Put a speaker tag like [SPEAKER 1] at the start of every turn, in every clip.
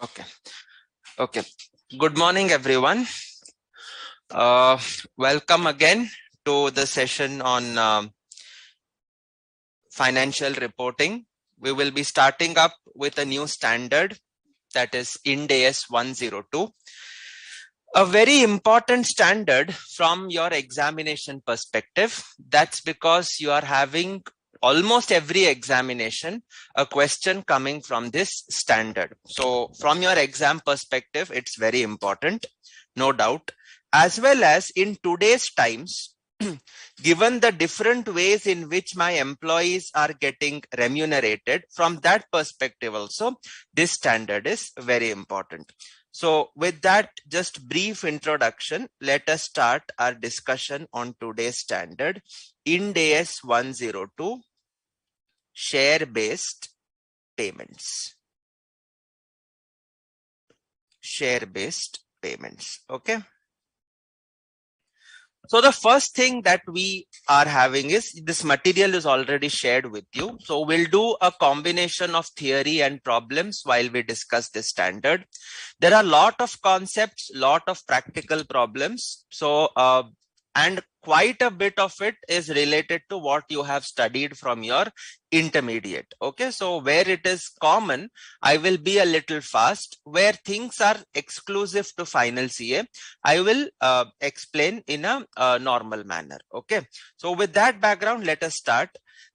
[SPEAKER 1] Okay. Okay. Good morning, everyone. Uh, Welcome again to the session on financial reporting. We will be starting up with a new standard, that is IND AS 102. A very important standard from your examination perspective. That's because you are having almost every examination a question coming from this standard. So from your exam perspective, it's very important, no doubt. As well as in today's times, given the different ways in which my employees are getting remunerated, from that perspective also, this standard is very important. So with that just brief introduction, let us start our discussion on today's standard, IND AS 102, share-based payments. Share-based payments. Okay. So the first thing that we are having is this material is already shared with you. So we'll do a combination of theory and problems while we discuss this standard. There are a lot of concepts, lot of practical problems. So and quite a bit of it is related to what you have studied from your intermediate. Okay, so where it is common, I will be a little fast. Where things are exclusive to final CA, I will explain in a normal manner. Okay, so with that background, let us start.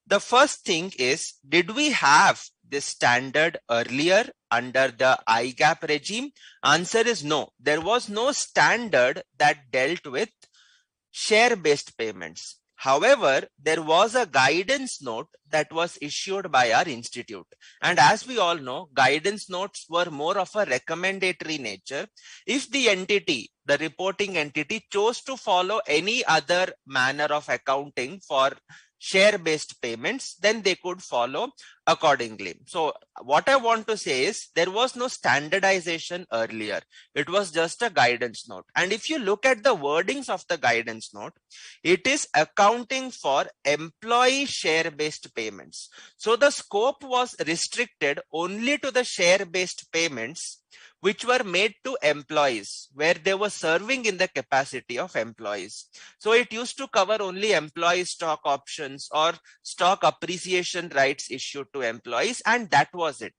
[SPEAKER 1] The first thing is, did we have this standard earlier under the ICAI regime? Answer is no. There was no standard that dealt with share-based payments. However, there was a guidance note that was issued by our institute. And as we all know, guidance notes were more of a recommendatory nature. If the entity, the reporting entity, chose to follow any other manner of accounting for share-based payments, then they could follow accordingly. So what I want to say is there was no standardization earlier. It was just a guidance note. And if you look at the wordings of the guidance note, it is accounting for employee share-based payments. So the scope was restricted only to the share-based payments which were made to employees, where they were serving in the capacity of employees. So it used to cover only employee stock options or stock appreciation rights issued to employees, and that was it.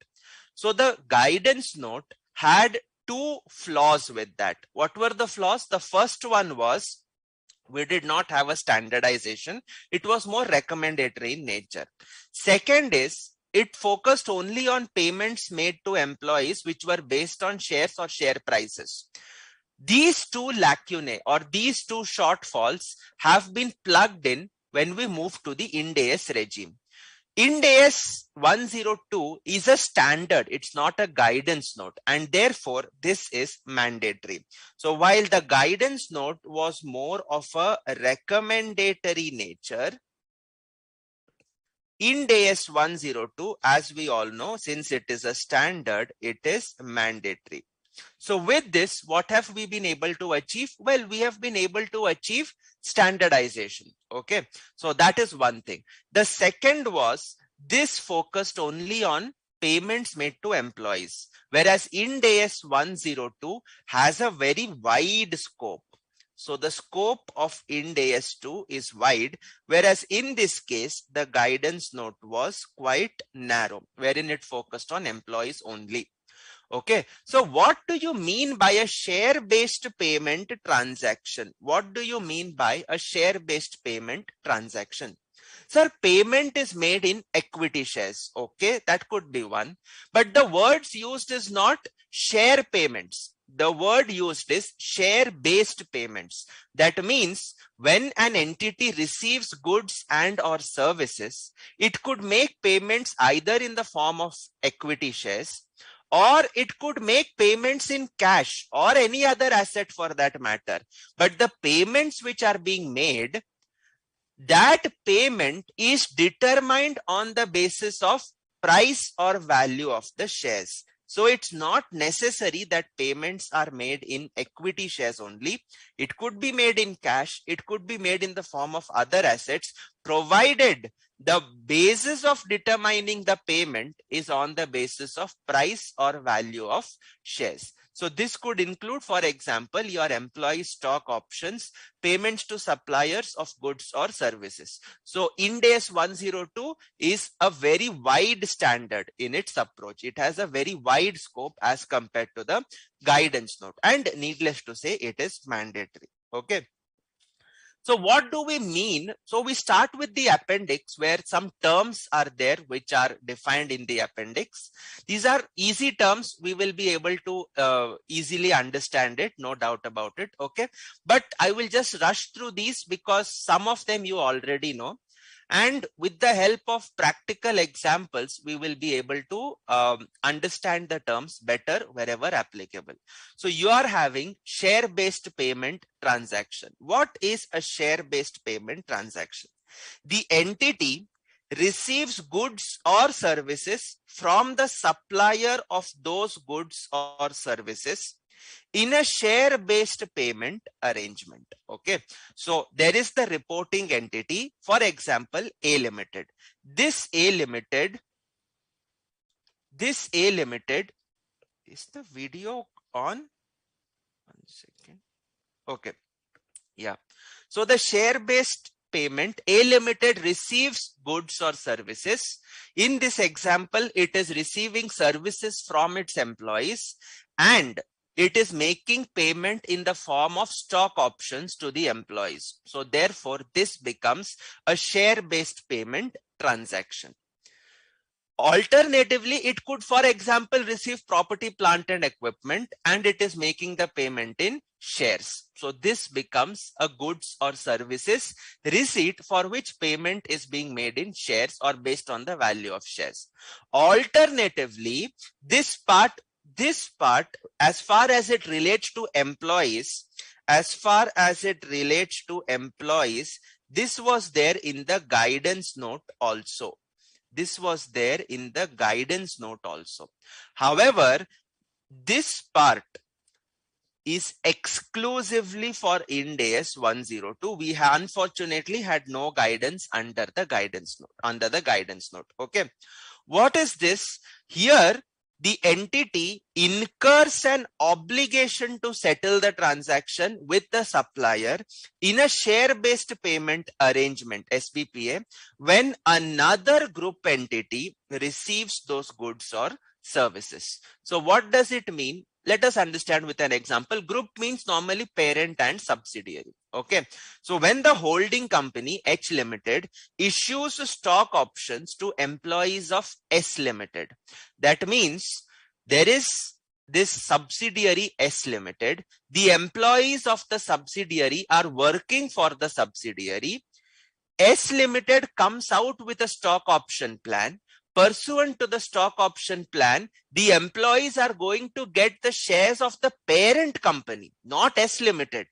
[SPEAKER 1] So the guidance note had two flaws with that. What were the flaws? The first one was we did not have a standardization. It was more recommendatory in nature. Second is it focused only on payments made to employees which were based on shares or share prices. These two lacunae or these two shortfalls have been plugged in when we move to the IND AS regime. IND AS 102 is a standard, it's not a guidance note, and therefore this is mandatory. So while the guidance note was more of a recommendatory nature, IND AS 102, as we all know, since it is a standard, it is mandatory. So with this, what have we been able to achieve? Well, we have been able to achieve standardization. Okay, so that is one thing. The second was this focused only on payments made to employees, whereas IND AS 102 has a very wide scope. So the scope of IND AS 2 is wide, whereas in this case, the guidance note was quite narrow, wherein it focused on employees only. Okay, so what do you mean by a share-based payment transaction? What do you mean by a share-based payment transaction? Sir, payment is made in equity shares. Okay, that could be one. But the words used is not share payments. The word used is share-based payments. That means when an entity receives goods and or services, it could make payments either in the form of equity shares, or it could make payments in cash or any other asset for that matter. But the payments which are being made, that payment is determined on the basis of price or value of the shares. So it's not necessary that payments are made in equity shares only. It could be made in cash. It could be made in the form of other assets, provided the basis of determining the payment is on the basis of price or value of shares. So this could include, for example, your employee stock options, payments to suppliers of goods or services. So Ind AS 102 is a very wide standard in its approach. It has a very wide scope as compared to the guidance note, and needless to say, it is mandatory. Okay. So what do we mean? So we start with the appendix, where some terms are there which are defined in the appendix. These are easy terms. We will be able to easily understand it, no doubt about it. Okay. But I will just rush through these because some of them you already know. And with the help of practical examples, we will be able to understand the terms better wherever applicable. So you are having share-based payment transaction. What is a share-based payment transaction? The entity receives goods or services from the supplier of those goods or services in a share-based payment arrangement. Okay. So there is the reporting entity, for example, A Limited. This A Limited, is the video on? 1 second. Okay. Yeah. So the share-based payment, A Limited receives goods or services. In this example, it is receiving services from its employees, and it is making payment in the form of stock options to the employees. So therefore, this becomes a share-based payment transaction. Alternatively, it could, for example, receive property, plant and equipment, and it is making the payment in shares. So this becomes a goods or services receipt for which payment is being made in shares or based on the value of shares. Alternatively, this part, as far as it relates to employees, this was there in the guidance note also. However, this part is exclusively for Ind AS 102. We unfortunately had no guidance under the guidance note. Okay. What is this? Here, the entity incurs an obligation to settle the transaction with the supplier in a share-based payment arrangement, SBPA, when another group entity receives those goods or services. So what does it mean? Let us understand with an example. Group means normally parent and subsidiary. Okay. So when the holding company H Limited issues stock options to employees of S Limited, that means there is this subsidiary S Limited. The employees of the subsidiary are working for the subsidiary. S Limited comes out with a stock option plan. Pursuant to the stock option plan, the employees are going to get the shares of the parent company, not S Limited.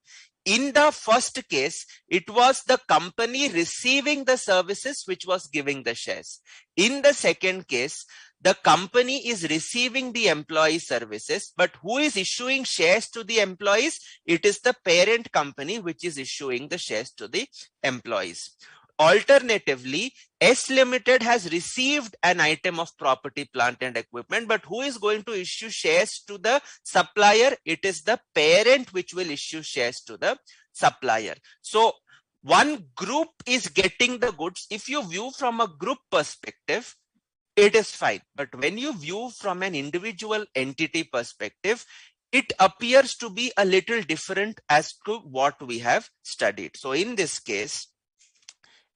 [SPEAKER 1] In the first case, it was the company receiving the services which was giving the shares. In the second case, the company is receiving the employee services, but who is issuing shares to the employees? It is the parent company which is issuing the shares to the employees. Alternatively, S Limited has received an item of property, plant and equipment, but who is going to issue shares to the supplier? It is the parent which will issue shares to the supplier. So one group is getting the goods. If you view from a group perspective, it is fine. But when you view from an individual entity perspective, it appears to be a little different as to what we have studied. So in this case,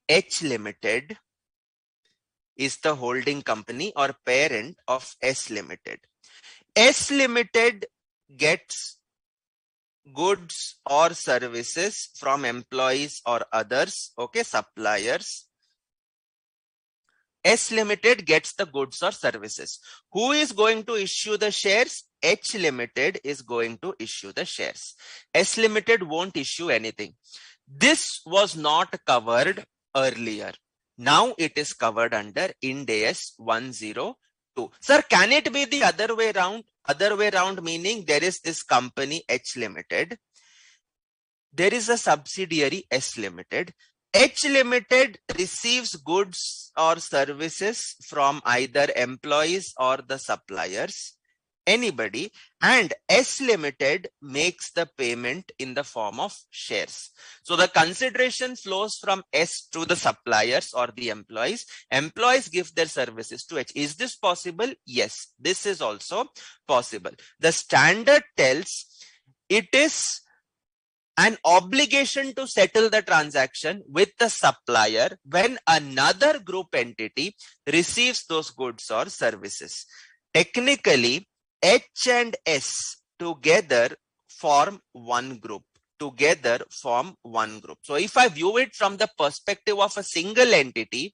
[SPEAKER 1] H Limited is the holding company or parent of S Limited. S Limited gets goods or services from employees or others, okay, suppliers. S Limited gets the goods or services. Who is going to issue the shares? H Limited is going to issue the shares. S Limited won't issue anything. This was not covered earlier. Now it is covered under Ind AS 102. 2. Sir, can it be the other way around? Other way around meaning there is this company H Limited. There is a subsidiary S Limited. H Limited receives goods or services from either employees or the suppliers, anybody, and S Limited makes the payment in the form of shares. So the consideration flows from S to the suppliers or the employees. Employees give their services to H. Is this possible? Yes, this is also possible. The standard tells it is an obligation to settle the transaction with the supplier when another group entity receives those goods or services. Technically, H and S together form one group. So if I view it from the perspective of a single entity,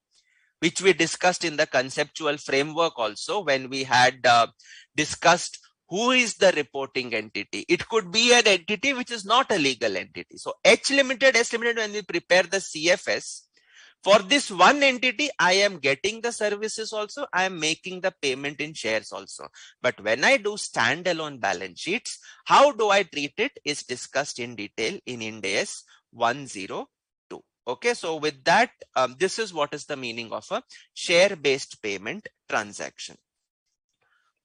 [SPEAKER 1] which we discussed in the conceptual framework also when we had discussed who is the reporting entity. It could be an entity which is not a legal entity. So H Limited, S Limited, when we prepare the CFS, for this one entity, I am getting the services also, I am making the payment in shares also. But when I do standalone balance sheets, how do I treat it is discussed in detail in Ind AS 102. Okay, so with that, this is what is the meaning of a share-based payment transaction.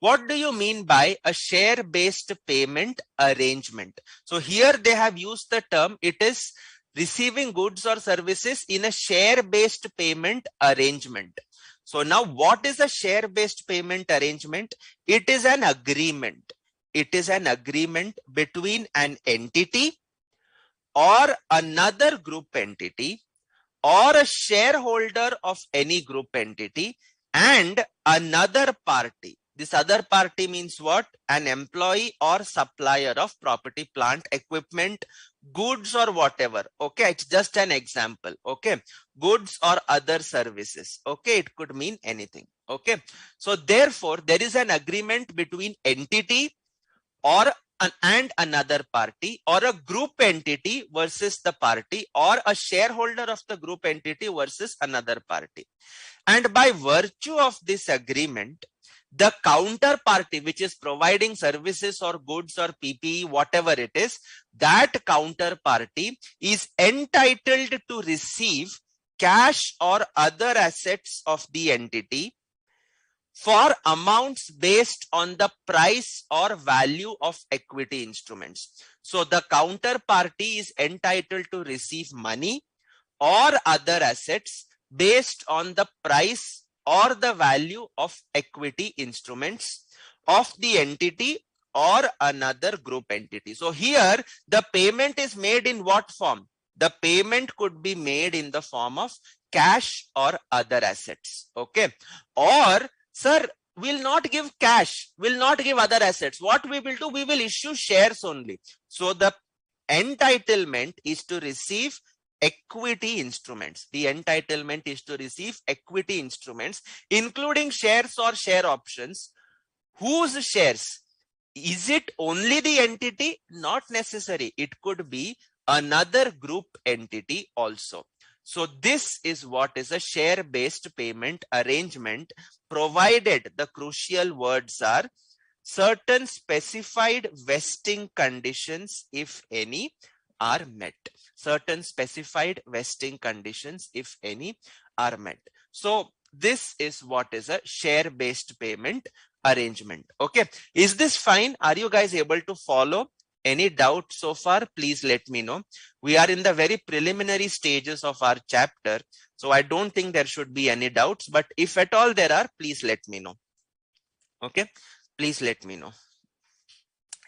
[SPEAKER 1] What do you mean by a share-based payment arrangement? So here they have used the term, it is receiving goods or services in a share-based payment arrangement. So now what is a share-based payment arrangement? It is an agreement. It is an agreement between an entity or another group entity or a shareholder of any group entity and another party. This other party means what? An employee or supplier of property, plant, equipment, goods or whatever. Okay, it's just an example. Okay, goods or other services. Okay, it could mean anything. Okay, so therefore there is an agreement between entity or and another party, or a group entity versus the party, or a shareholder of the group entity versus another party. And by virtue of this agreement, the counterparty which is providing services or goods or PPE, whatever it is, that counterparty is entitled to receive cash or other assets of the entity for amounts based on the price or value of equity instruments. So the counterparty is entitled to receive money or other assets based on the price or the value of equity instruments of the entity or another group entity. So here the payment is made in what form? The payment could be made in the form of cash or other assets. Okay. Or, sir, will not give cash, will not give other assets. What we will do? We will issue shares only. So the entitlement is to receive equity instruments. The entitlement is to receive equity instruments, including shares or share options. Whose shares? Is it only the entity? Not necessary. It could be another group entity also. So this is what is a share-based payment arrangement, provided the crucial words are certain specified vesting conditions, if any, are met. Certain specified vesting conditions, if any, are met. So this is what is a share-based payment arrangement. Okay, is this fine? Are you guys able to follow? Any doubt so far? Please let me know. We are in the very preliminary stages of our chapter, so I don't think there should be any doubts, but if at all there are, please let me know. Okay, please let me know.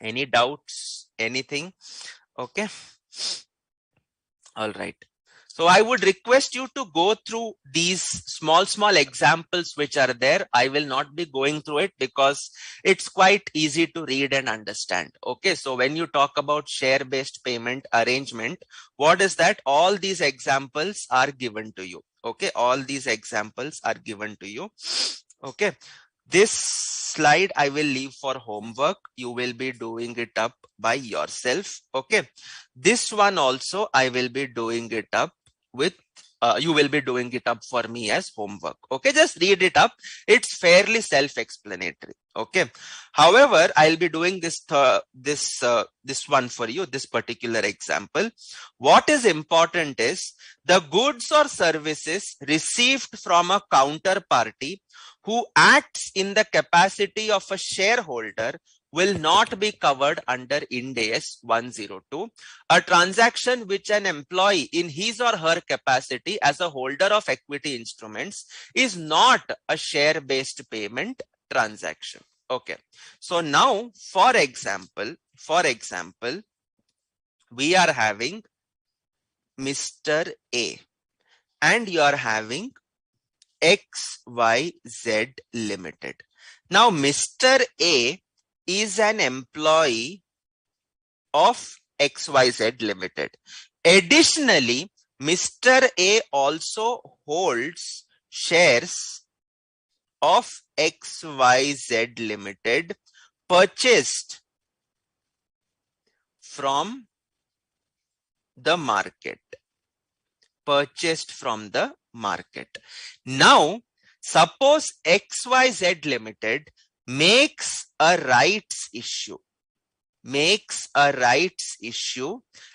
[SPEAKER 1] Any doubts, anything? Okay, all right. So I would request you to go through these small examples which are there. I will not be going through it because it's quite easy to read and understand. Okay, so when you talk about share-based payment arrangement, what is that? All these examples are given to you. Okay, all these examples are given to you. Okay, this slide I will leave for homework. You will be doing it up by yourself. Okay, this one also I will be doing it up with you will be doing it up for me as homework. Okay, just read it up. It's fairly self-explanatory. Okay. However, I'll be doing this one for you, this particular example. What is important is the goods or services received from a counterparty who acts in the capacity of a shareholder will not be covered under Ind AS 102. A transaction which an employee in his or her capacity as a holder of equity instruments is not a share-based payment transaction. Okay. So now, for example, we are having Mr. A and you are having XYZ Limited. Now, Mr. A is an employee of XYZ Limited. Additionally, Mr. A also holds shares of XYZ Limited purchased from the market. Now, suppose XYZ Limited makes a rights issue.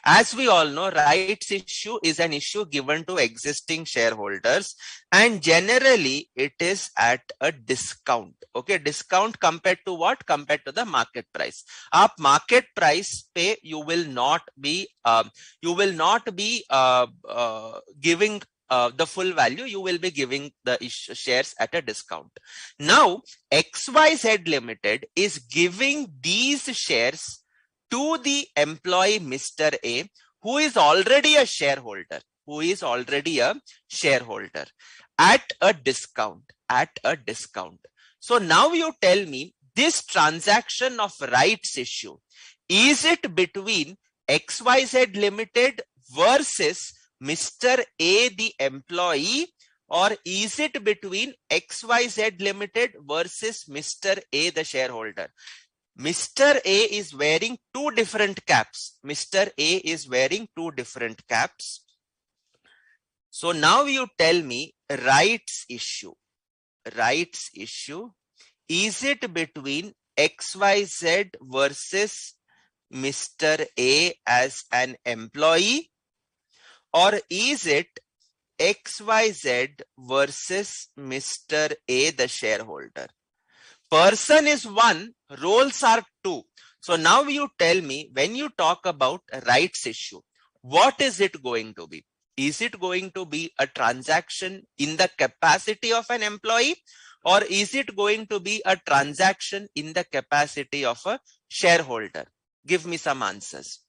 [SPEAKER 1] As we all know, rights issue is an issue given to existing shareholders, and generally it is at a discount. Okay, discount compared to what? Compared to the market price. Up market price pay, you will not be giving the full value. You will be giving the shares at a discount. Now, XYZ Limited is giving these shares to the employee Mr. A, who is already a shareholder, at a discount. So now you tell me, this transaction of rights issue, is it between XYZ Limited versus Mr. A, the employee, or is it between XYZ Limited versus Mr. A, the shareholder? Mr. A is wearing two different caps. So now you tell me, rights issue, is it between XYZ versus Mr. A as an employee, or is it XYZ versus Mr. A, the shareholder? Person is one, roles are two. So now you tell me, when you talk about a rights issue, what is it going to be? Is it going to be a transaction in the capacity of an employee, or is it going to be a transaction in the capacity of a shareholder? Give me some answers.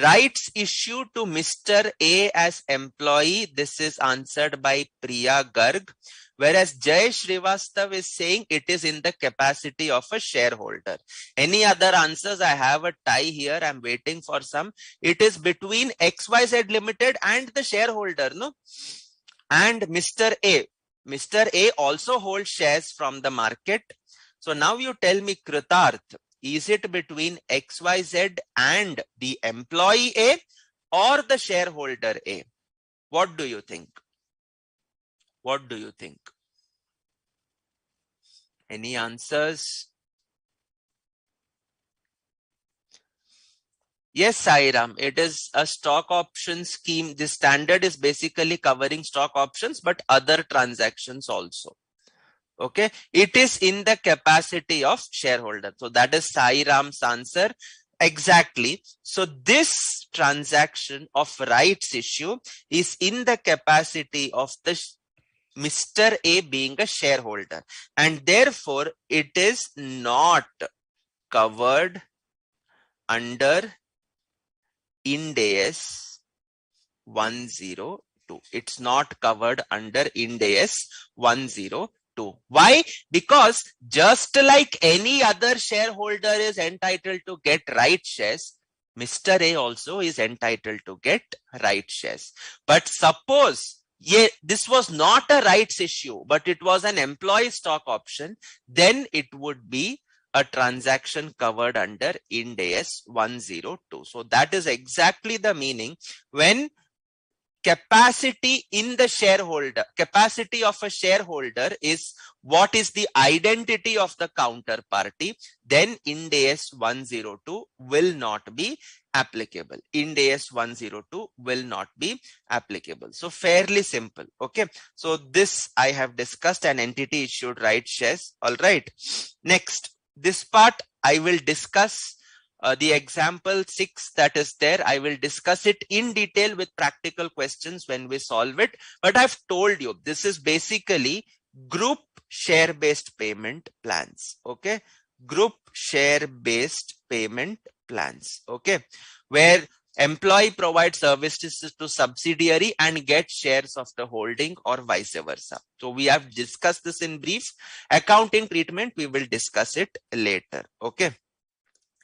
[SPEAKER 1] Rights issue to Mr. A as employee. This is answered by Priya Garg. Whereas Jay Srivastav is saying it is in the capacity of a shareholder. Any other answers? I have a tie here. I'm waiting for some. It is between XYZ Limited and the shareholder, no? And Mr. A. Mr. A also holds shares from the market. So now you tell me, Kritarth, is it between XYZ and the employee A or the shareholder A? What do you think? Any answers? Yes, Sairam, it is a stock option scheme. The standard is basically covering stock options, but other transactions also. Okay, it is in the capacity of shareholder. So that is Sairam's answer. Exactly. So this transaction of rights issue is in the capacity of the Mr. A being a shareholder, and therefore it is not covered under Ind AS 102. It's not covered under Ind AS 102. Why? Because just like any other shareholder is entitled to get right shares, Mr. A also is entitled to get right shares. But suppose this was not a rights issue, but it was an employee stock option, then it would be a transaction covered under Ind AS 102. So that is exactly the meaning when capacity in the shareholder, capacity of a shareholder is what is the identity of the counterparty, then Ind AS 102 will not be applicable. Ind AS 102 will not be applicable. So fairly simple. Okay. So this I have discussed, an entity issued right shares. All right. Next, this part I will discuss. The example 6 that is there, I will discuss it in detail with practical questions when we solve it. But I've told you, this is basically group share-based payment plans. Okay. Group share-based payment plans. Okay. Where employee provides services to subsidiary and get shares of the holding or vice versa. So we have discussed this in brief. Accounting treatment, we will discuss it later. Okay.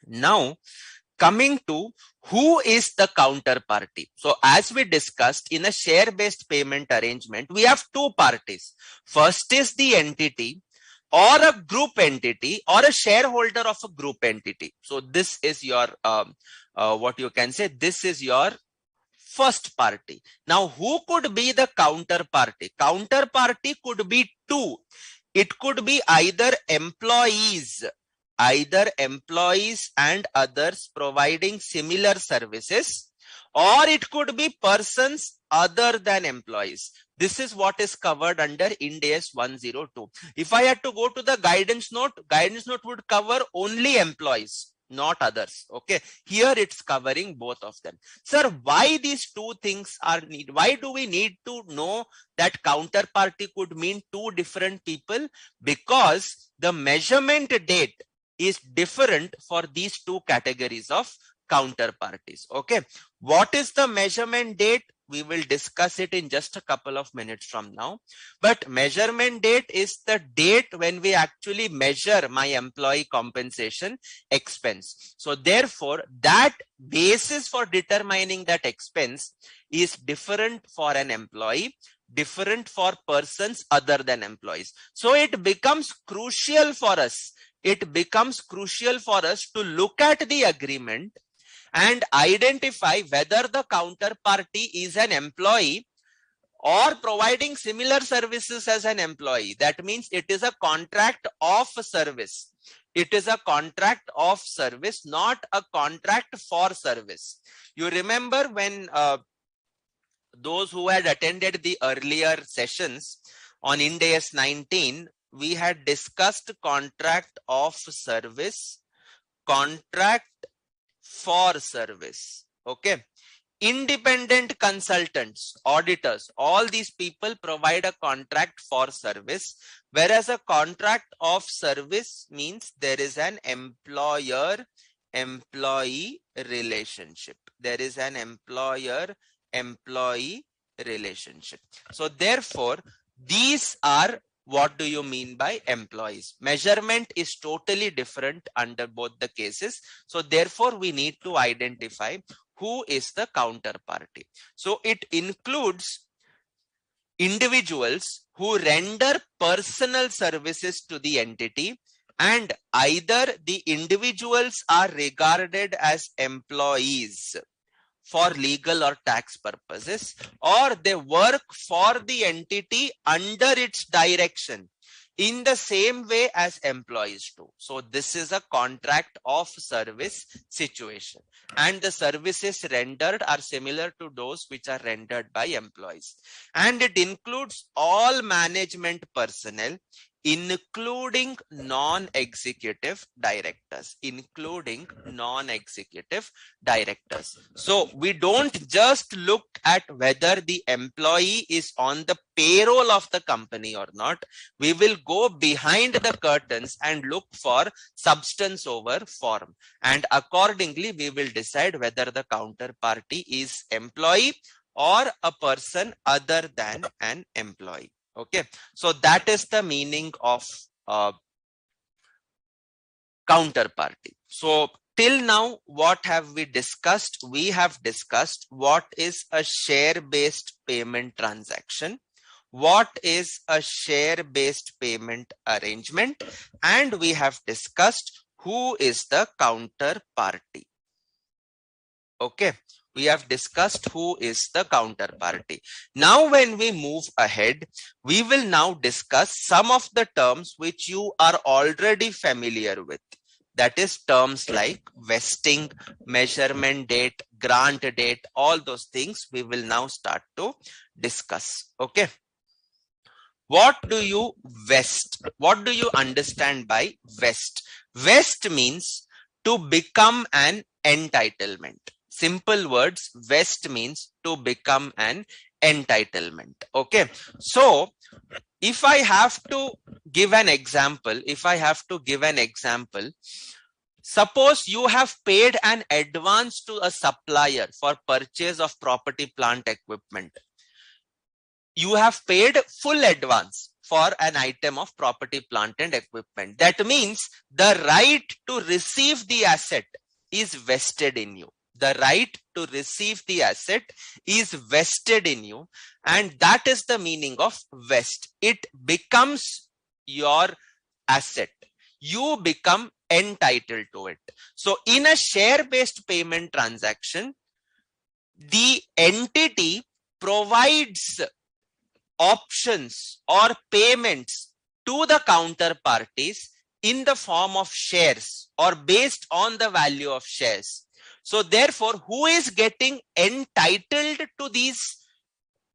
[SPEAKER 1] Now, coming to who is the counterparty. So as we discussed, in a share-based payment arrangement, we have two parties. First is the entity or a group entity or a shareholder of a group entity. So this is your, what you can say, this is your first party. Now, who could be the counterparty? Counterparty could be two. It could be either employees and others providing similar services, or it could be persons other than employees. This is what is covered under Ind AS 102. If I had to go to the guidance note would cover only employees, not others. Okay, here it's covering both of them. Sir, why these two things are needed? Why do we need to know that counterparty could mean two different people? Because the measurement date is different for these two categories of counterparties. Okay, what is the measurement date? We will discuss it in just a couple of minutes from now. But measurement date is the date when we actually measure my employee compensation expense. So therefore, that basis for determining that expense is different for an employee, different for persons other than employees. So it becomes crucial for us. It becomes crucial for us to look at the agreement and identify whether the counterparty is an employee or providing similar services as an employee. That means it is a contract of service. It is a contract of service, not a contract for service. You remember when those who had attended the earlier sessions on Ind AS 19, we had discussed contract of service, contract for service. Okay. Independent consultants, auditors, all these people provide a contract for service, whereas a contract of service means there is an employer-employee relationship. There is an employer-employee relationship. So therefore, these are, what do you mean by employees? Measurement is totally different under both the cases. So therefore, we need to identify who is the counterparty. So it includes individuals who render personal services to the entity, and either the individuals are regarded as employees for legal or tax purposes, or they work for the entity under its direction in the same way as employees do. So this is a contract of service situation, and the services rendered are similar to those which are rendered by employees. And it includes all management personnel, including non-executive directors, So we don't just look at whether the employee is on the payroll of the company or not. We will go behind the curtains and look for substance over form. And accordingly, we will decide whether the counterparty is employee or a person other than an employee. Okay, so that is the meaning of counterparty. So till now, what have we discussed? We have discussed what is a share-based payment transaction, what is a share-based payment arrangement, and we have discussed who is the counterparty. Okay, We have discussed who is the counterparty. Now, when we move ahead, we will now discuss some of the terms which you are already familiar with. That is terms like vesting, measurement date, grant date, all those things we will now start to discuss. Okay. What do you vest? What do you understand by vest? Vest means to become an entitlement. Simple words, vest means to become an entitlement. Okay. So if I have to give an example, suppose you have paid an advance to a supplier for purchase of property, plant, equipment. You have paid full advance for an item of property, plant and equipment. That means the right to receive the asset is vested in you. The right to receive the asset is vested in you, and that is the meaning of vest. It becomes your asset. You become entitled to it. So in a share-based payment transaction, the entity provides options or payments to the counterparties in the form of shares or based on the value of shares. So therefore, who is getting entitled to these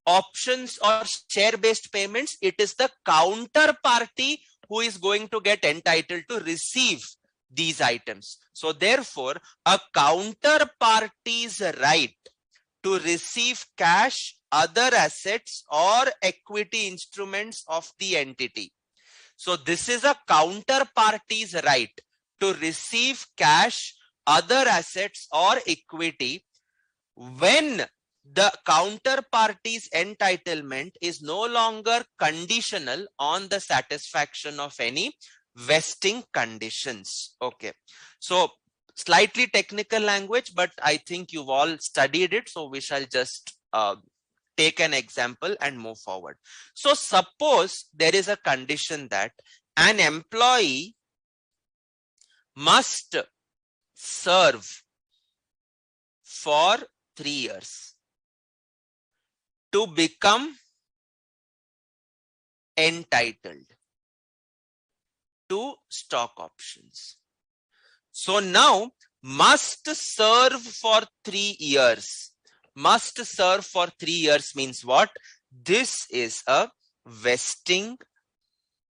[SPEAKER 1] options or share-based payments? It is the counterparty who is going to get entitled to receive these items. So therefore, a counterparty's right to receive cash, other assets or equity instruments of the entity. So this is a counterparty's right to receive cash, other assets or equity when the counterparty's entitlement is no longer conditional on the satisfaction of any vesting conditions. Okay. So slightly technical language, but I think you've all studied it. So we shall just take an example and move forward. So suppose there is a condition that an employee must serve for 3 years to become entitled to stock options. So now must serve for 3 years. Must serve for 3 years means what? This is a vesting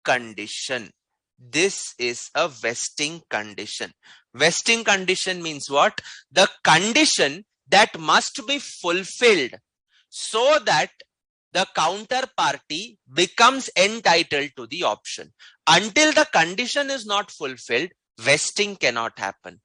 [SPEAKER 1] condition. This is a vesting condition. Vesting condition means what? The condition that must be fulfilled so that the counterparty becomes entitled to the option. Until the condition is not fulfilled, vesting cannot happen.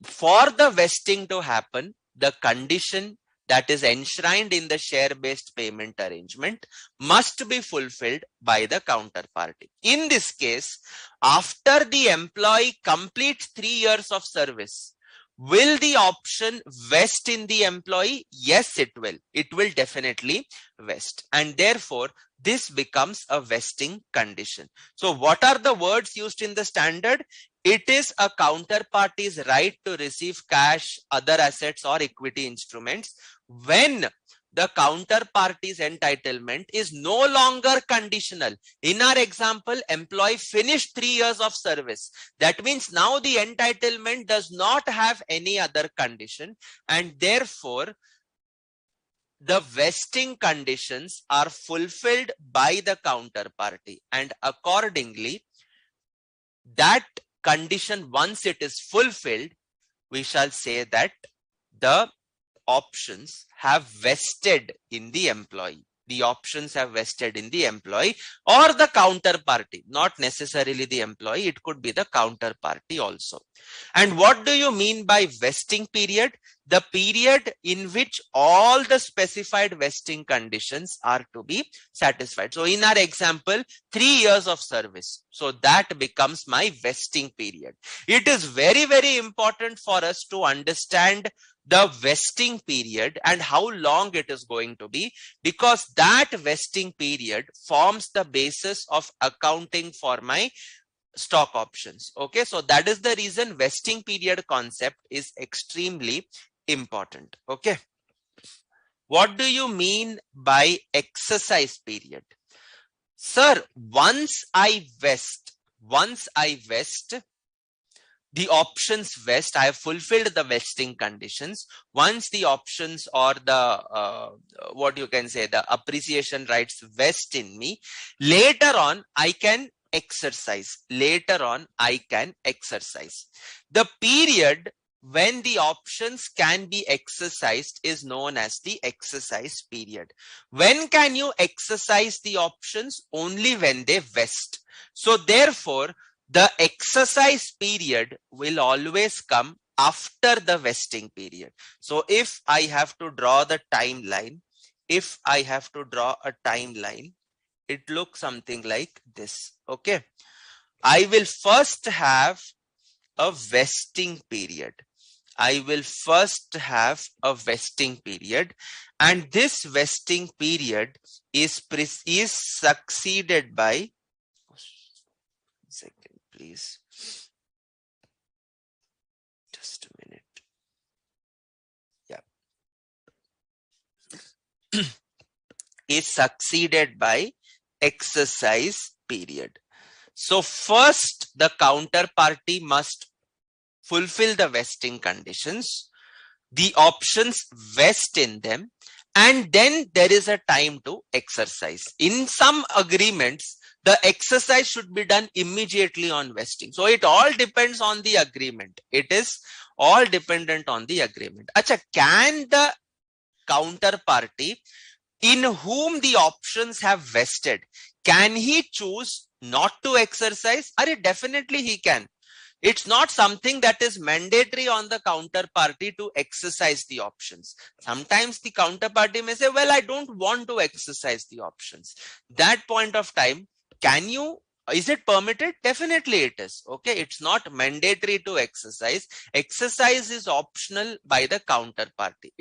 [SPEAKER 1] For the vesting to happen, the condition that is enshrined in the share-based payment arrangement must be fulfilled by the counterparty. In this case, after the employee completes 3 years of service, will the option vest in the employee? Yes, it will. It will definitely vest. And therefore, this becomes a vesting condition. So what are the words used in the standard? It is a counterparty's right to receive cash, other assets or equity instruments when the counterparty's entitlement is no longer conditional. In our example, employee finished 3 years of service. That means now the entitlement does not have any other condition, and therefore the vesting conditions are fulfilled by the counterparty, and accordingly that condition, once it is fulfilled, we shall say that the options have vested in the employee. The options have vested in the employee or the counterparty, not necessarily the employee. It could be the counterparty also. And what do you mean by vesting period? The period in which all the specified vesting conditions are to be satisfied. So in our example, 3 years of service. So that becomes my vesting period. It is very, very important for us to understand the vesting period and how long it is going to be, because that vesting period forms the basis of accounting for my stock options. Okay, so that is the reason vesting period concept is extremely important. Okay. What do you mean by exercise period? Sir, once I vest, the options vest, I have fulfilled the vesting conditions. Once the options or the what you can say, the appreciation rights vest in me, later on I can exercise. The period when the options can be exercised is known as the exercise period. When can you exercise the options? Only when they vest. So therefore, the exercise period will always come after the vesting period. So if I have to draw the timeline, it looks something like this. Okay. I will first have a vesting period. And this vesting period is succeeded by, second please, just a minute. Yeah. Is succeeded by exercise period. So first the counterparty must fulfill the vesting conditions, the options vest in them, and then there is a time to exercise. In some agreements, the exercise should be done immediately on vesting. So it all depends on the agreement. It is all dependent on the agreement. Acha, can the counterparty in whom the options have vested, can he choose not to exercise? Definitely he can. It's not something that is mandatory on the counterparty to exercise the options. Sometimes the counterparty may say, well, I don't want to exercise the options. That point of time, is it permitted? Definitely it is. Okay. It's not mandatory to exercise. Exercise is optional by the counterparty.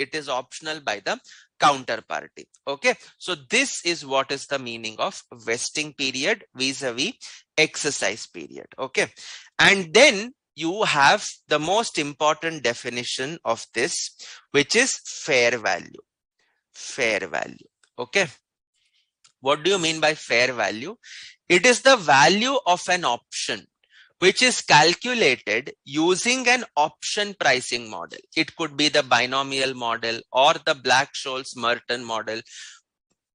[SPEAKER 1] Okay. So this is what is the meaning of vesting period vis-a-vis exercise period. Okay. And then you have the most important definition of this, which is fair value. Okay. What do you mean by fair value? It is the value of an option which is calculated using an option pricing model. It could be the binomial model or the Black-Scholes-Merton model.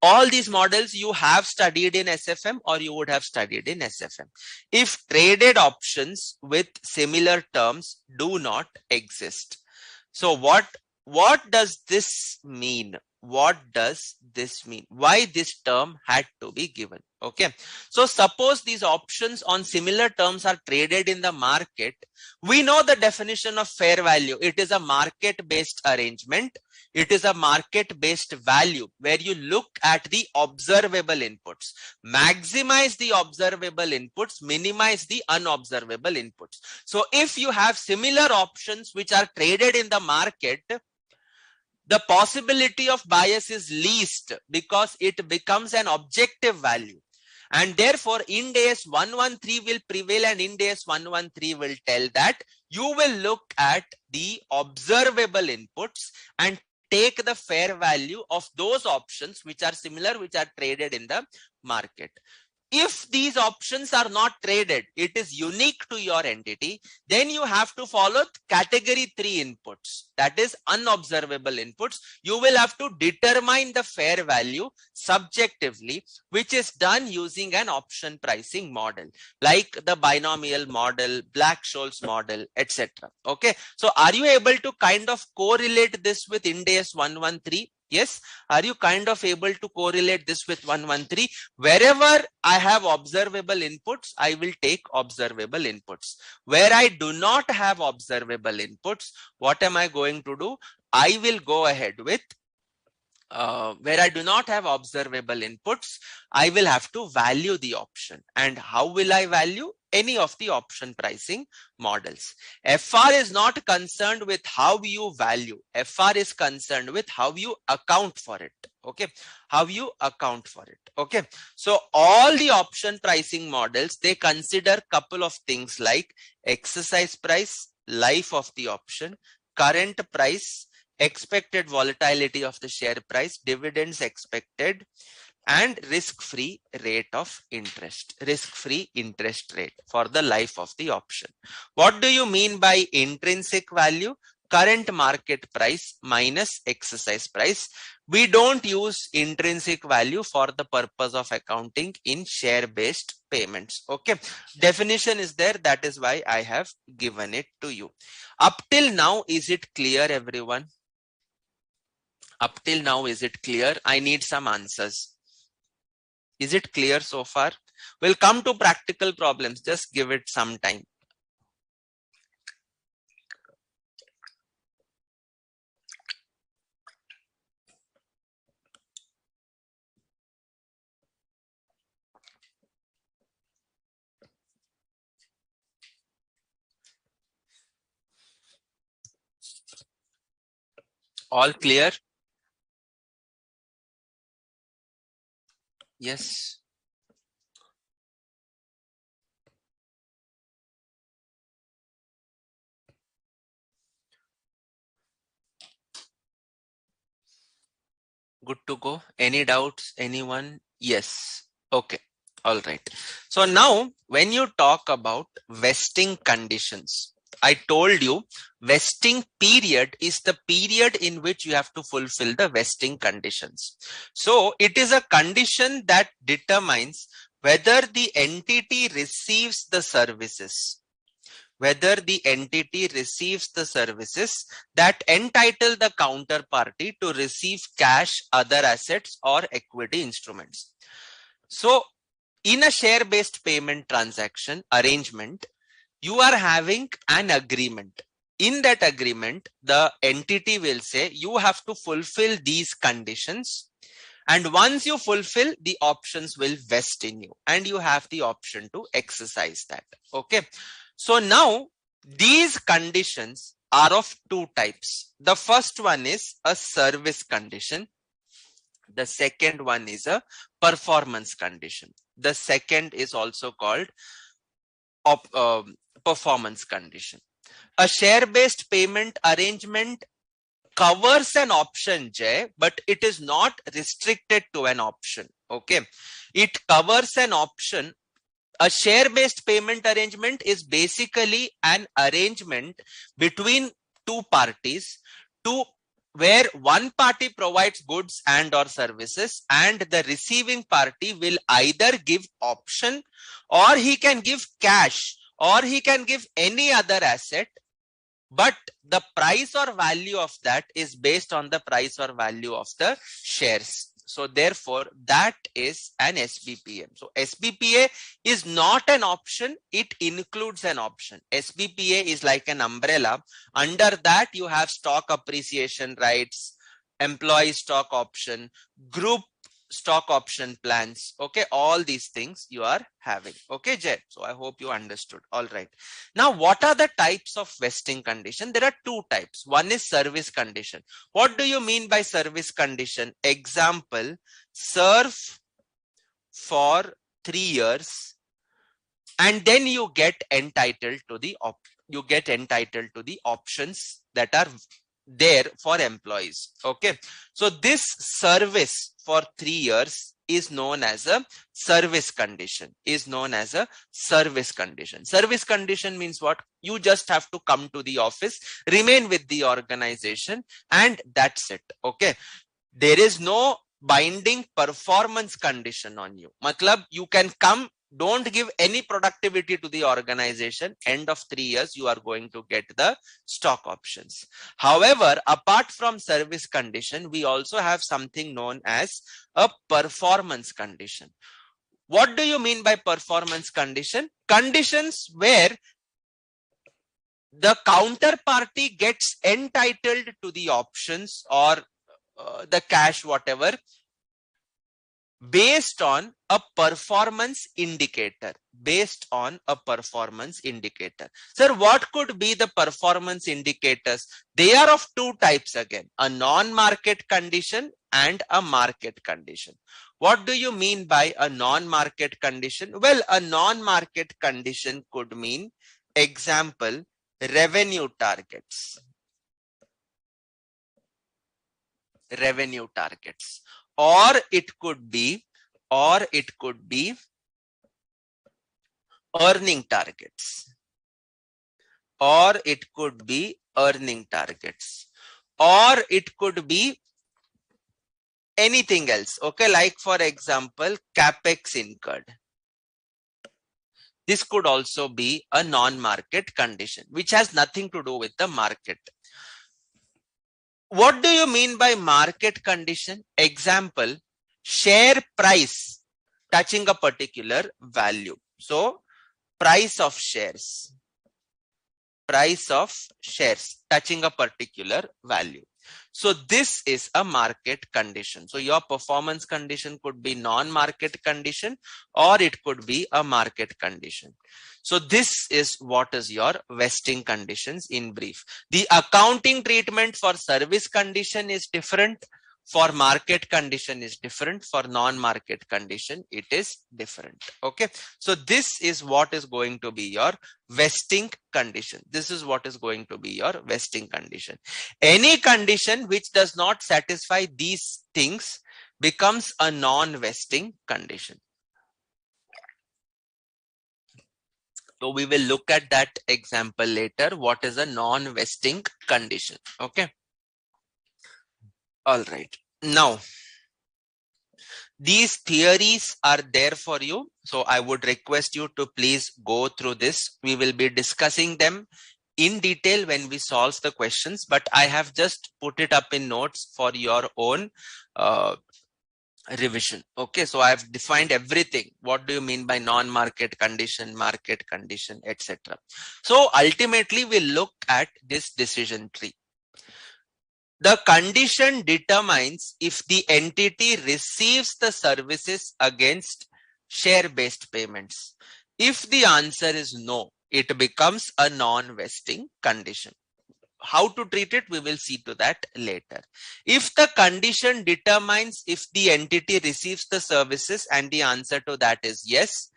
[SPEAKER 1] All these models you have studied in SFM or you would have studied in SFM. If traded options with similar terms do not exist. So what does this mean? Why this term had to be given? Okay. So suppose these options on similar terms are traded in the market. We know the definition of fair value. It is a market-based arrangement. It is a market-based value where you look at the observable inputs, maximize the observable inputs, minimize the unobservable inputs. So if you have similar options which are traded in the market, the possibility of bias is least because it becomes an objective value. And therefore, Ind AS 113 will prevail, and Ind AS 113 will tell that you will look at the observable inputs and take the fair value of those options which are similar, which are traded in the market. If these options are not traded, it is unique to your entity, then you have to follow category 3 inputs, that is unobservable inputs. You will have to determine the fair value subjectively, which is done using an option pricing model like the binomial model, Black-Scholes model, etc. Okay. So are you able to kind of correlate this with Ind AS 113? Yes. Are you kind of able to correlate this with 113? Wherever I have observable inputs, I will take observable inputs. Where I do not have observable inputs, what am I going to do? I will go ahead with where I do not have observable inputs, I will have to value the option. And how will I value? Any of the option pricing models. FR is not concerned with how you value. FR is concerned with how you account for it. Okay. How you account for it. Okay. So all the option pricing models, they consider couple of things like exercise price, life of the option, current price, expected volatility of the share price, dividends expected, and risk-free rate of interest, risk-free interest rate for the life of the option. What do you mean by intrinsic value? Current market price minus exercise price. We don't use intrinsic value for the purpose of accounting in share-based payments. Okay, definition is there. That is why I have given it to you. Up till now, is it clear, everyone? Up till now, is it clear? I need some answers. Is it clear so far? We'll come to practical problems. Just give it some time. All clear? Yes. Good to go. Any doubts? Anyone? Yes. Okay. All right. So now when you talk about vesting conditions, I told you vesting period is the period in which you have to fulfill the vesting conditions. So it is a condition that determines whether the entity receives the services, that entitle the counterparty to receive cash, other assets, or equity instruments. So in a share-based payment transaction arrangement, you are having an agreement. In that agreement, the entity will say you have to fulfill these conditions, and once you fulfill, the options will vest in you and you have the option to exercise that. Okay. So now these conditions are of two types. The first one is a service condition. The second one is a performance condition. The second is also called performance condition. A share-based payment arrangement covers an option, Jay, but it is not restricted to an option. Okay, it covers an option. A share-based payment arrangement is basically an arrangement between two parties where one party provides goods and or services, and the receiving party will either give option, or he can give cash, or he can give any other asset, but the price or value of that is based on the price or value of the shares. So therefore that is an SBPA. So SBPA is not an option, it includes an option. SBPA is like an umbrella. Under that you have stock appreciation rights, employee stock option, group stock option plans. Okay, all these things you are having. Okay, Jay. So I hope you understood. All right. Now, what are the types of vesting condition? There are two types. One is service condition. What do you mean by service condition? Example, serve for 3 years and then you get entitled to the options that are there for employees. Okay, so this service for 3 years is known as a service condition. Service condition means what? You just have to come to the office, remain with the organization, and that's it. Okay, there is no binding performance condition on you. Matlab, you can come, don't give any productivity to the organization, end of 3 years you are going to get the stock options. However, apart from service condition, we also have something known as a performance condition. What do you mean by performance condition? Conditions where the counterparty gets entitled to the options or the cash, whatever, based on a performance indicator. Sir, what could be the performance indicators? They are of two types again, a non-market condition and a market condition. What do you mean by a non-market condition? Well, a non-market condition could mean, example, revenue targets. revenue targets, or it could be earning targets, or it could be earning targets, or it could be anything else. Okay, like for example, capex incurred. This could also be a non-market condition, which has nothing to do with the market. What do you mean by market condition? Example, share price touching a particular value. So price of shares touching a particular value. So this is a market condition. So your performance condition could be non-market condition, or it could be a market condition. So this is what is your vesting conditions in brief. The accounting treatment for service condition is different. For market condition is different. For non-market condition, it is different. Okay. So this is what is going to be your vesting condition. This is what is going to be your vesting condition. Any condition which does not satisfy these things becomes a non-vesting condition. So we will look at that example later. What is a non-vesting condition? Okay. All right. Now, these theories are there for you. So I would request you to please go through this. We will be discussing them in detail when we solve the questions, but I have just put it up in notes for your own revision. Okay, so I've defined everything. What do you mean by non-market condition, market condition, etc. So ultimately we'll look at this decision tree. The condition determines if the entity receives the services against share-based payments. If the answer is no, it becomes a non-vesting condition. How to treat it, we will see to that later. If the condition determines if the entity receives the services and the answer to that is yes,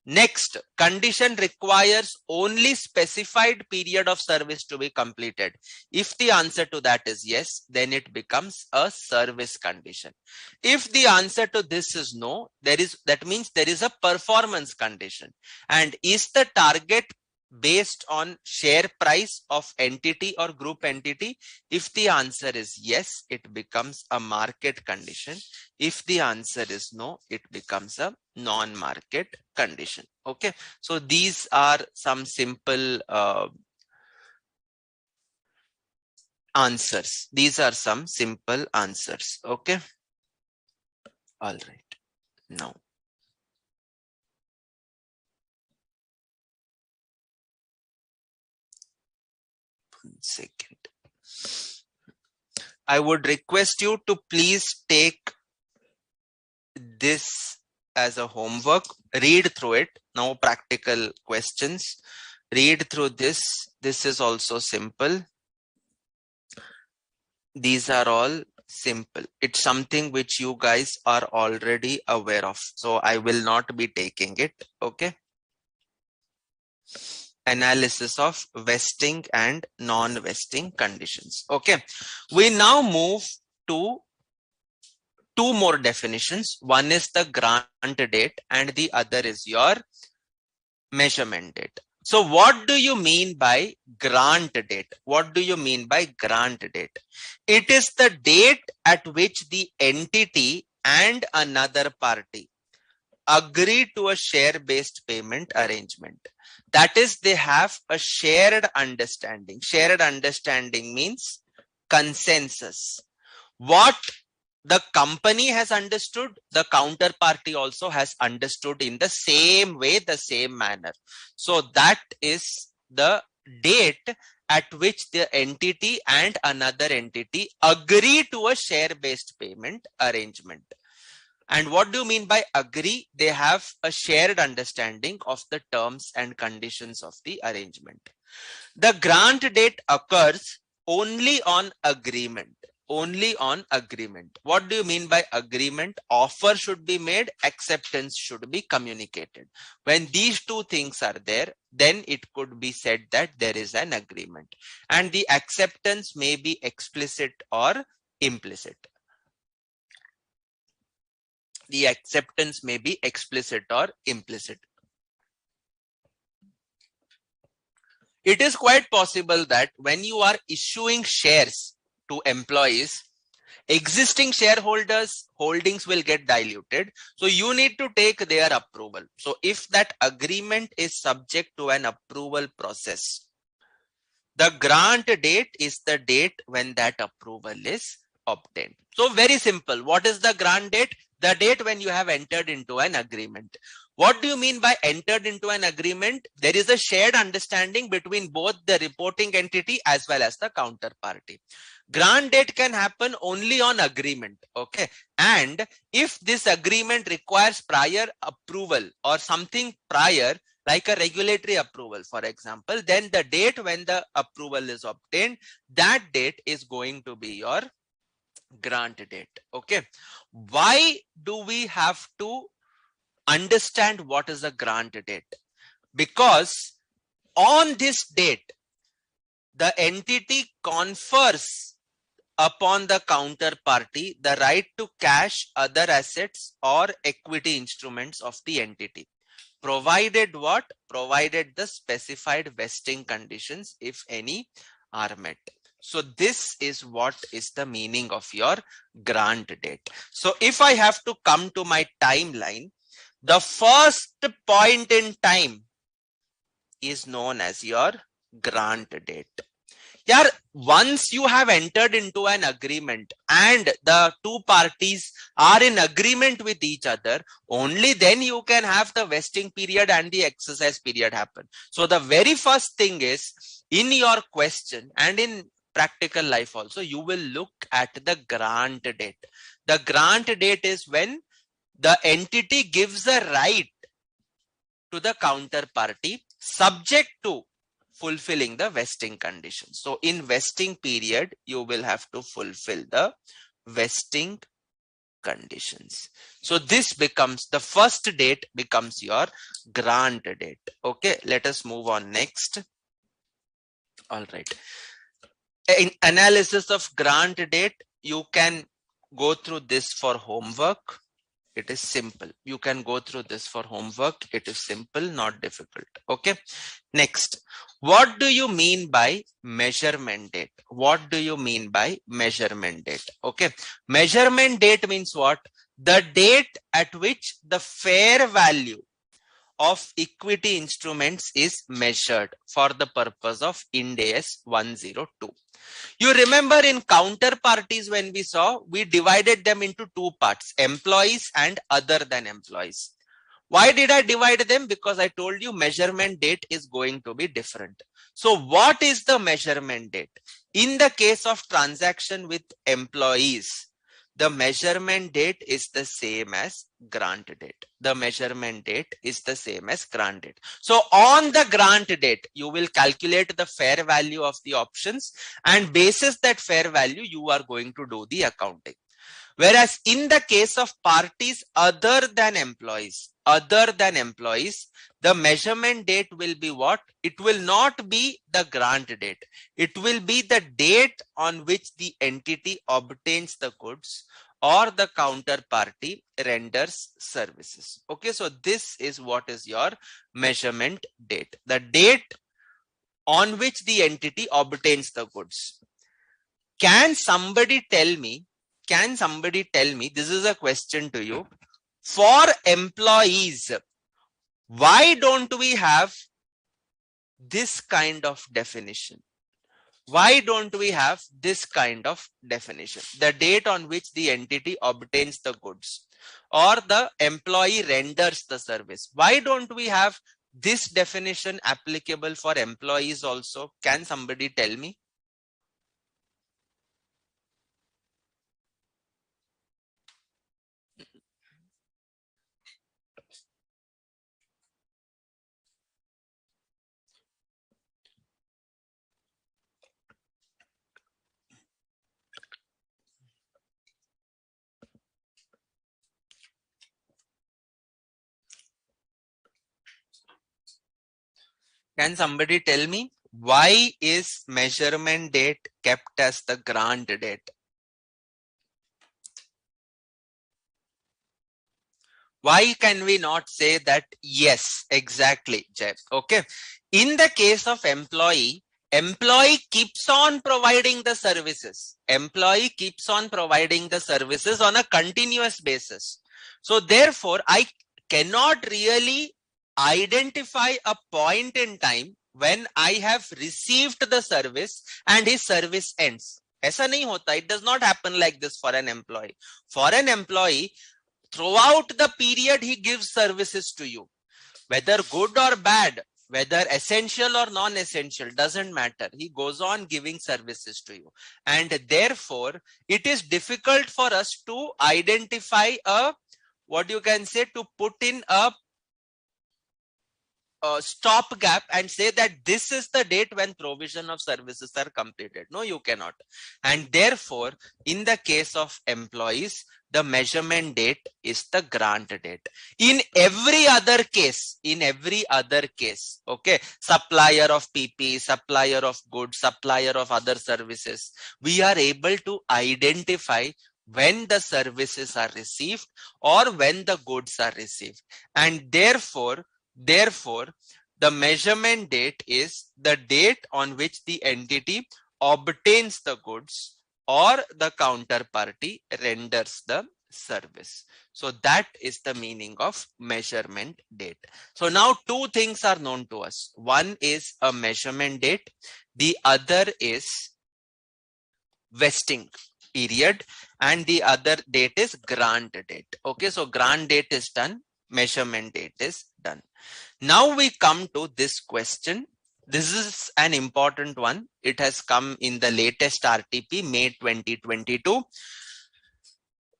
[SPEAKER 1] next condition requires only specified period of service to be completed. If the answer to that is yes, then it becomes a service condition. If the answer to this is no, that means there is a performance condition. And is the target based on share price of entity or group entity? If the answer is yes, it becomes a market condition. If the answer is no, it becomes a non-market condition. Okay, so these are some simple answers. These are some simple answers. Okay, all right. Now, second, I would request you to please take this as a homework, read through it. Now practical questions, read through this. This is also simple. These are all simple. It's something which you guys are already aware of, so I will not be taking it. Okay, analysis of vesting and non-vesting conditions. Okay, we now move to two more definitions. One is the grant date and the other is your measurement date. So what do you mean by grant date? What do you mean by grant date? It is the date at which the entity and another party agree to a share-based payment arrangement. That is, they have a shared understanding. Shared understanding means consensus. What the company has understood, the counterparty also has understood in the same way, the same manner. So that is the date at which the entity and another entity agree to a share-based payment arrangement. And what do you mean by agree? They have a shared understanding of the terms and conditions of the arrangement. The grant date occurs only on agreement. Only on agreement. What do you mean by agreement? Offer should be made, acceptance should be communicated. When these two things are there, then it could be said that there is an agreement. And the acceptance may be explicit or implicit. The acceptance may be explicit or implicit. It is quite possible that when you are issuing shares to employees, existing shareholders' holdings will get diluted. So you need to take their approval. So if that agreement is subject to an approval process, the grant date is the date when that approval is obtained. So very simple. What is the grant date? The date when you have entered into an agreement. What do you mean by entered into an agreement? There is a shared understanding between both the reporting entity as well as the counterparty. Grant date can happen only on agreement. Okay. And if this agreement requires prior approval or something prior, like a regulatory approval, for example, then the date when the approval is obtained, that date is going to be your grant date. Okay. Why do we have to understand what is a grant date? Because on this date, the entity confers upon the counterparty the right to cash other assets or equity instruments of the entity. Provided what? Provided the specified vesting conditions, if any, are met. So this is what is the meaning of your grant date. So if I have to come to my timeline, the first point in time is known as your grant date. Yeah, once you have entered into an agreement and the two parties are in agreement with each other, only then you can have the vesting period and the exercise period happen. So the very first thing is, in your question and in practical life also, you will look at the grant date. The grant date is when the entity gives a right to the counterparty subject to fulfilling the vesting conditions. So in vesting period, you will have to fulfill the vesting conditions. So this becomes the first date, becomes your grant date. Okay, let us move on next. All right. In analysis of grant date, you can go through this for homework. It is simple. You can go through this for homework. It is simple, not difficult. Okay. Next, what do you mean by measurement date? What do you mean by measurement date? Okay. Measurement date means what? The date at which the fair value of equity instruments is measured for the purpose of Ind AS 102. You remember in counterparties, when we saw, we divided them into two parts, employees and other than employees. Why did I divide them? Because I told you measurement date is going to be different. So what is the measurement date? In the case of transaction with employees, the measurement date is the same as grant date. The measurement date is the same as grant date. So on the grant date, you will calculate the fair value of the options, and basis that fair value, you are going to do the accounting. Whereas in the case of parties other than employees, the measurement date will be what? It will not be the grant date. It will be the date on which the entity obtains the goods or the counterparty renders services. Okay, so this is what is your measurement date. The date on which the entity obtains the goods. Can somebody tell me, this is a question to you, for employees, why don't we have this kind of definition? Why don't we have this kind of definition? The date on which the entity obtains the goods or the employee renders the service. Why don't we have this definition applicable for employees also? Can somebody tell me? Can somebody tell me why is measurement date kept as the grant date? Why can we not say that? Yes, exactly, Jay. Okay. In the case of employee, employee keeps on providing the services. Employee keeps on providing the services on a continuous basis. So therefore, I cannot really identify a point in time when I have received the service and his service ends. ऐसा नहीं होता. It does not happen like this for an employee. For an employee, throughout the period he gives services to you, whether good or bad, whether essential or non-essential, doesn't matter. He goes on giving services to you, and therefore it is difficult for us to identify a, what you can say, to put in a stop gap and say that this is the date when provision of services are completed. No, you cannot. And therefore, in the case of employees, the measurement date is the grant date. In every other case, okay, supplier of PP, supplier of goods, supplier of other services, we are able to identify when the services are received or when the goods are received. And therefore, the measurement date is the date on which the entity obtains the goods or the counterparty renders the service. So that is the meaning of measurement date. So now two things are known to us. One is a measurement date. The other is vesting period, and the other date is grant date. Okay, so grant date is done, measurement date is done. Now we come to this question. This is an important one. It has come in the latest RTP, May 2022.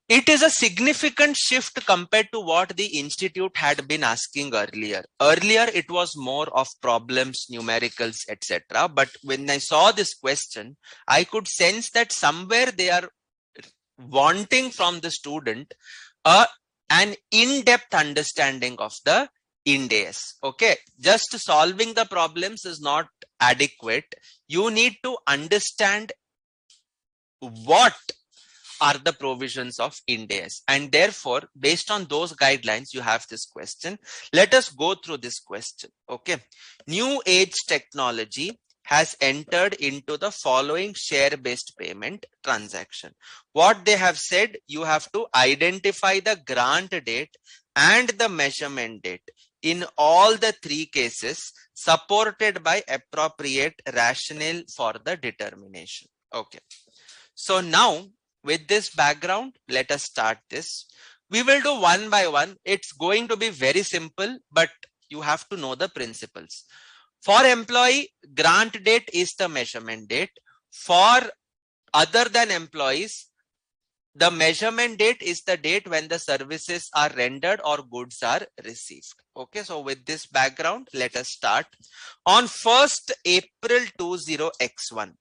[SPEAKER 1] It is a significant shift compared to what the institute had been asking earlier. Earlier, it was more of problems, numericals, etc. But when I saw this question, I could sense that somewhere they are wanting from the student an in-depth understanding of the Ind AS. Okay, just solving the problems is not adequate. You need to understand what are the provisions of Ind AS, and therefore based on those guidelines you have this question. Let us go through this question. Okay, new age technology has entered into the following share-based payment transaction. What they have said, you have to identify the grant date and the measurement date in all the three cases, supported by appropriate rationale for the determination. Okay, so now with this background, let us start this. We will do one by one. It's going to be very simple, but you have to know the principles. For employee, grant date is the measurement date. For other than employees, the measurement date is the date when the services are rendered or goods are received. Okay, so with this background, let us start. On 1st April 20X1,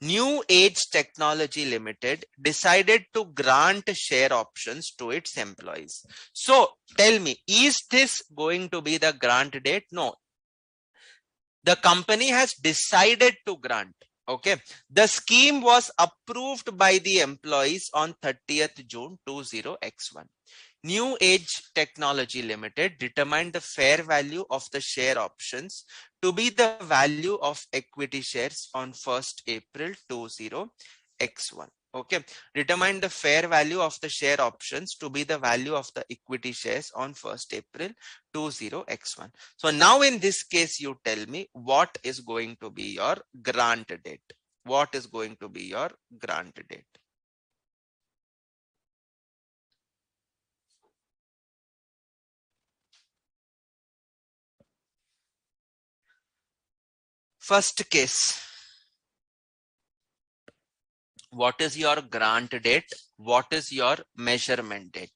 [SPEAKER 1] New Age Technology Limited decided to grant share options to its employees. So tell me, is this going to be the grant date? No. The company has decided to grant. Okay. The scheme was approved by the employees on 30th June 20X1. New Age Technology Limited determined the fair value of the share options to be the value of equity shares on 1st April 20X1. Okay, determine the fair value of the share options to be the value of the equity shares on 1st April 20X1. So now in this case, you tell me what is going to be your grant date. What is going to be your grant date? First case. What is your grant date? What is your measurement date?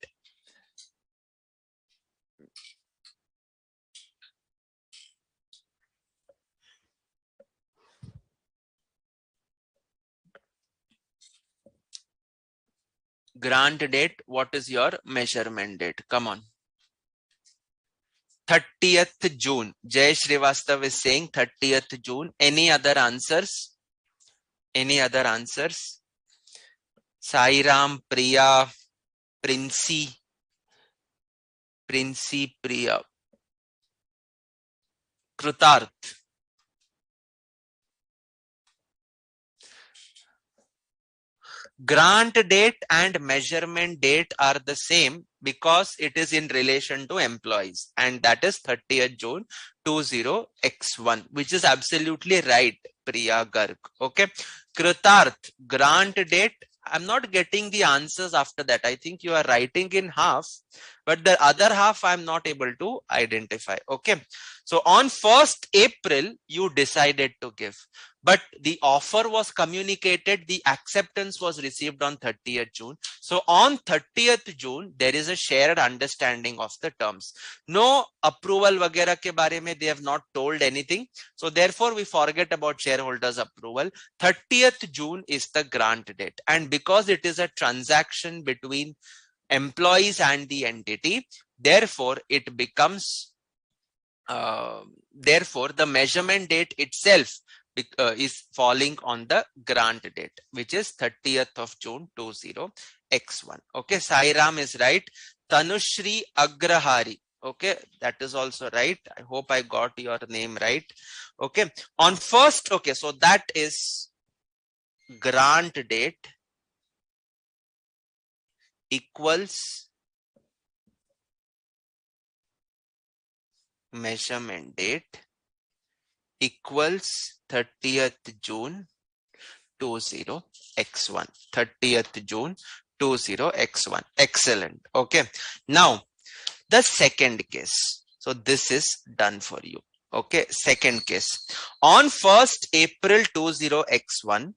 [SPEAKER 1] Grant date, what is your measurement date? Come on. 30th June. Jay Srivastav is saying 30th June. Any other answers? Any other answers? Sairam, Priya, Princey. Principia. Krutarth. Grant date and measurement date are the same because it is in relation to employees, and that is 30th June 20x1, which is absolutely right, Priya Garg. Okay. Krutarth, grant date. I'm not getting the answers after that. I think you are writing in half, but the other half I'm not able to identify. Okay. So on 1st April, you decided to give, but the offer was communicated, the acceptance was received on 30th June. So on 30th June, there is a shared understanding of the terms. No approval vagera ke bare mein, they have not told anything. So therefore, we forget about shareholders approval. 30th June is the grant date. And because it is a transaction between employees and the entity, therefore, it becomes therefore, the measurement date itself is falling on the grant date, which is 30th of June 20x1. Okay, Sairam is right. Tanushri Agrahari. Okay, that is also right. I hope I got your name right. Okay, on 1st, okay, so that is grant date equals measurement date equals 30th June 20x1. 30th June 20x1. Excellent. Okay. Now, the second case. So this is done for you. Okay. Second case. On 1st April 20x1,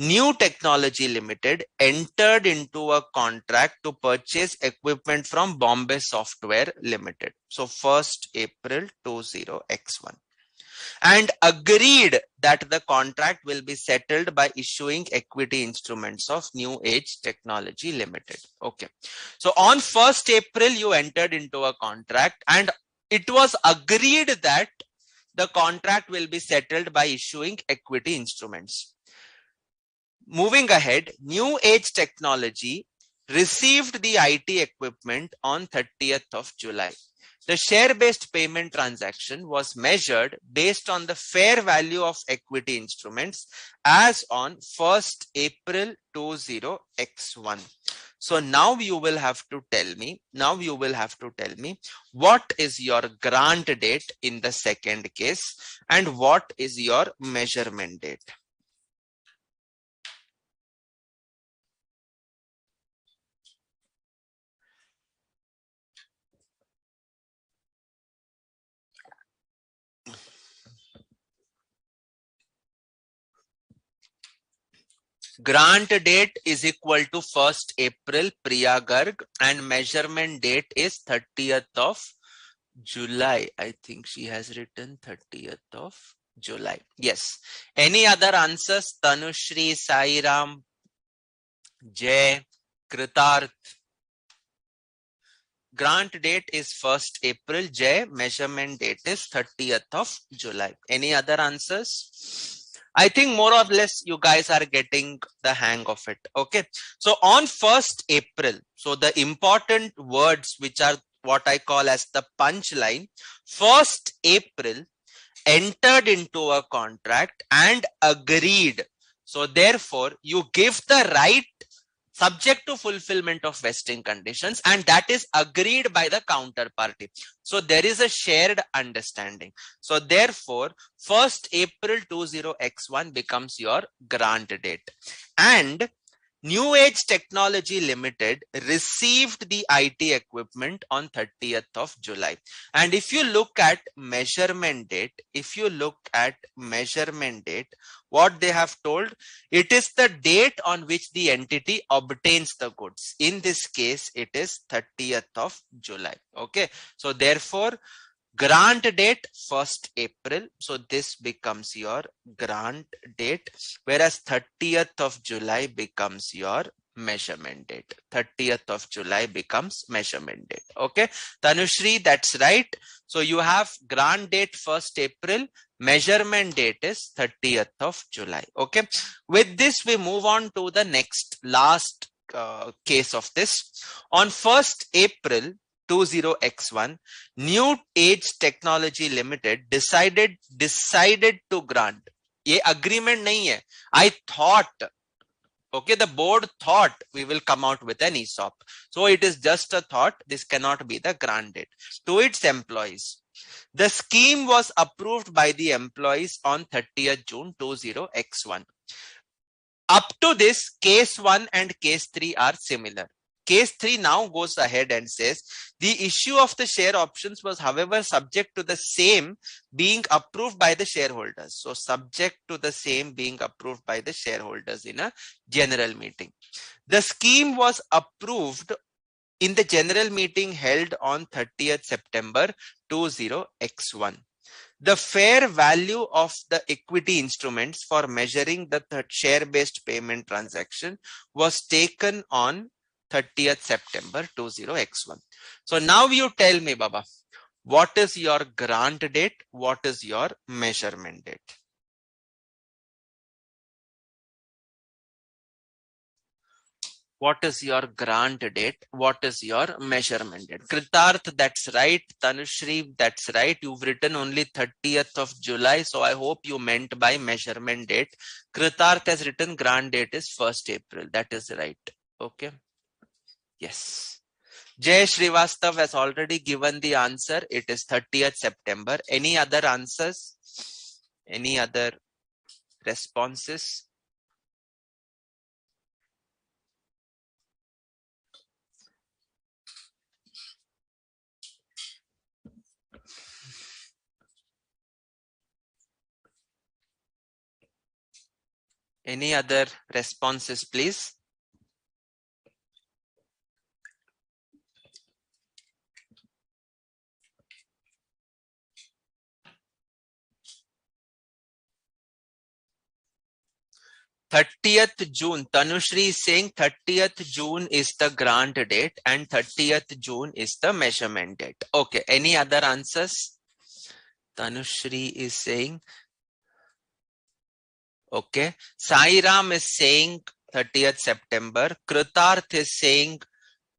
[SPEAKER 1] New Technology Limited entered into a contract to purchase equipment from Bombay Software Limited. So 1st April 20x1. And agreed that the contract will be settled by issuing equity instruments of New Age Technology Limited. Okay. So on 1st April, you entered into a contract and it was agreed that the contract will be settled by issuing equity instruments. Moving ahead, New Age Technology received the IT equipment on 30th of July. The share-based payment transaction was measured based on the fair value of equity instruments as on 1st April 20x1. So now you will have to tell me, what is your grant date in the second case and what is your measurement date. Grant date is equal to 1st April, Priya Garg, and measurement date is 30th of July. I think she has written 30th of July. Yes. Any other answers? Tanushri, Sairam, Jay, Kritarth. Grant date is 1st April, Jay. Measurement date is 30th of July. Any other answers? I think more or less you guys are getting the hang of it. Okay. So on 1st April, so the important words which are what I call as the punchline, 1st April entered into a contract and agreed. So therefore you give the right subject to fulfillment of vesting conditions, and that is agreed by the counterparty. So there is a shared understanding. So therefore, 1st April 20x1 becomes your grant date. And New Age Technology Limited received the IT equipment on 30th of July. And if you look at measurement date, what they have told, it is the date on which the entity obtains the goods. In this case, it is 30th of July. Okay. So therefore, grant date 1st April. So this becomes your grant date, whereas 30th of July becomes your measurement date. 30th of July becomes measurement date. Okay. Tanushri, that's right. So you have grant date 1st April, measurement date is 30th of July. Okay. With this, we move on to the last case of this. On 1st April, 20x1, New Age Technology Limited decided to grant. ये agreement नहीं है. I thought, okay, the board thought we will come out with an ESOP. So it is just a thought. This cannot be the grant date. To its employees. The scheme was approved by the employees on 30th June 20x1. Up to this, case 1 and case 3 are similar. Case 3 now goes ahead and says the issue of the share options was, however, subject to the same being approved by the shareholders. So subject to the same being approved by the shareholders in a general meeting. The scheme was approved in the general meeting held on 30th September 20x1. The fair value of the equity instruments for measuring the share-based payment transaction was taken on 30th September 20x1. So now you tell me, Baba, what is your grant date? What is your measurement date? What is your grant date? What is your measurement date? Kritarth, that's right. Tanushri, that's right. You've written only 30th of July. So I hope you meant by measurement date. Kritarth has written grant date is 1st April. That is right. Okay. Yes. Jay Srivastav has already given the answer. It is 30th September. Any other answers? Any other responses? Any other responses, please? June. Tanushri is saying 30th June is the grant date and 30th June is the measurement date. Okay. Any other answers? Tanushri is saying. Okay. Sai Ram is saying 30th September. Kritarth is saying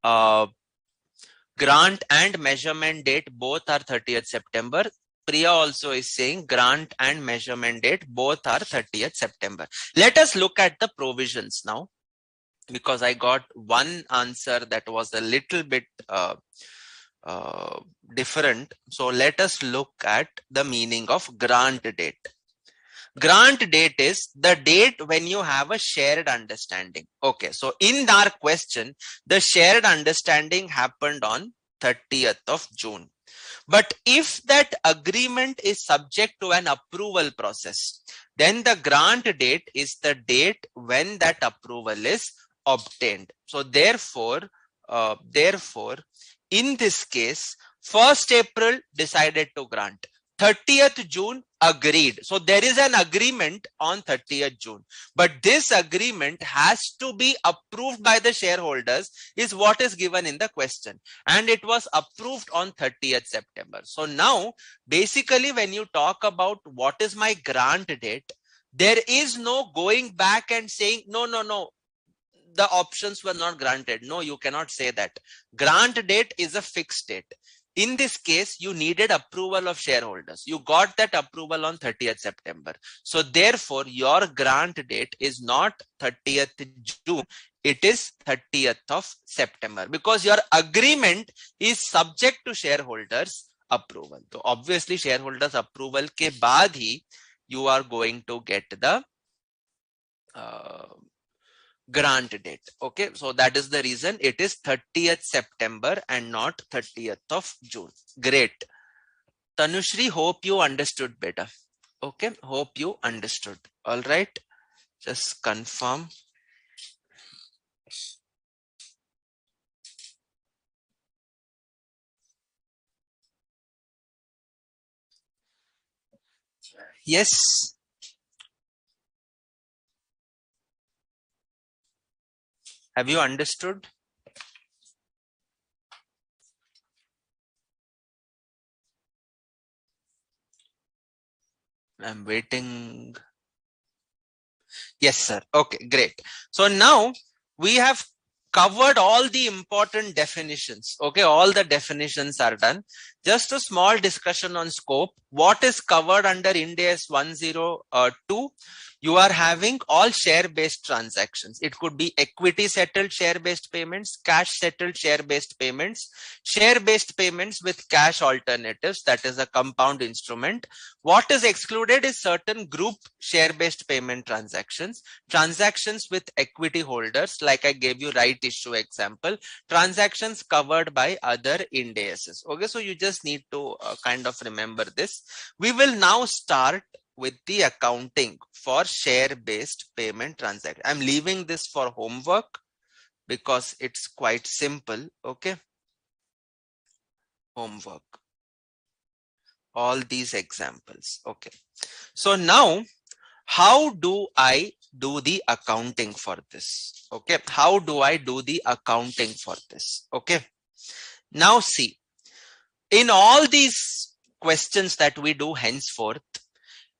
[SPEAKER 1] grant and measurement date both are 30th September. Priya also is saying grant and measurement date both are 30th September. Let us look at the provisions now, because I got one answer that was a little bit different. So let us look at the meaning of grant date. Grant date is the date when you have a shared understanding. Okay, so in our question, the shared understanding happened on 30th of June. But if that agreement is subject to an approval process, then the grant date is the date when that approval is obtained. So therefore, in this case, 1st April decided to grant. 30th June agreed. So there is an agreement on 30th June. But this agreement has to be approved by the shareholders is what is given in the question. And it was approved on 30th September. So now, basically, when you talk about what is my grant date, there is no going back and saying, no, the options were not granted. No, you cannot say that. Grant date is a fixed date. In this case, you needed approval of shareholders. You got that approval on 30th September. So therefore, your grant date is not 30th June. It is 30th of September, because your agreement is subject to shareholders approval. So obviously, shareholders approval ke baad hi you are going to get the grant date. Okay, so that is the reason it is 30th September and not 30th of June. Great. Tanushri, hope you understood better. Okay, hope you understood. All right, just confirm. Yes. Have you understood? I'm waiting. Yes, sir. Okay, great. So now we have covered all the important definitions. Okay, all the definitions are done. Just a small discussion on scope. What is covered under Ind AS 102? You are having all share-based transactions. It could be equity settled share-based payments, cash settled share-based payments, share-based payments with cash alternatives, that is a compound instrument. What is excluded is certain group share-based payment transactions, transactions with equity holders, like I gave you right issue example, transactions covered by other Ind ASs. Okay, so you just need to kind of remember this. We will now start with the accounting for share-based payment transaction. I'm leaving this for homework because it's quite simple. Okay, homework, all these examples. Okay, so now how do I do the accounting for this? Okay, how do I do the accounting for this? Okay, now see, in all these questions that we do henceforth,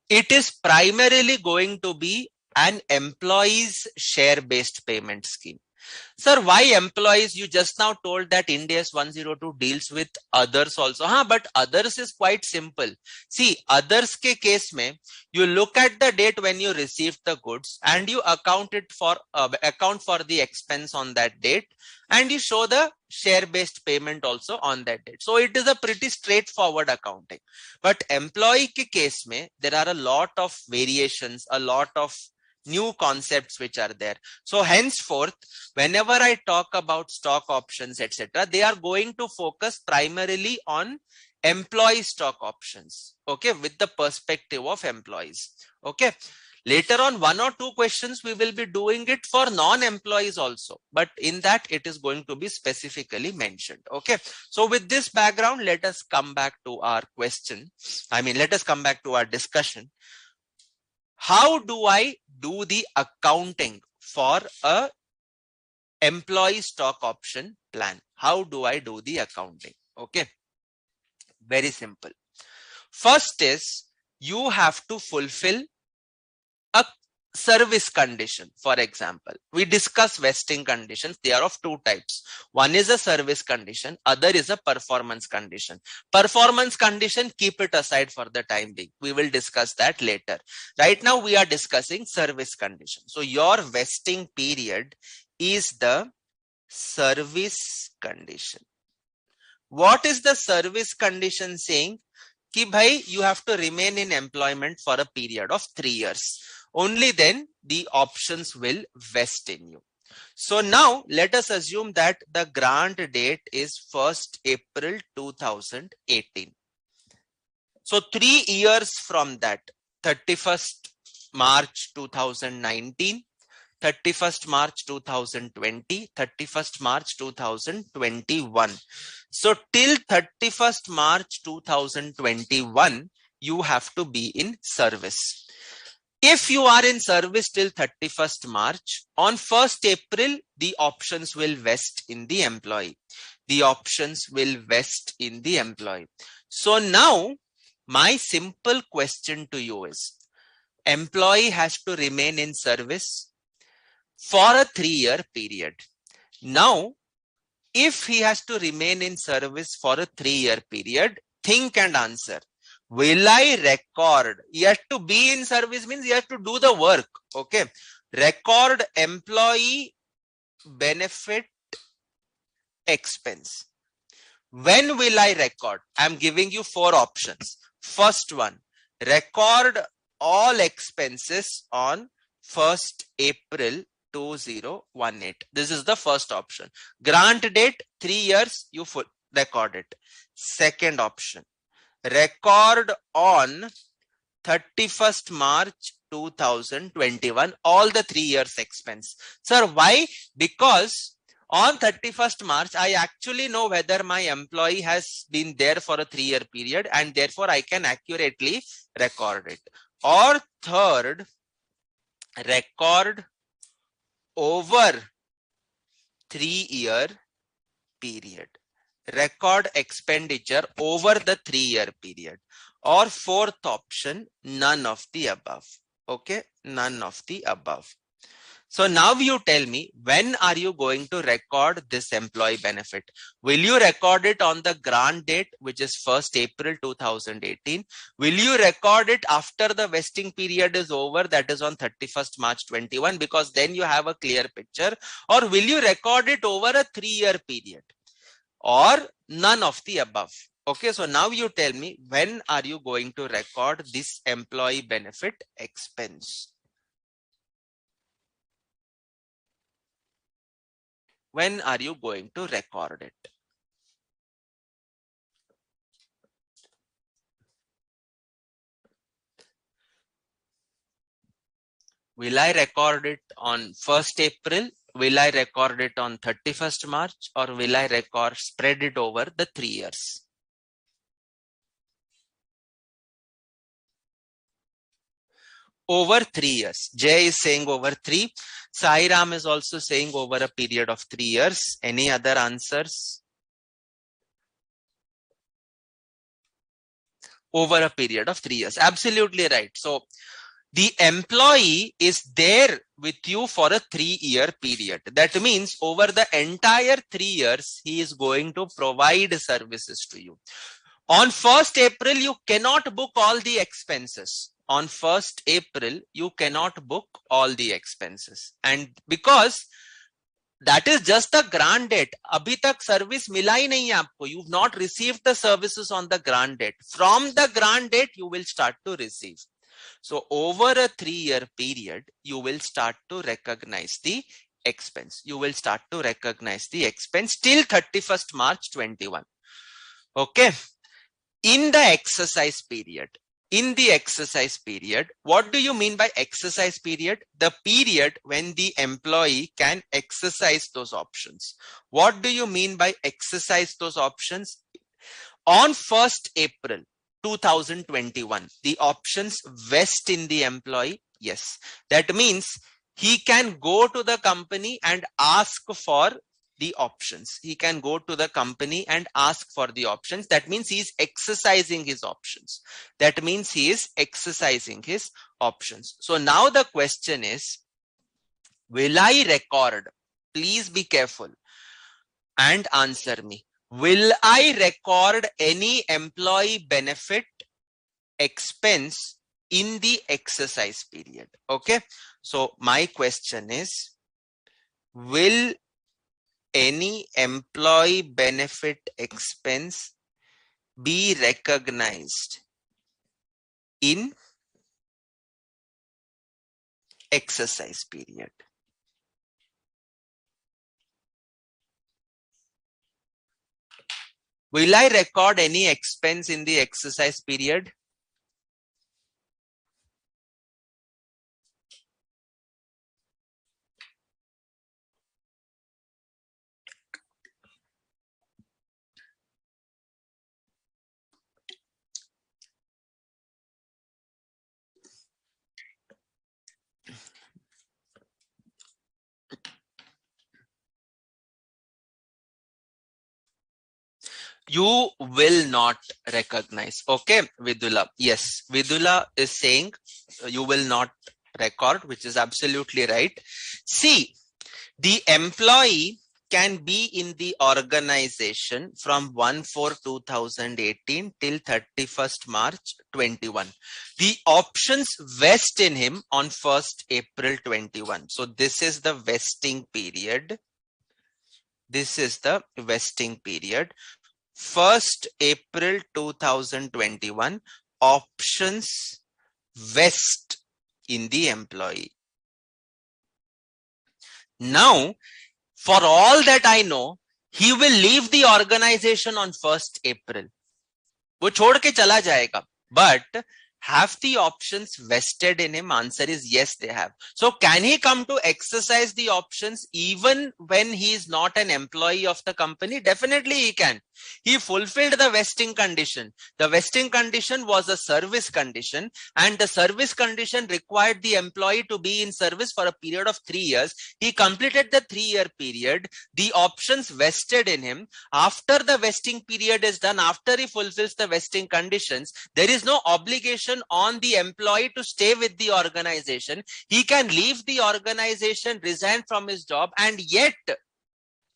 [SPEAKER 1] it is primarily going to be an employee's share-based payment scheme. Sir, why employees? You just now told that Ind AS 102 deals with others also. But others is quite simple. See, others ke case mein, you look at the date when you received the goods and you account for the expense on that date, and you show the share-based payment also on that date. So it is a pretty straightforward accounting. But employee ke case mein, there are a lot of variations, a lot of new concepts which are there. So henceforth, whenever I talk about stock options, etc., they are going to focus primarily on employee stock options. Okay, with the perspective of employees. Okay, later on, 1 or 2 questions we will be doing it for non-employees also, but in that it is going to be specifically mentioned. Okay, so with this background, let us come back to our question. Let us come back to our discussion. How do I do the accounting for a employee stock option plan? How do I do the accounting? Okay, very simple. First is you have to fulfill a service condition. For example, we discuss vesting conditions. They are of 2 types. One is a service condition, other is a performance condition. Performance condition, keep it aside for the time being. We will discuss that later. Right now we are discussing service condition. So your vesting period is the service condition. What is the service condition saying? Ki bhai, you have to remain in employment for a period of 3 years. Only then the options will vest in you. So now let us assume that the grant date is 1st April 2018. So 3 years from that, 31st March 2019, 31st March 2020, 31st March 2021. So till 31st March 2021, you have to be in service. If you are in service till 31st March, on 1st April, the options will vest in the employee. The options will vest in the employee. So now, my simple question to you is, employee has to remain in service for a 3-year period. Now, if he has to remain in service for a 3-year period, think and answer. Will I record? You have to be in service means you have to do the work. Okay. Record employee benefit expense. When will I record? I'm giving you 4 options. First one, record all expenses on 1st April 2018. This is the first option. Grant date 3 years, you record it. Second option, record on 31st March 2021, all the 3 years expense. Sir, why? Because on 31st March, I actually know whether my employee has been there for a 3-year period, and therefore I can accurately record it. Or third, record over 3-year period. Record expenditure over the 3-year period. Or fourth option, none of the above. Okay, none of the above. So now you tell me, when are you going to record this employee benefit? Will you record it on the grant date, which is 1st April 2018? Will you record it after the vesting period is over, that is on 31st March 21, because then you have a clear picture? Or will you record it over a 3-year period? Or none of the above? Okay, so now you tell me, when are you going to record this employee benefit expense? When are you going to record it? Will I record it on 1st April? Will I record it on 31st March? Or will I spread it over the 3 years? Over 3 years. Jay is saying over 3. Sairam is also saying over a period of 3 years. Any other answers? Over a period of 3 years. Absolutely right. So the employee is there with you for a 3-year period. That means over the entire 3 years, he is going to provide services to you. On 1st April, you cannot book all the expenses. On 1st April, you cannot book all the expenses. And because that is just the grant date. Abhi tak service mila hi nahi hai aapko. You've not received the services on the grant date. From the grant date, you will start to receive. So over a 3-year period, you will start to recognize the expense. You will start to recognize the expense till 31st March 21. Okay. In the exercise period, what do you mean by exercise period? The period when the employee can exercise those options. What do you mean by exercise those options? On 1st April 2021, the options vest in the employee. Yes, that means he can go to the company and ask for the options. He can go to the company and ask for the options. That means he is exercising his options. So now the question is, will I record? Please be careful and answer me. Will I record any employee benefit expense in the exercise period? Okay. So my question is, will any employee benefit expense be recognized in exercise period? Will I record any expense in the exercise period? You will not recognize. Okay, Vidula. Yes, Vidula is saying you will not record, which is absolutely right. See, the employee can be in the organization from 1/4/2018 till 31st March 21. The options vest in him on 1st April 21. So this is the vesting period. 1st April 2021, options vest in the employee. Now, for all that I know, he will leave the organization on 1st April. वो छोड़ के चला जाएगा. But have the options vested in him? Answer is yes, they have. So can he come to exercise the options even when he is not an employee of the company? Definitely he can. He fulfilled the vesting condition. The vesting condition was a service condition, and the service condition required the employee to be in service for a period of 3 years. He completed the 3-year period. The options vested in him. After the vesting period is done, after he fulfills the vesting conditions, there is no obligation obligation on the employee to stay with the organization. He can leave the organization, resign from his job, and yet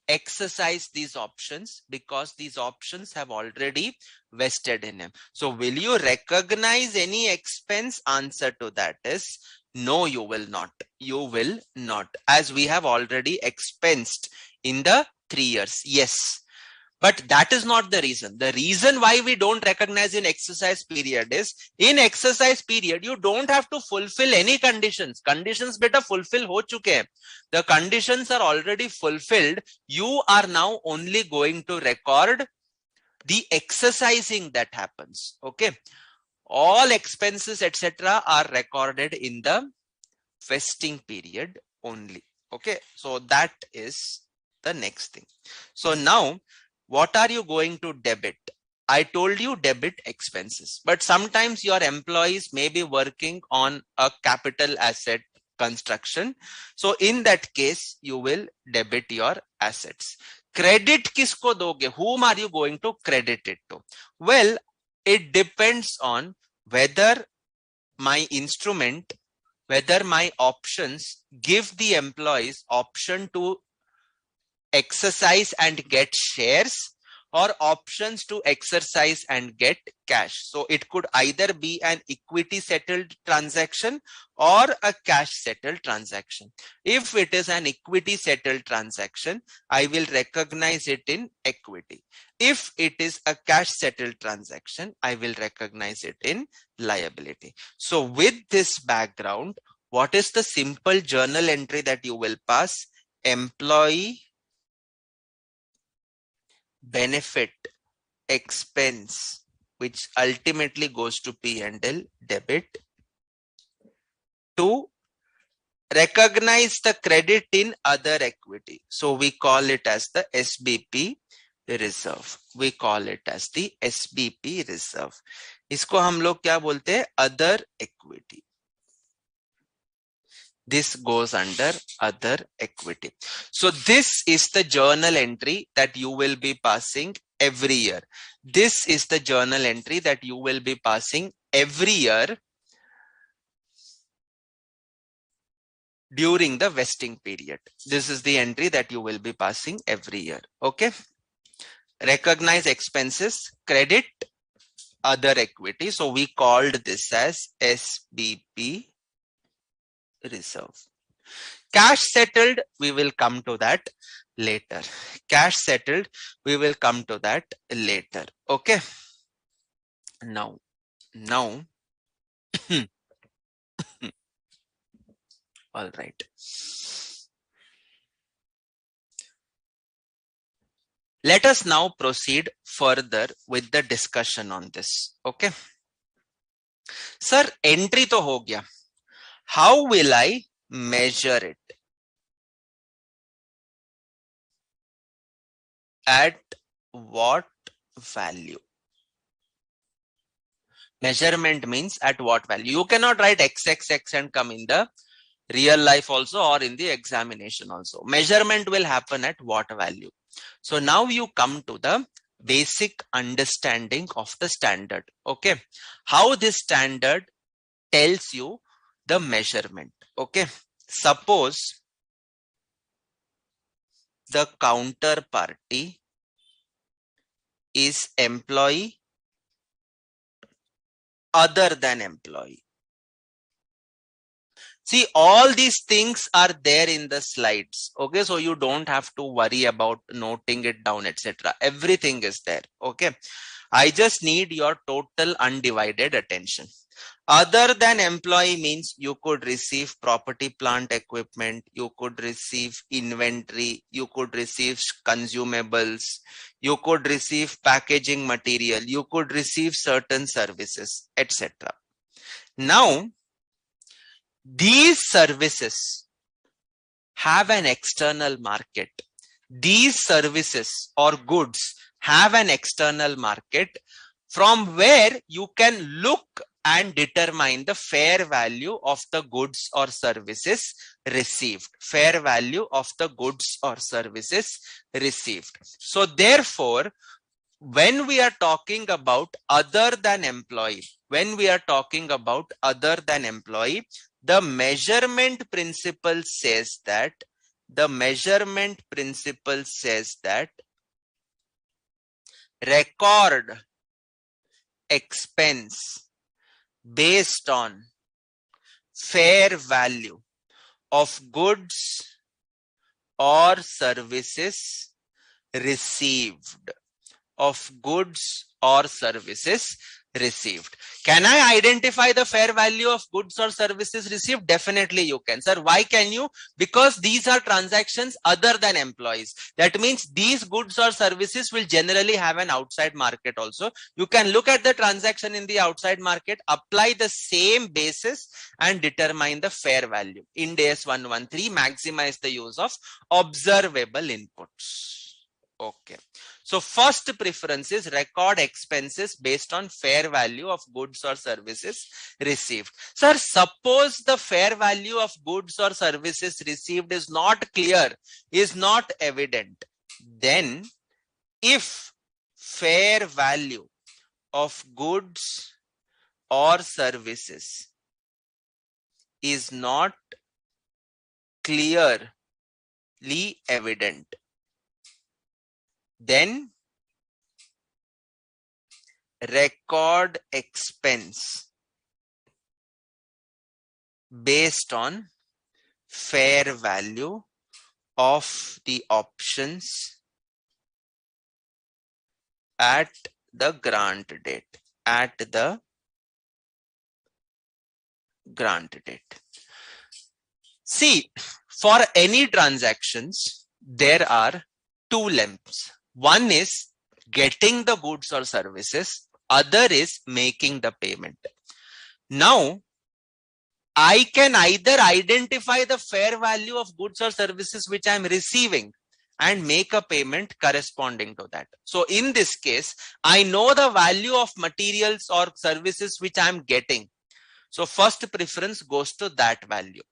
[SPEAKER 1] exercise these options because these options have already vested in him. So will you recognize any expense? Answer to that is no, you will not. You will not, as we have already expensed in the 3 years. Yes. But that is not the reason. The reason why we don't recognize in exercise period is in exercise period, you don't have to fulfill any conditions. Conditions beta fulfill ho chuke hain. The conditions are already fulfilled. You are now only going to record the exercising that happens. Okay. All expenses, etc. are recorded in the vesting period only. Okay. So that is the next thing. So now, what are you going to debit? I told you debit expenses, but sometimes your employees may be working on a capital asset construction. So in that case, you will debit your assets. Credit kisko doge? Whom are you going to credit it to? Well, it depends on whether my instrument, whether my options give the employees option to exercise and get shares or options to exercise and get cash. So it could either be an equity settled transaction or a cash settled transaction. If it is an equity settled transaction, I will recognize it in equity. If it is a cash settled transaction, I will recognize it in liability. So with this background, what is the simple journal entry that you will pass? Employee benefit expense, which ultimately goes to P&L debit, to recognize the credit in other equity. So we call it as the SBP reserve. We call it as the SBP reserve. इसको हम लोग क्या बोलते हैं? Other equity. This goes under other equity. So this is the journal entry that you will be passing every year. This is the journal entry that you will be passing every year during the vesting period. This is the entry that you will be passing every year. Okay. Recognize expenses, credit, other equity. So we called this as SBP reserve. Cash settled, we will come to that later. Cash settled, we will come to that later. Okay. Now, all right. Let us now proceed further with the discussion on this. Okay. Sir, entry to ho gaya. How will I measure it? At what value? Measurement means at what value. You cannot write XXX and come in the real life also or in the examination also. Measurement will happen at what value. So now you come to the basic understanding of the standard. Okay. How this standard tells you the measurement. Okay. Suppose the counterparty is employee other than employee. See, all these things are there in the slides. Okay, so you don't have to worry about noting it down, etc. Everything is there. Okay, I just need your total undivided attention. Other than employee means you could receive property, plant, equipment, you could receive inventory, you could receive consumables, you could receive packaging material, you could receive certain services, etc. Now, these services have an external market. These services or goods have an external market from where you can look and determine the fair value of the goods or services received. Fair value of the goods or services received. So therefore, when we are talking about other than employee, the measurement principle says that record expense based on fair value of goods or services received. Can I identify the fair value of goods or services received? Definitely you can. Sir, why can you? Because these are transactions other than employees. That means these goods or services will generally have an outside market also. You can look at the transaction in the outside market, apply the same basis and determine the fair value. Ind AS 113, maximize the use of observable inputs. Okay. So first preference is record expenses based on fair value of goods or services received. Sir, suppose the fair value of goods or services received is not clear, is not evident. Then if fair value of goods or services is not clearly evident, then record expense based on fair value of the options at the grant date. See, for any transactions, there are two lemmas. One is getting the goods or services, other is making the payment. Now, I can either identify the fair value of goods or services which I am receiving and make a payment corresponding to that. So in this case, I know the value of materials or services which I am getting. So first preference goes to that value.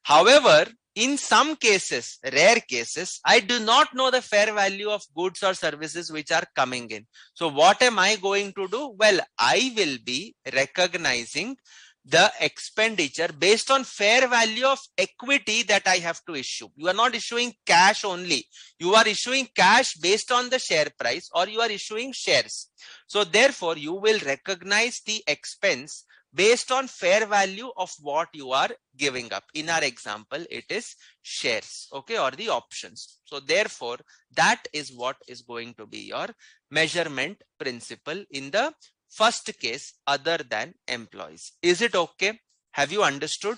[SPEAKER 1] However, in some cases, rare cases, I do not know the fair value of goods or services which are coming in. So what am I going to do? Well, I will be recognizing the expenditure based on fair value of equity that I have to issue. You are not issuing cash only. You are issuing cash based on the share price, or you are issuing shares. So therefore, you will recognize the expense based on fair value of what you are giving up. In our example, it is shares, okay, or the options. So therefore, that is what is going to be your measurement principle in the first case other than employees. Is it okay? Have you understood?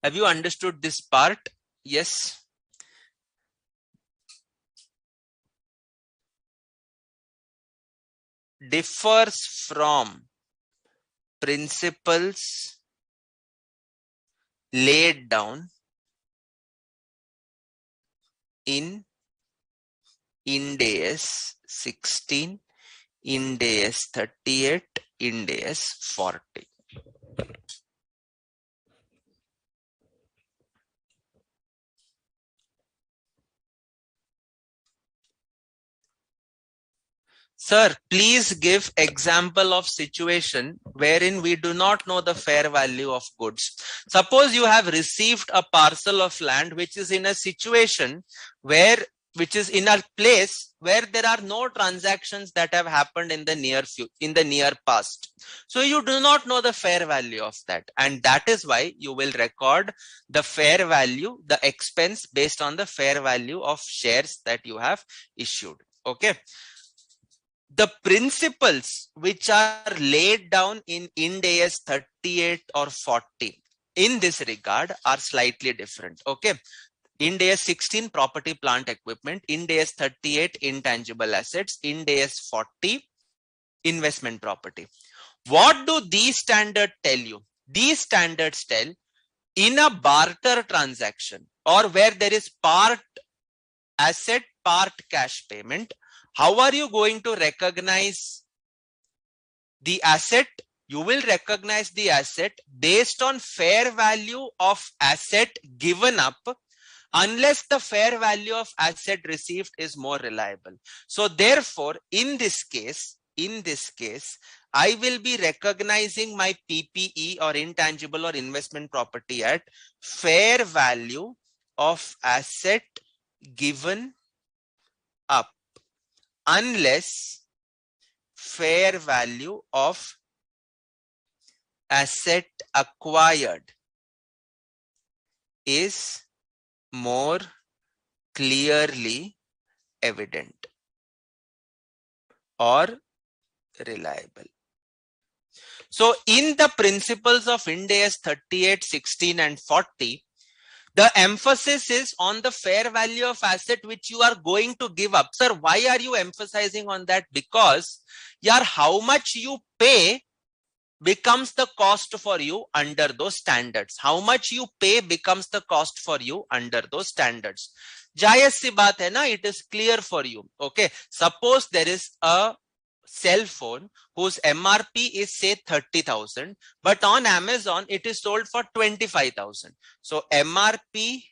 [SPEAKER 1] Have you understood this part? Yes. Differs from principles laid down in Ind AS 16, Ind AS 38, Ind AS 40. Sir, please give example of situation wherein we do not know the fair value of goods. Suppose you have received a parcel of land which is in a situation where, which is in a place where there are no transactions that have happened in the near past. So you do not know the fair value of that, and that is why you will record the fair value, the expense based on the fair value of shares that you have issued. Okay. The principles which are laid down in Ind AS 38 or 40 in this regard are slightly different. Okay. Ind AS 16 property, plant, equipment, Ind AS 38 intangible assets, Ind AS 40 investment property. What do these standards tell you? These standards tell in a barter transaction or where there is part asset, part cash payment, how are you going to recognize the asset? You will recognize the asset based on fair value of asset given up unless the fair value of asset received is more reliable. So therefore, in this case, I will be recognizing my PPE or intangible or investment property at fair value of asset given up, unless fair value of asset acquired is more clearly evident or reliable. So in the principles of Ind AS 38, 16 and 40, the emphasis is on the fair value of asset which you are going to give up. Sir, why are you emphasizing on that? Because how much you pay becomes the cost for you under those standards. How much you pay becomes the cost for you under those standards. जायज़ सी बात है ना, it is clear for you. Okay, suppose there is a cell phone whose MRP is say 30,000, but on Amazon it is sold for 25,000. So MRP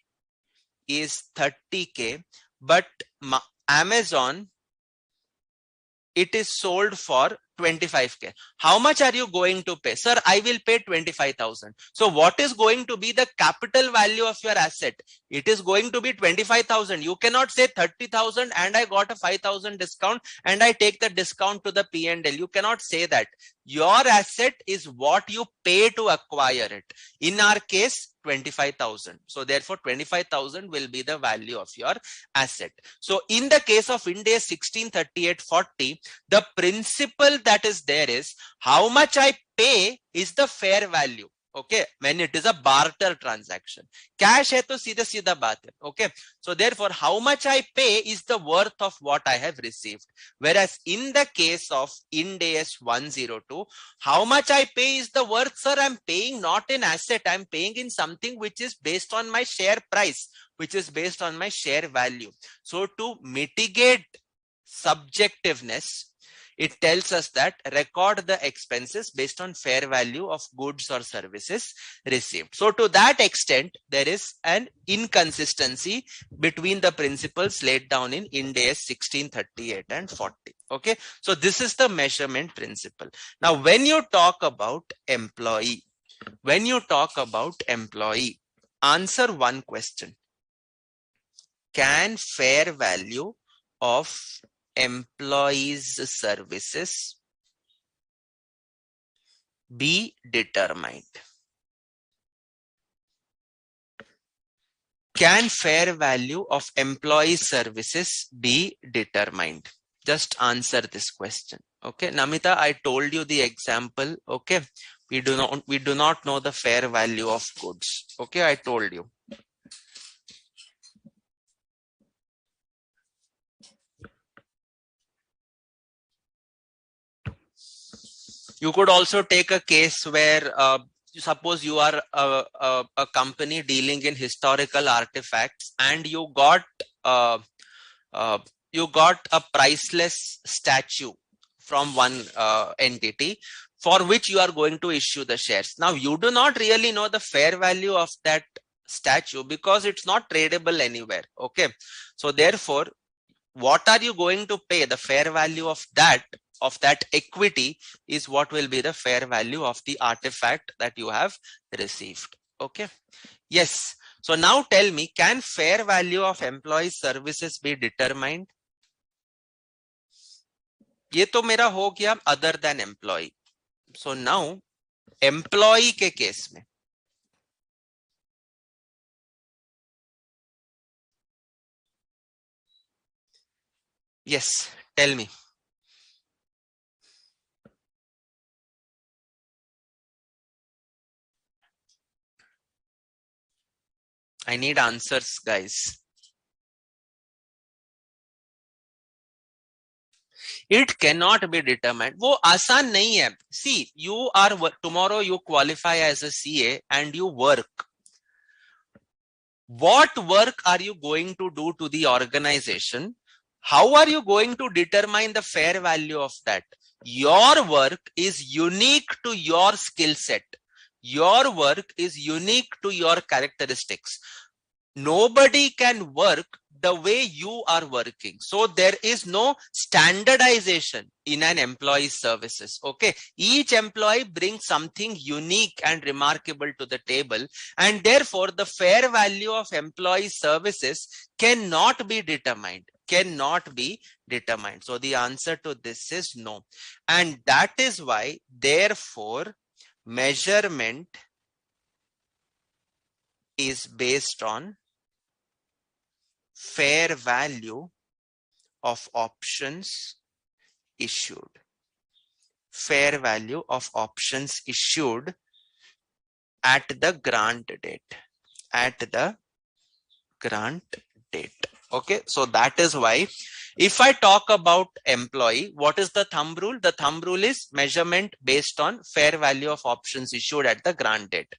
[SPEAKER 1] is 30K, but Amazon it is sold for 25K. How much are you going to pay? Sir, I will pay 25,000. So what is going to be the capital value of your asset? It is going to be 25,000. You cannot say 30,000 and I got a 5,000 discount and I take the discount to the P&L. You cannot say that. Your asset is what you pay to acquire it. In our case, 25,000. So therefore 25,000 will be the value of your asset. So in the case of Ind AS 1638-40, the principle that is there is how much I pay is the fair value. Okay, when it is a barter transaction. Cash hai to सीधा बात hai. Okay, so therefore how much I pay is the worth of what I have received. Whereas in the case of Ind AS 102, how much I pay is the worth. Sir, I'm paying not in asset, I'm paying in something which is based on my share price, which is based on my share value. So to mitigate subjectiveness, it tells us that record the expenses based on fair value of goods or services received. So to that extent, there is an inconsistency between the principles laid down in Ind AS 1638 and 40. Okay, so this is the measurement principle. Now, when you talk about employee, answer one question. Can fair value of employees' services be determined? Can fair value of employee services be determined? Just answer this question. Okay, Namita, I told you the example. Okay, we do not know the fair value of goods. Okay, I told you. You could also take a case where suppose you are a company dealing in historical artifacts and you got a priceless statue from one entity for which you are going to issue the shares. Now you do not really know the fair value of that statue because it's not tradable anywhere. Okay, so therefore what are you going to pay? The fair value of that equity is what will be the fair value of the artifact that you have received. Okay, yes. So now tell me, can fair value of employee services be determined? ये तो मेरा हो गया other than employee. So now employee के case में yes, tell me. I need answers, guys. It cannot be determined. वो आसान नहीं है. See, you are tomorrow you qualify as a CA and you work. What work are you going to do to the organization? How are you going to determine the fair value of that? Your work is unique to your skill set. Your work is unique to your characteristics. nobody can work the way you are working. So there is no standardization in an employee services. Okay. Each employee brings something unique and remarkable to the table, and therefore the fair value of employee services cannot be determined. So the answer to this is no. And that is why, therefore, measurement is based on fair value of options issued. Fair value of options issued at the grant date. Okay, so that is why if I talk about employee, what is the thumb rule? The thumb rule is measurement based on fair value of options issued at the grant date.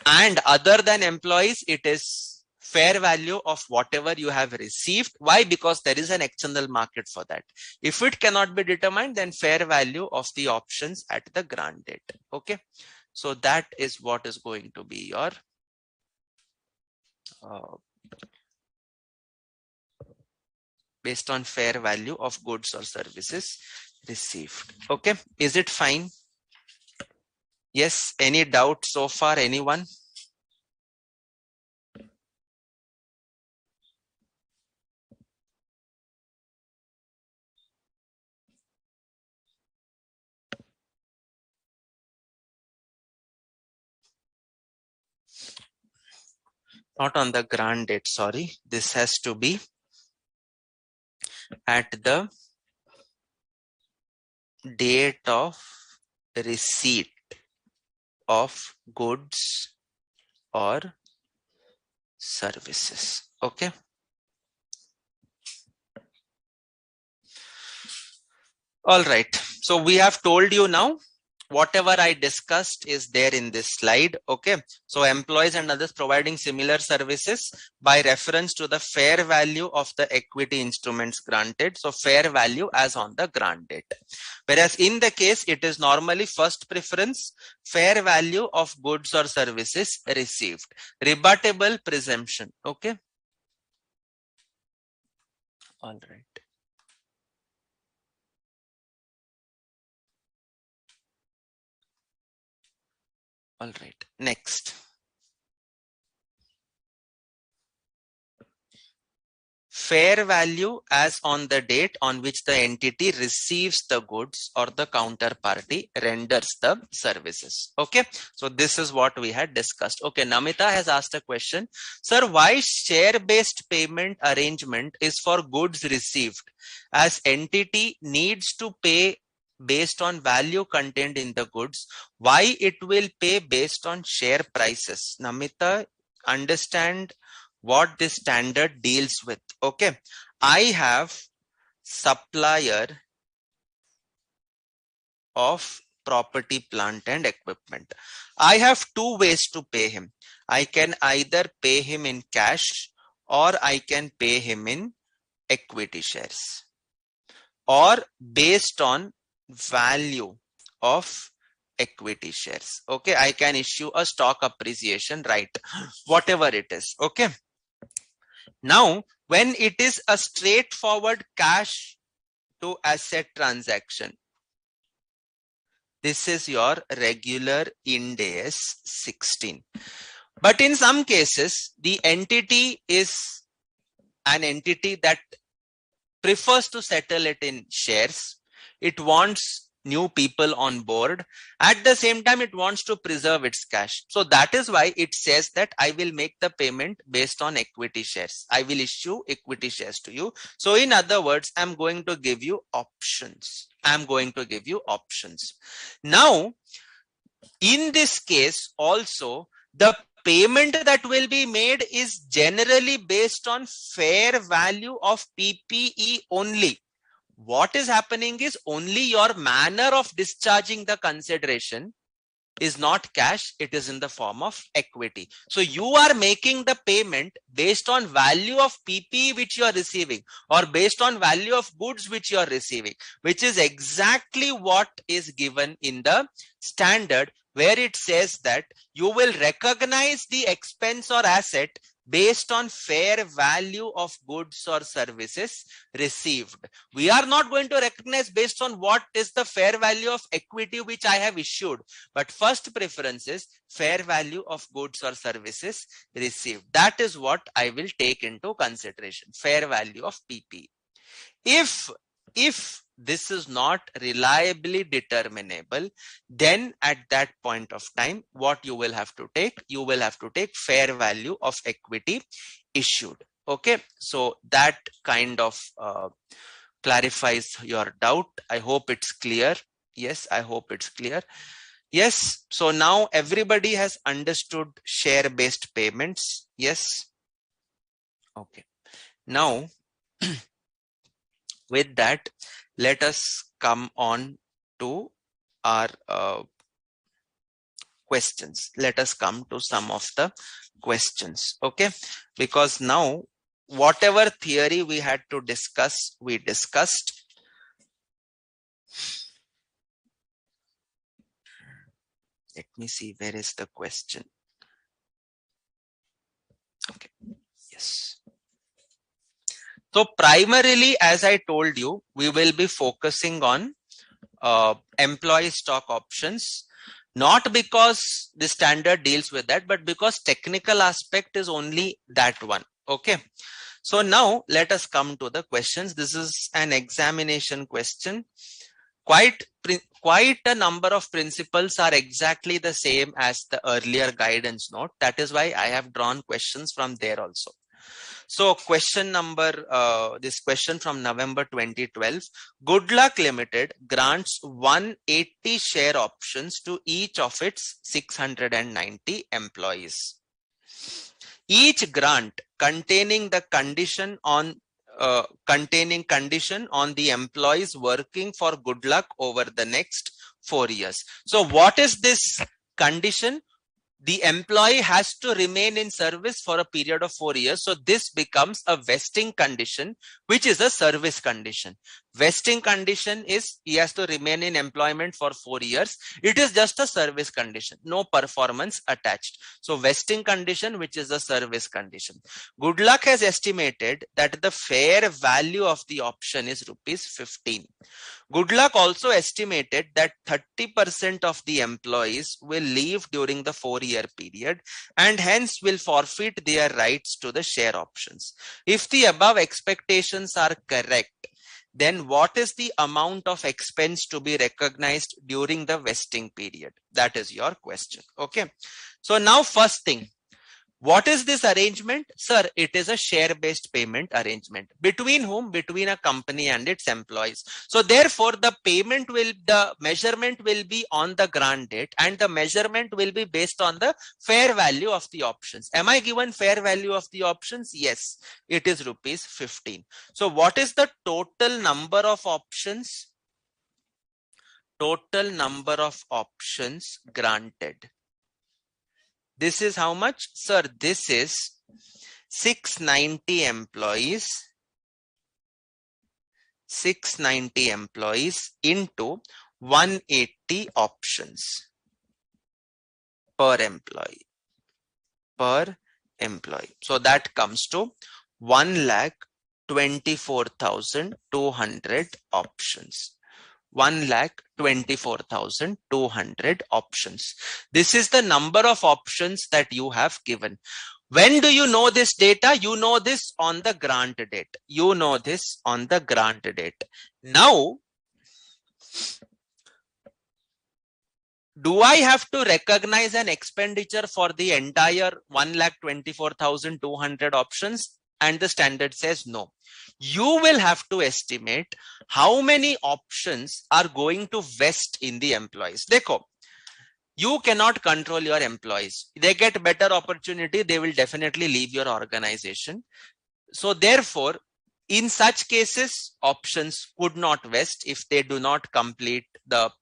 [SPEAKER 1] And other than employees, it is fair value of whatever you have received. Why? Because there is an external market for that. If it cannot be determined, then fair value of the options at the grant date. Okay, so that is what is going to be your based on fair value of goods or services received. Okay, is it fine? Yes, any doubt so far, anyone? Not on the grant date, sorry. This has to be at the date of receipt of goods or services. Okay. All right. So we have told you now, whatever I discussed is there in this slide. Okay. So employees and others providing similar services by reference to the fair value of the equity instruments granted. So fair value as on the grant date. Whereas in the case, it is normally first preference, fair value of goods or services received. Rebuttable presumption. Okay. All right. All right. Next. Fair value as on the date on which the entity receives the goods or the counterparty renders the services. Okay, so this is what we had discussed. Okay, Namita has asked a question. Sir, why share-based payment arrangement is for goods received, as entity needs to pay based on value contained in the goods? Why it will pay based on share prices? Namita, understand what this standard deals with. Okay, I have supplier of property, plant and equipment. I have two ways to pay him. I can either pay him in cash or I can pay him in equity shares, or based on value of equity shares. Okay, I can issue a stock appreciation right, whatever it is. Okay. Now, when it is a straightforward cash to asset transaction, this is your regular Ind AS 16. But in some cases, the entity is an entity that prefers to settle it in shares. It wants new people on board. At the same time, it wants to preserve its cash. So that is why it says that I will make the payment based on equity shares. I will issue equity shares to you. So in other words, I'm going to give you options. Now, in this case also, the payment that will be made is generally based on fair value of PPE only. What is happening is only your manner of discharging the consideration is not cash, it is in the form of equity. So you are making the payment based on value of PPE which you are receiving, or based on value of goods which you are receiving, which is exactly what is given in the standard, where it says that you will recognize the expense or asset based on fair value of goods or services received. We are not going to recognize based on what is the fair value of equity which I have issued, but first preference is fair value of goods or services received. That is what I will take into consideration, fair value of PP. If this is not reliably determinable, then at that point of time, what you will have to take, you will have to take fair value of equity issued. Okay, so that kind of clarifies your doubt. I hope it's clear. Yes, I hope it's clear. Yes, so now everybody has understood share-based payments. Yes. Okay. Now, with that, let us come on to our questions. Let us come to some of the questions. Okay, because now whatever theory we had to discuss, we discussed. Let me see, where is the question? Okay, yes. So primarily, as I told you, we will be focusing on employee stock options, not because the standard deals with that, but because technical aspect is only that one. Okay. So now let us come to the questions. This is an examination question. Quite a number of principles are exactly the same as the earlier guidance note. That is why I have drawn questions from there also. So question number, this question from November 2012, Good Luck Limited grants 180 share options to each of its 690 employees. Each grant containing the condition on the employees working for Good Luck over the next 4 years. So what is this condition? The employee has to remain in service for a period of 4 years. So this becomes a vesting condition, which is a service condition. Vesting condition is he has to remain in employment for 4 years. It is just a service condition, no performance attached. So vesting condition, which is a service condition. Good Luck has estimated that the fair value of the option is rupees 15. Good Luck also estimated that 30% of the employees will leave during the 4-year period and hence will forfeit their rights to the share options. If the above expectations are correct, then what is the amount of expense to be recognized during the vesting period? That is your question. Okay. So now first thing, what is this arrangement? Sir, it is a share-based payment arrangement. Between whom? Between a company and its employees. So therefore, the measurement will be on the grant date and the measurement will be based on the fair value of the options. Am I given fair value of the options? Yes, it is rupees 15. So what is the total number of options? Total number of options granted. This is how much? Sir, this is 690 employees. 690 employees into 180 options per employee. Per employee. So that comes to 1,24,200 options. 1,24,200 options. This is the number of options that you have given. When do you know this data? You know this on the grant date. You know this on the grant date. Now, do I have to recognize an expenditure for the entire 1,24,200 options? And the standard says no. You will have to estimate how many options are going to vest in the employees. Dekho, you cannot control your employees. They get better opportunity, they will definitely leave your organization. So therefore, in such cases, options could not vest if they do not complete the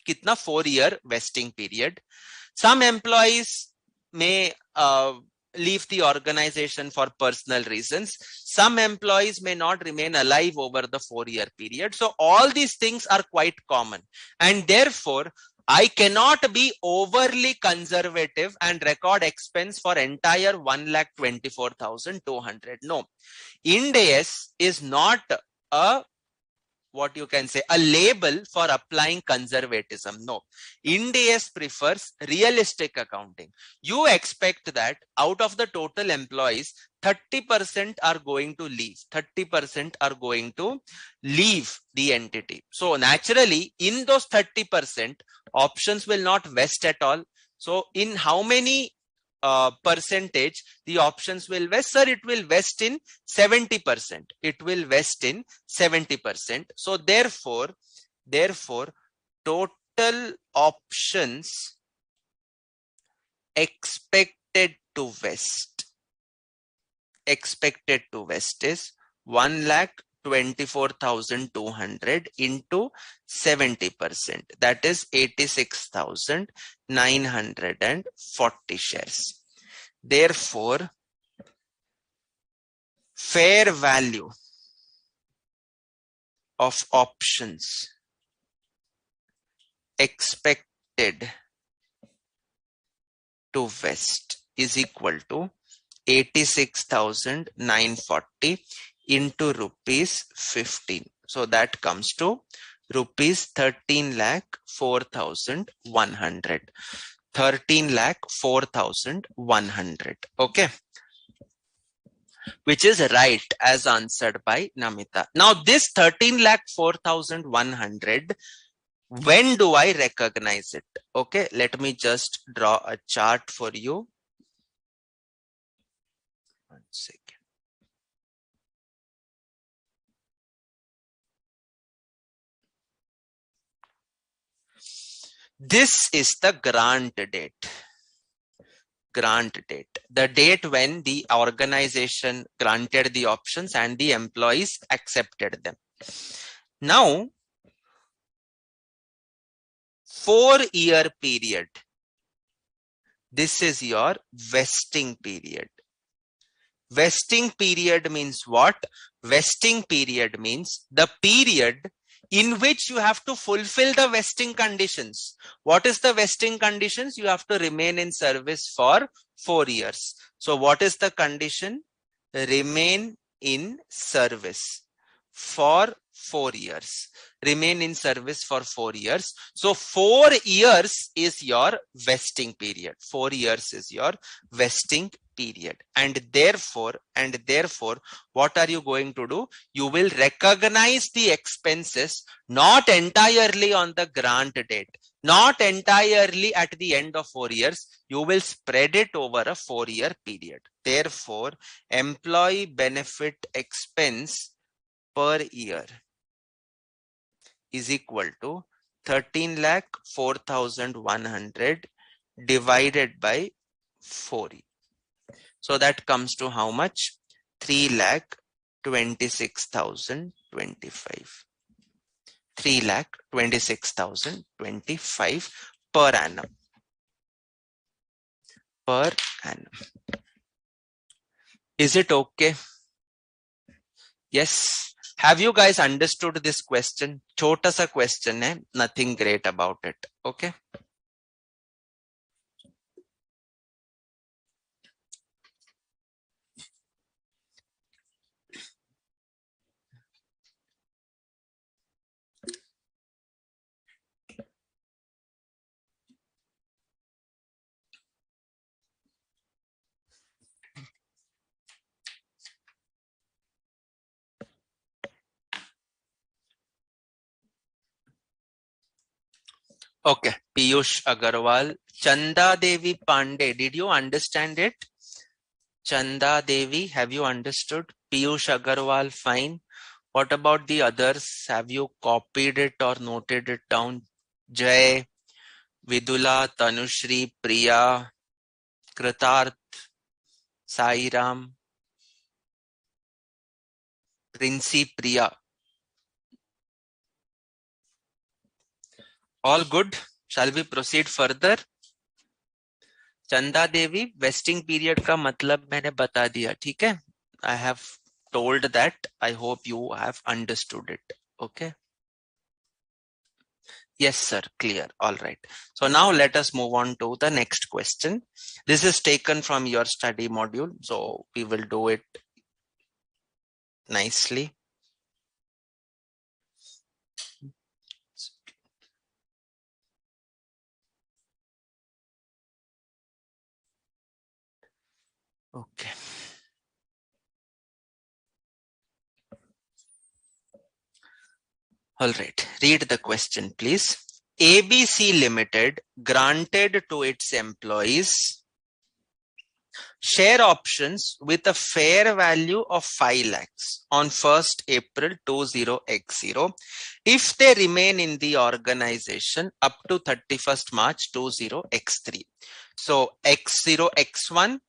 [SPEAKER 1] 4-year vesting period. Some employees may leave the organization for personal reasons. Some employees may not remain alive over the 4-year period. So all these things are quite common. And therefore, I cannot be overly conservative and record expense for entire 1,24,200. No, Ind AS is not a, what you can say, a label for applying conservatism. No, Ind AS prefers realistic accounting. You expect that out of the total employees, 30% are going to leave, 30% are going to leave the entity. So naturally, in those 30%, options will not vest at all. So in how many percentage the options will vest? Sir, it will vest in 70%. It will vest in 70%. So therefore, total options expected to vest is 1,24,200 into 70%. That is 86,940 shares. Therefore, fair value of options expected to vest is equal to 86,940 into rupees 15. So that comes to rupees 13,04,100. 13,04,100. Okay. Which is right as answered by Namita. Now this 13,04,100, when do I recognize it? Okay, let me just draw a chart for you. 1 second. This is the grant date. Grant date, the date when the organization granted the options and the employees accepted them. Now, 4-year period. This is your vesting period. Vesting period means what? Vesting period means the period in which you have to fulfill the vesting conditions. What is the vesting conditions? You have to remain in service for 4 years. So what is the condition? Remain in service for 4 years. Remain in service for 4 years. So 4 years is your vesting period. 4 years is your vesting period. And therefore, what are you going to do? You will recognize the expenses not entirely on the grant date, not entirely at the end of 4 years. You will spread it over a 4-year period. Therefore, employee benefit expense per year is equal to 13,04,100 divided by 4. So that comes to how much? 3,26,025. 3,26,025 per annum. Per annum. Is it okay? Yes. Have you guys understood this question? Chota sa question hai, nothing great about it. Okay. Okay, Piyush Agarwal. Chanda Devi Pandey, did you understand it? Chanda Devi, have you understood? Piyush Agarwal, fine. What about the others? Have you copied it or noted it down? Jay, Vidula, Tanushri, Priya, Kritarth, Sairam, Princy, Priya. All good? Shall we proceed further? Chanda Devi, vesting period का मतलब मैंने बता दिया, ठीक है? I have told that. I hope you have understood it. Okay. Yes, sir. Clear. All right. So now let us move on to the next question. This is taken from your study module. So we will do it nicely. Okay. All right. Read the question, please. ABC Limited granted to its employees share options with a fair value of 5 lakhs on 1st April 20x0 if they remain in the organization up to 31st March 20x3. So x0, x1,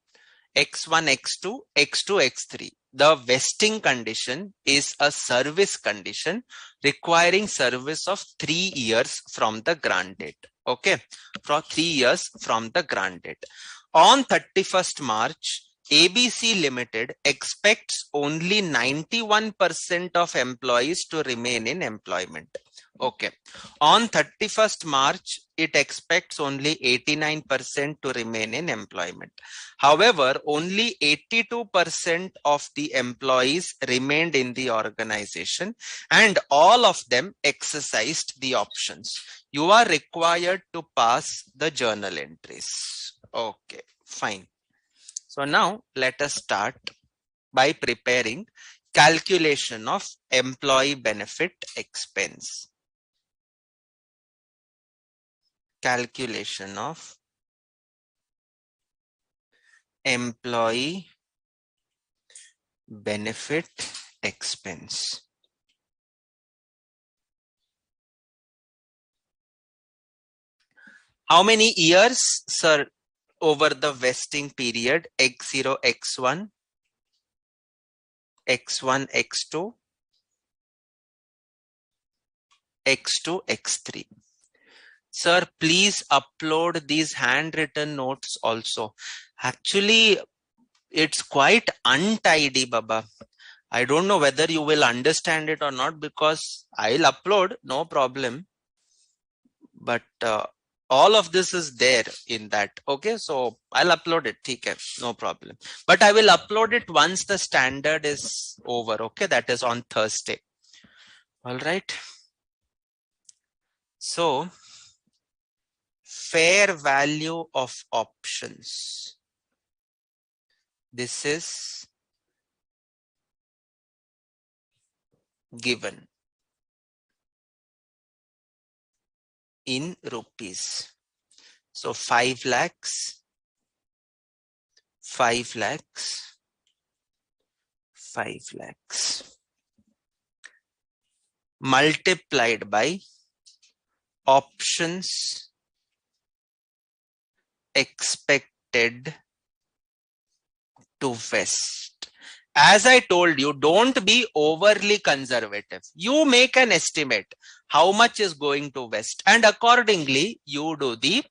[SPEAKER 1] x1, x2, x2, x3. The vesting condition is a service condition requiring service of 3 years from the grant date. Okay, for 3 years from the grant date. On 31st March, ABC Limited expects only 91% of employees to remain in employment. Okay. On 31st March, it expects only 89% to remain in employment. However, only 82% of the employees remained in the organization and all of them exercised the options. You are required to pass the journal entries. Okay, fine. So now let us start by preparing calculation of employee benefit expense. Calculation of employee benefit expense. How many years, sir, over the vesting period? X0, X1, X1, X2, X2, X3. Sir, please upload these handwritten notes also. Actually, it's quite untidy, Baba. I don't know whether you will understand it or not because I'll upload, no problem. But all of this is there in that. Okay, so I'll upload it. Okay, no problem. But I will upload it once the standard is over. Okay, that is on Thursday. All right. So, fair value of options. This is given in rupees. So 5 lakhs, 5 lakhs, 5 lakhs multiplied by options expected to vest. As I told you, don't be overly conservative. You make an estimate how much is going to vest and accordingly you do the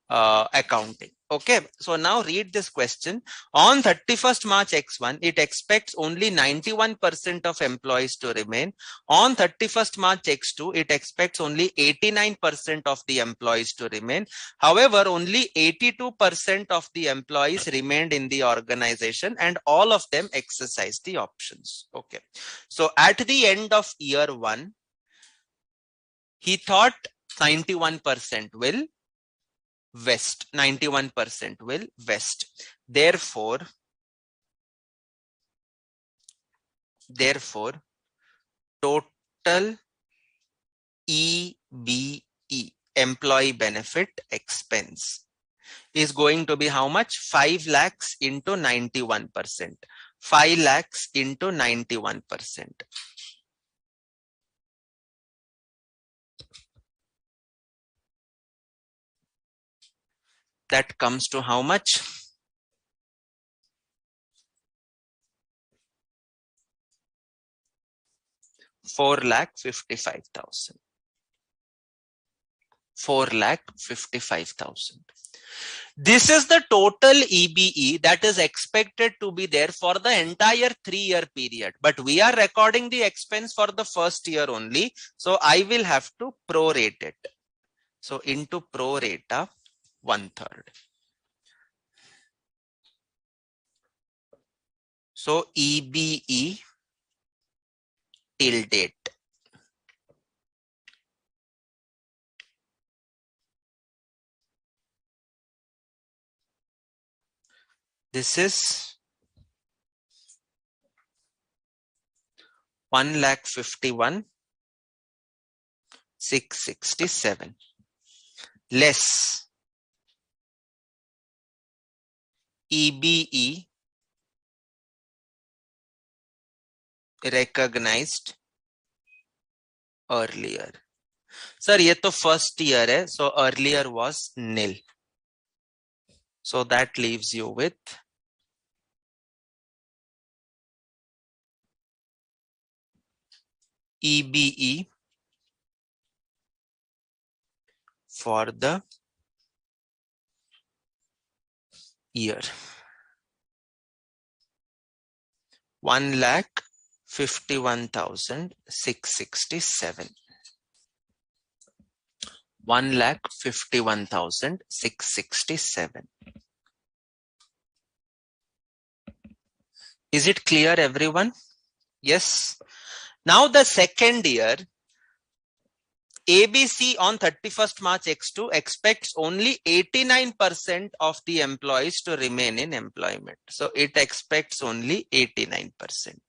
[SPEAKER 1] accounting. Okay, so now read this question. On 31st March X1, it expects only 91% of employees to remain. On 31st March X2, it expects only 89% of the employees to remain. However, only 82% of the employees remained in the organization and all of them exercised the options. Okay, so at the end of year 1, he thought 91% will vest. 91% will vest. Therefore, total EBE, employee benefit expense, is going to be how much? 5 lakhs into 91%. 5 lakhs into 91%. That comes to how much? 4,55,000. 4,55,000. This is the total EBE that is expected to be there for the entire 3-year period. But we are recording the expense for the first year only. So I will have to prorate it. So into pro rata 1/3. So EBE till date. This is 1,51,667 less EBE recognized earlier. Sir, ये तो first year है, so earlier was nil. So that leaves you with EBE for the year 1,51,667. 1,51,667. Is it clear, everyone? Yes. Now the second year, ABC on 31st March X2 expects only 89% of the employees to remain in employment. So it expects only 89%.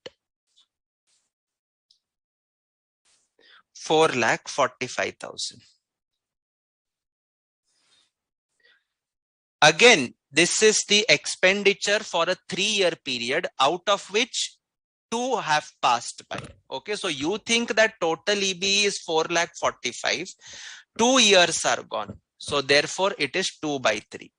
[SPEAKER 1] 4,45,000. Again, this is the expenditure for a 3-year period, out of which 2 have passed by. Okay, so you think that total EBE is 4,45,000. 2 years are gone. So therefore it is 2 by 3.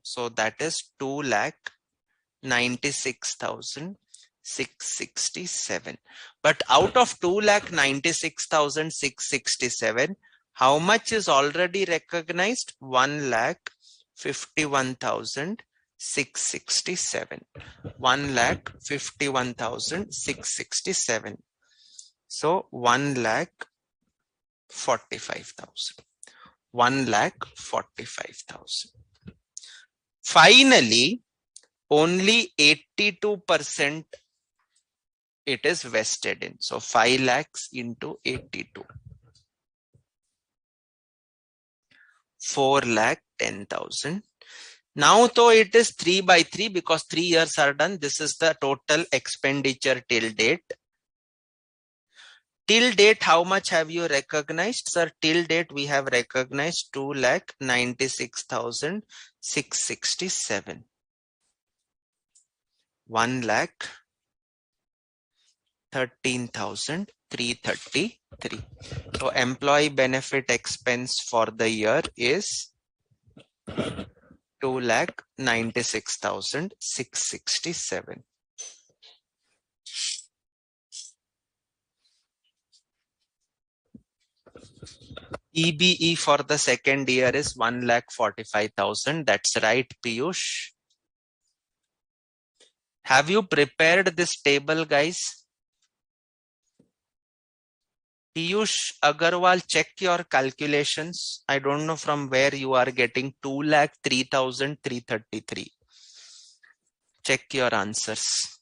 [SPEAKER 1] So that is 2,96,667. But out of 2,96,667, how much is already recognized? 1,51,667. 1,51,667. So 1,45,000. 1,45,000. Finally, only 82% it is vested in. So 5 lakhs into 82. 4,10,000. Now, though it is 3 by 3 because 3 years are done. This is the total expenditure till date. Till date, how much have you recognized? Sir, till date, we have recognized 2,96,667. 1,13,333. So employee benefit expense for the year is 2,96,667. EBE for the second year is 1,45,000. That's right, Piyush. Have you prepared this table, guys? Piyush Agarwal, check your calculations. I don't know from where you are getting 2,03,333. Check your answers.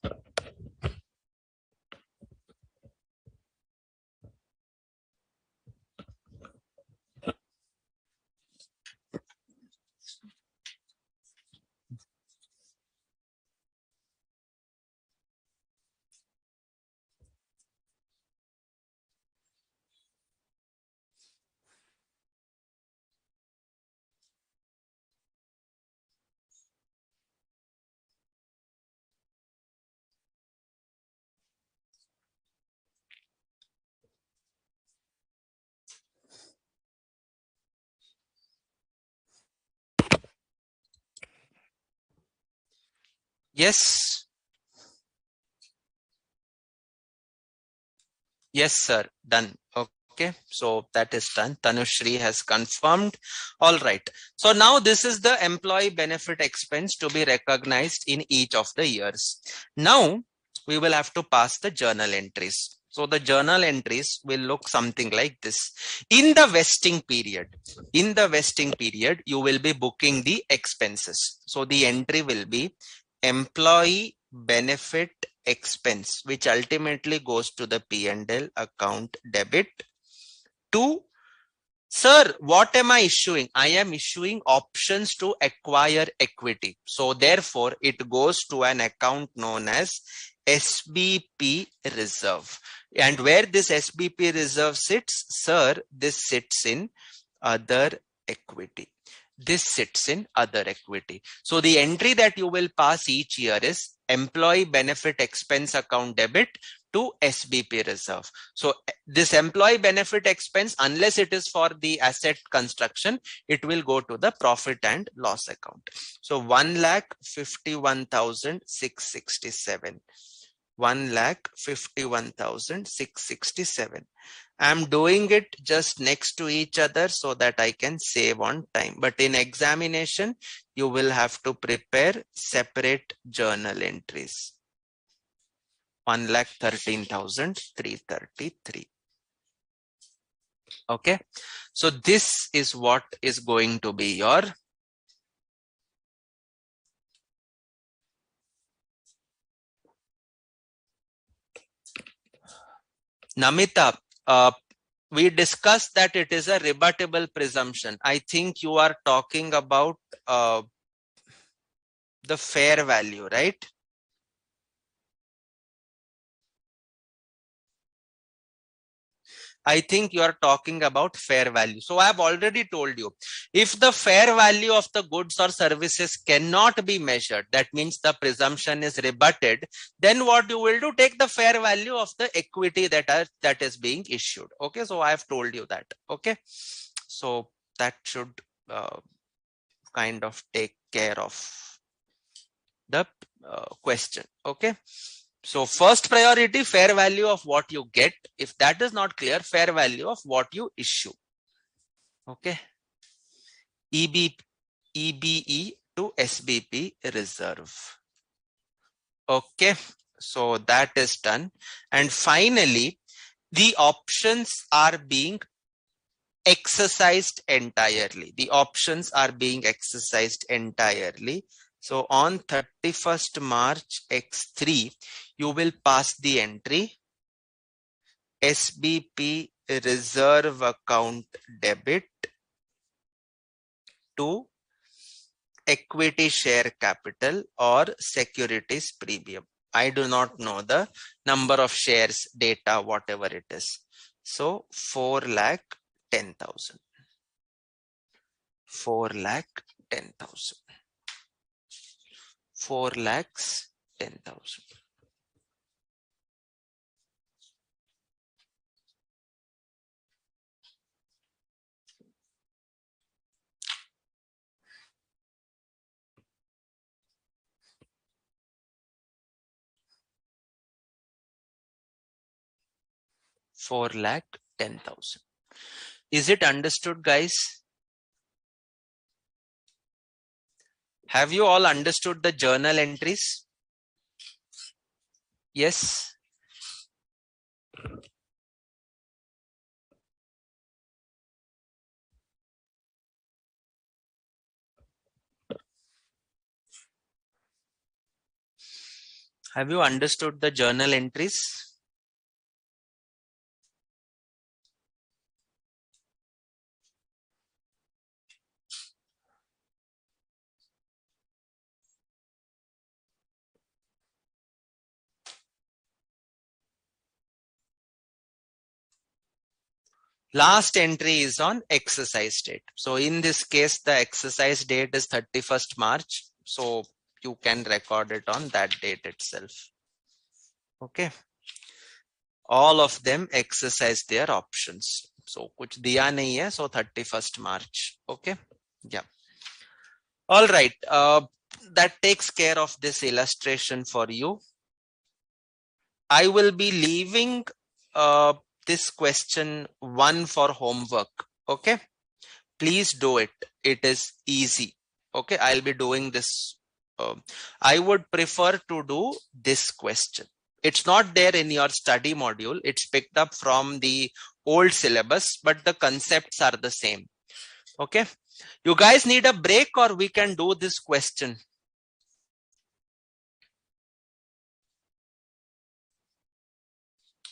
[SPEAKER 1] Yes. Yes, sir. Done. Okay. So that is done. Tanushri has confirmed. All right. So now this is the employee benefit expense to be recognized in each of the years. Now we will have to pass the journal entries. So the journal entries will look something like this. In the vesting period, you will be booking the expenses. So the entry will be employee benefit expense, which ultimately goes to the P&L account debit to, sir, what am I issuing? I am issuing options to acquire equity. So therefore, it goes to an account known as SBP reserve. And where this SBP reserve sits, sir, this sits in other equity. This sits in other equity. So the entry that you will pass each year is employee benefit expense account debit to SBP reserve. So this employee benefit expense, unless it is for the asset construction, it will go to the profit and loss account. So 1,51,667. 1,51,667. I'm doing it just next to each other so that I can save on time. But in examination, you will have to prepare separate journal entries. 1,13,333. Okay. So this is what is going to be your Namita. We discussed that it is a rebuttable presumption. I think you are talking about the fair value, right? I think you are talking about fair value. So I have already told you, if the fair value of the goods or services cannot be measured, that means the presumption is rebutted, then what you will do, take the fair value of the equity that is being issued. Okay, so I have told you that. Okay, so that should kind of take care of the question. Okay. So first priority, fair value of what you get. If that is not clear, fair value of what you issue. Okay. EBE to SBP reserve. Okay. So that is done. And finally, the options are being exercised entirely. The options are being exercised entirely. So on 31st March X3, you will pass the entry SBP reserve account debit to equity share capital or securities premium. I do not know the number of shares, data, whatever it is. So 4,10,000. 4,10,000. 4,10,000. $4,10,000. Is it understood, guys? Have you all understood the journal entries? Yes. Have you understood the journal entries? Last entry is on exercise date. So in this case, the exercise date is 31st March. So you can record it on that date itself. Okay. All of them exercise their options. So kuch diya nahi hai, so 31st March. Okay. Yeah. All right. That takes care of this illustration for you. I will be leaving this question 1 for homework. Okay. Please do it. It is easy. Okay. I'll be doing this. I would prefer to do this question. It's not there in your study module. It's picked up from the old syllabus, but the concepts are the same. Okay. You guys need a break or we can do this question?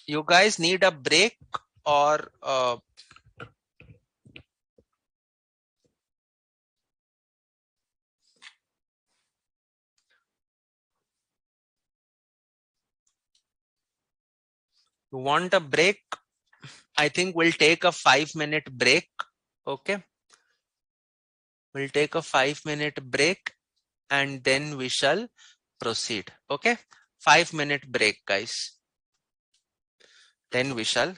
[SPEAKER 1] You guys need a break or you want a break? I think we'll take a 5-minute break. Okay. We'll take a 5-minute break and then we shall proceed. Okay. 5-minute break, guys. Then we shall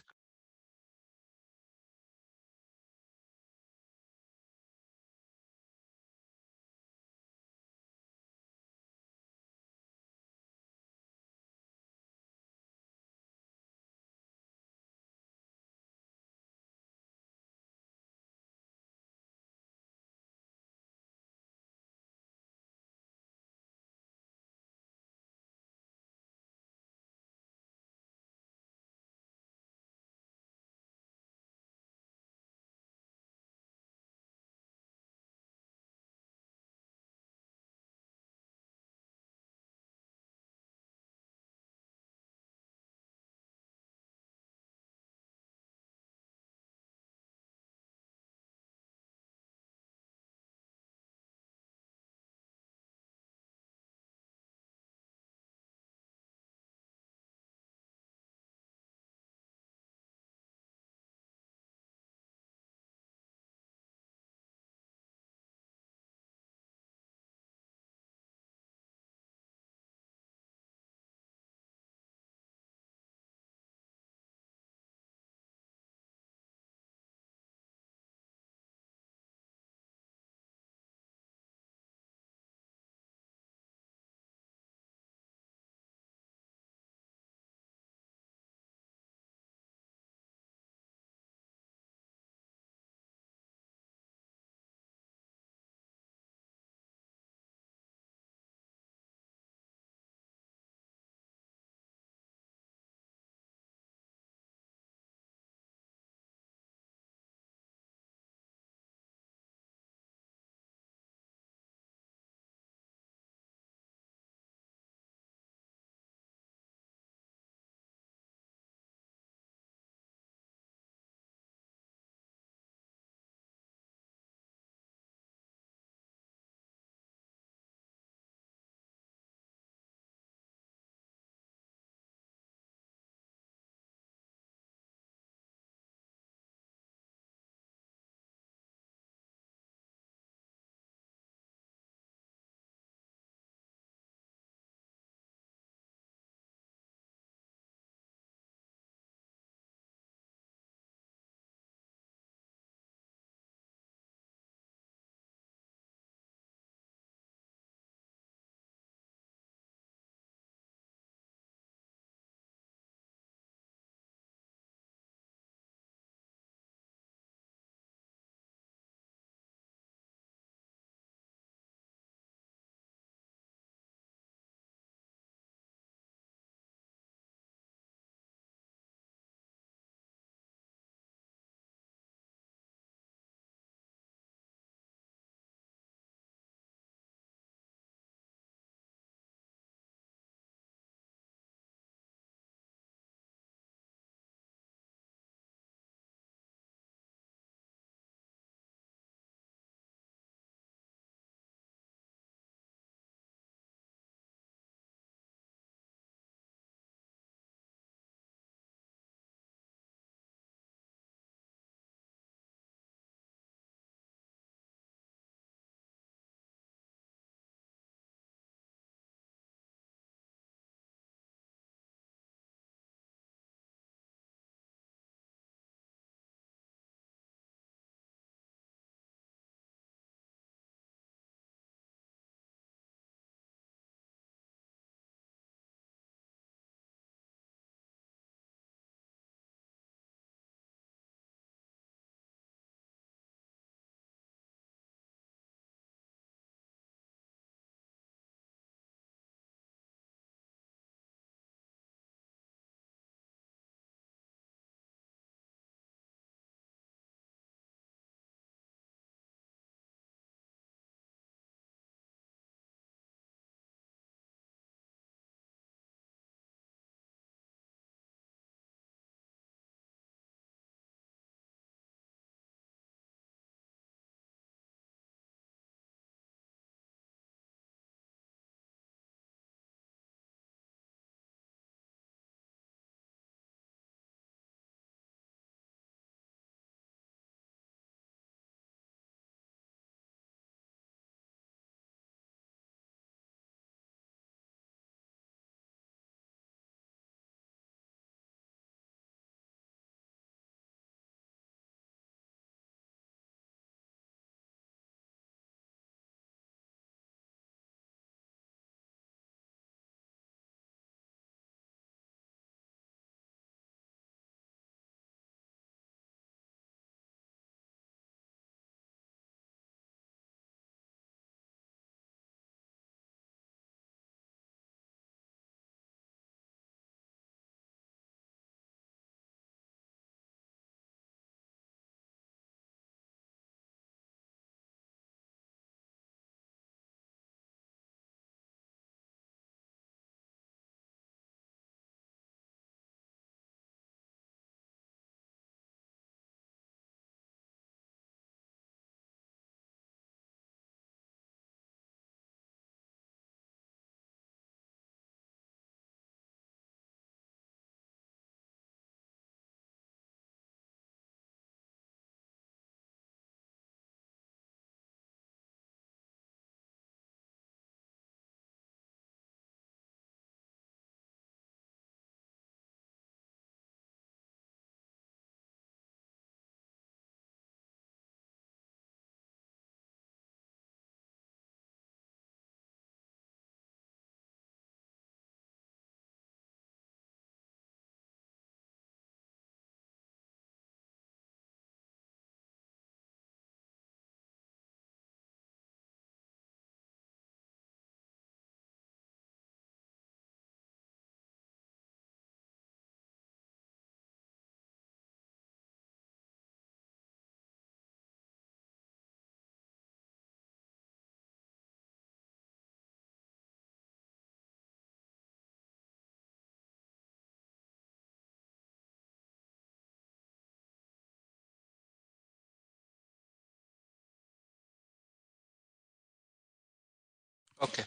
[SPEAKER 1] Okay.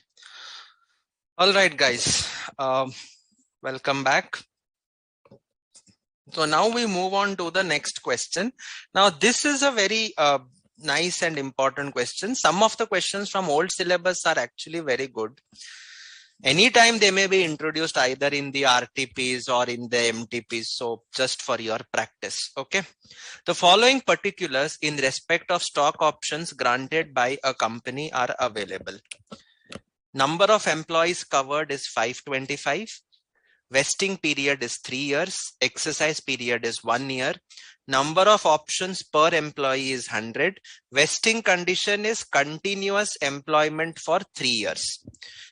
[SPEAKER 1] All right, guys. Welcome back. So now we move on to the next question. Now this is a very nice and important question. Some of the questions from old syllabus are actually very good. Anytime they may be introduced either in the RTPs or in the MTPs. So just for your practice. Okay. The following particulars in respect of stock options granted by a company are available. Number of employees covered is 525. Vesting period is 3 years. Exercise period is 1 year. Number of options per employee is 100. Vesting condition is continuous employment for 3 years.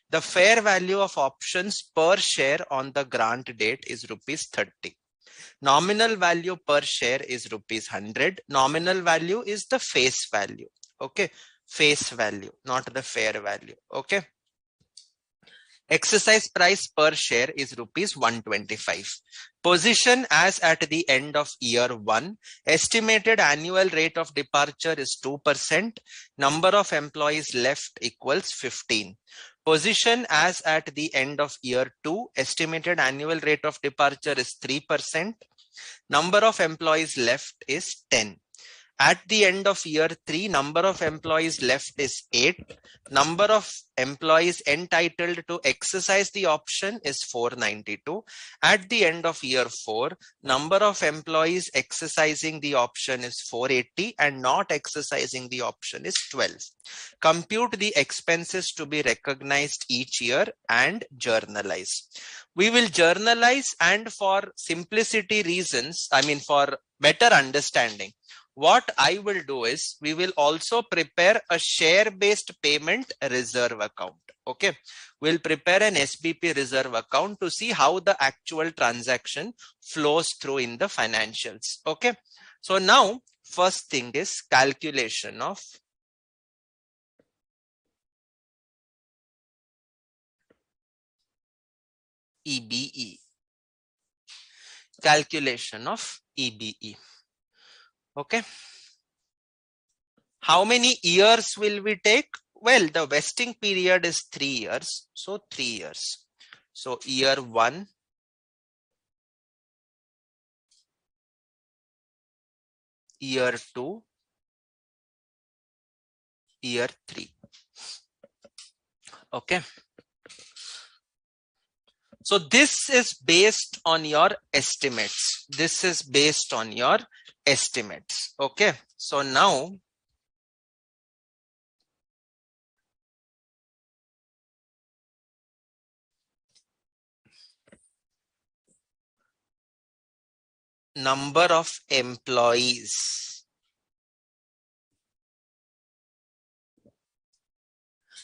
[SPEAKER 1] The fair value of options per share on the grant date is rupees 30. Nominal value per share is rupees 100. Nominal value is the face value. Okay. Face value, not the fair value. Okay. Exercise price per share is rupees 125. Position as at the end of year 1. Estimated annual rate of departure is 2%. Number of employees left equals 15. Position as at the end of year 2. Estimated annual rate of departure is 3%. Number of employees left is 10. At the end of year 3, number of employees left is 8. Number of employees entitled to exercise the option is 492. At the end of year 4, number of employees exercising the option is 480 and not exercising the option is 12. Compute the expenses to be recognized each year and journalize. We will journalize, and for simplicity reasons, for better understanding, what I will do is we will also prepare a share-based payment reserve account. Okay. We'll prepare an SBP reserve account to see how the actual transaction flows through in the financials. Okay. So now first thing is calculation of EBE. Calculation of EBE. Okay. How many years will we take? Well, the vesting period is 3 years. So 3 years. So year 1, year 2, year 3. Okay. So this is based on your estimates. This is based on your estimates. Okay. So now number of employees.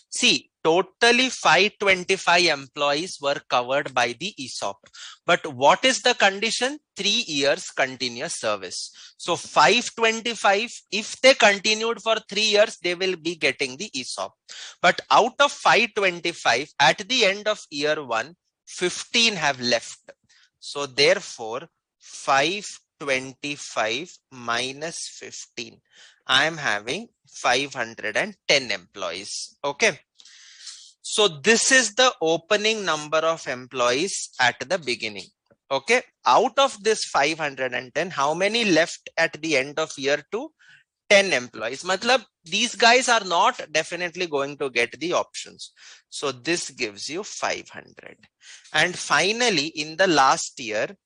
[SPEAKER 1] See, totally 525 employees were covered by the ESOP. But what is the condition? 3 years continuous service. So 525, if they continued for 3 years, they will be getting the ESOP. But out of 525, at the end of year 1, 15 have left. So therefore, 525 minus 15. I am having 510 employees. Okay. So this is the opening number of employees at the beginning. Okay. Out of this 510, how many left at the end of year 2? 10 employees. Matlab, these guys are not definitely going to get the options. So this gives you 500. And finally, in the last year,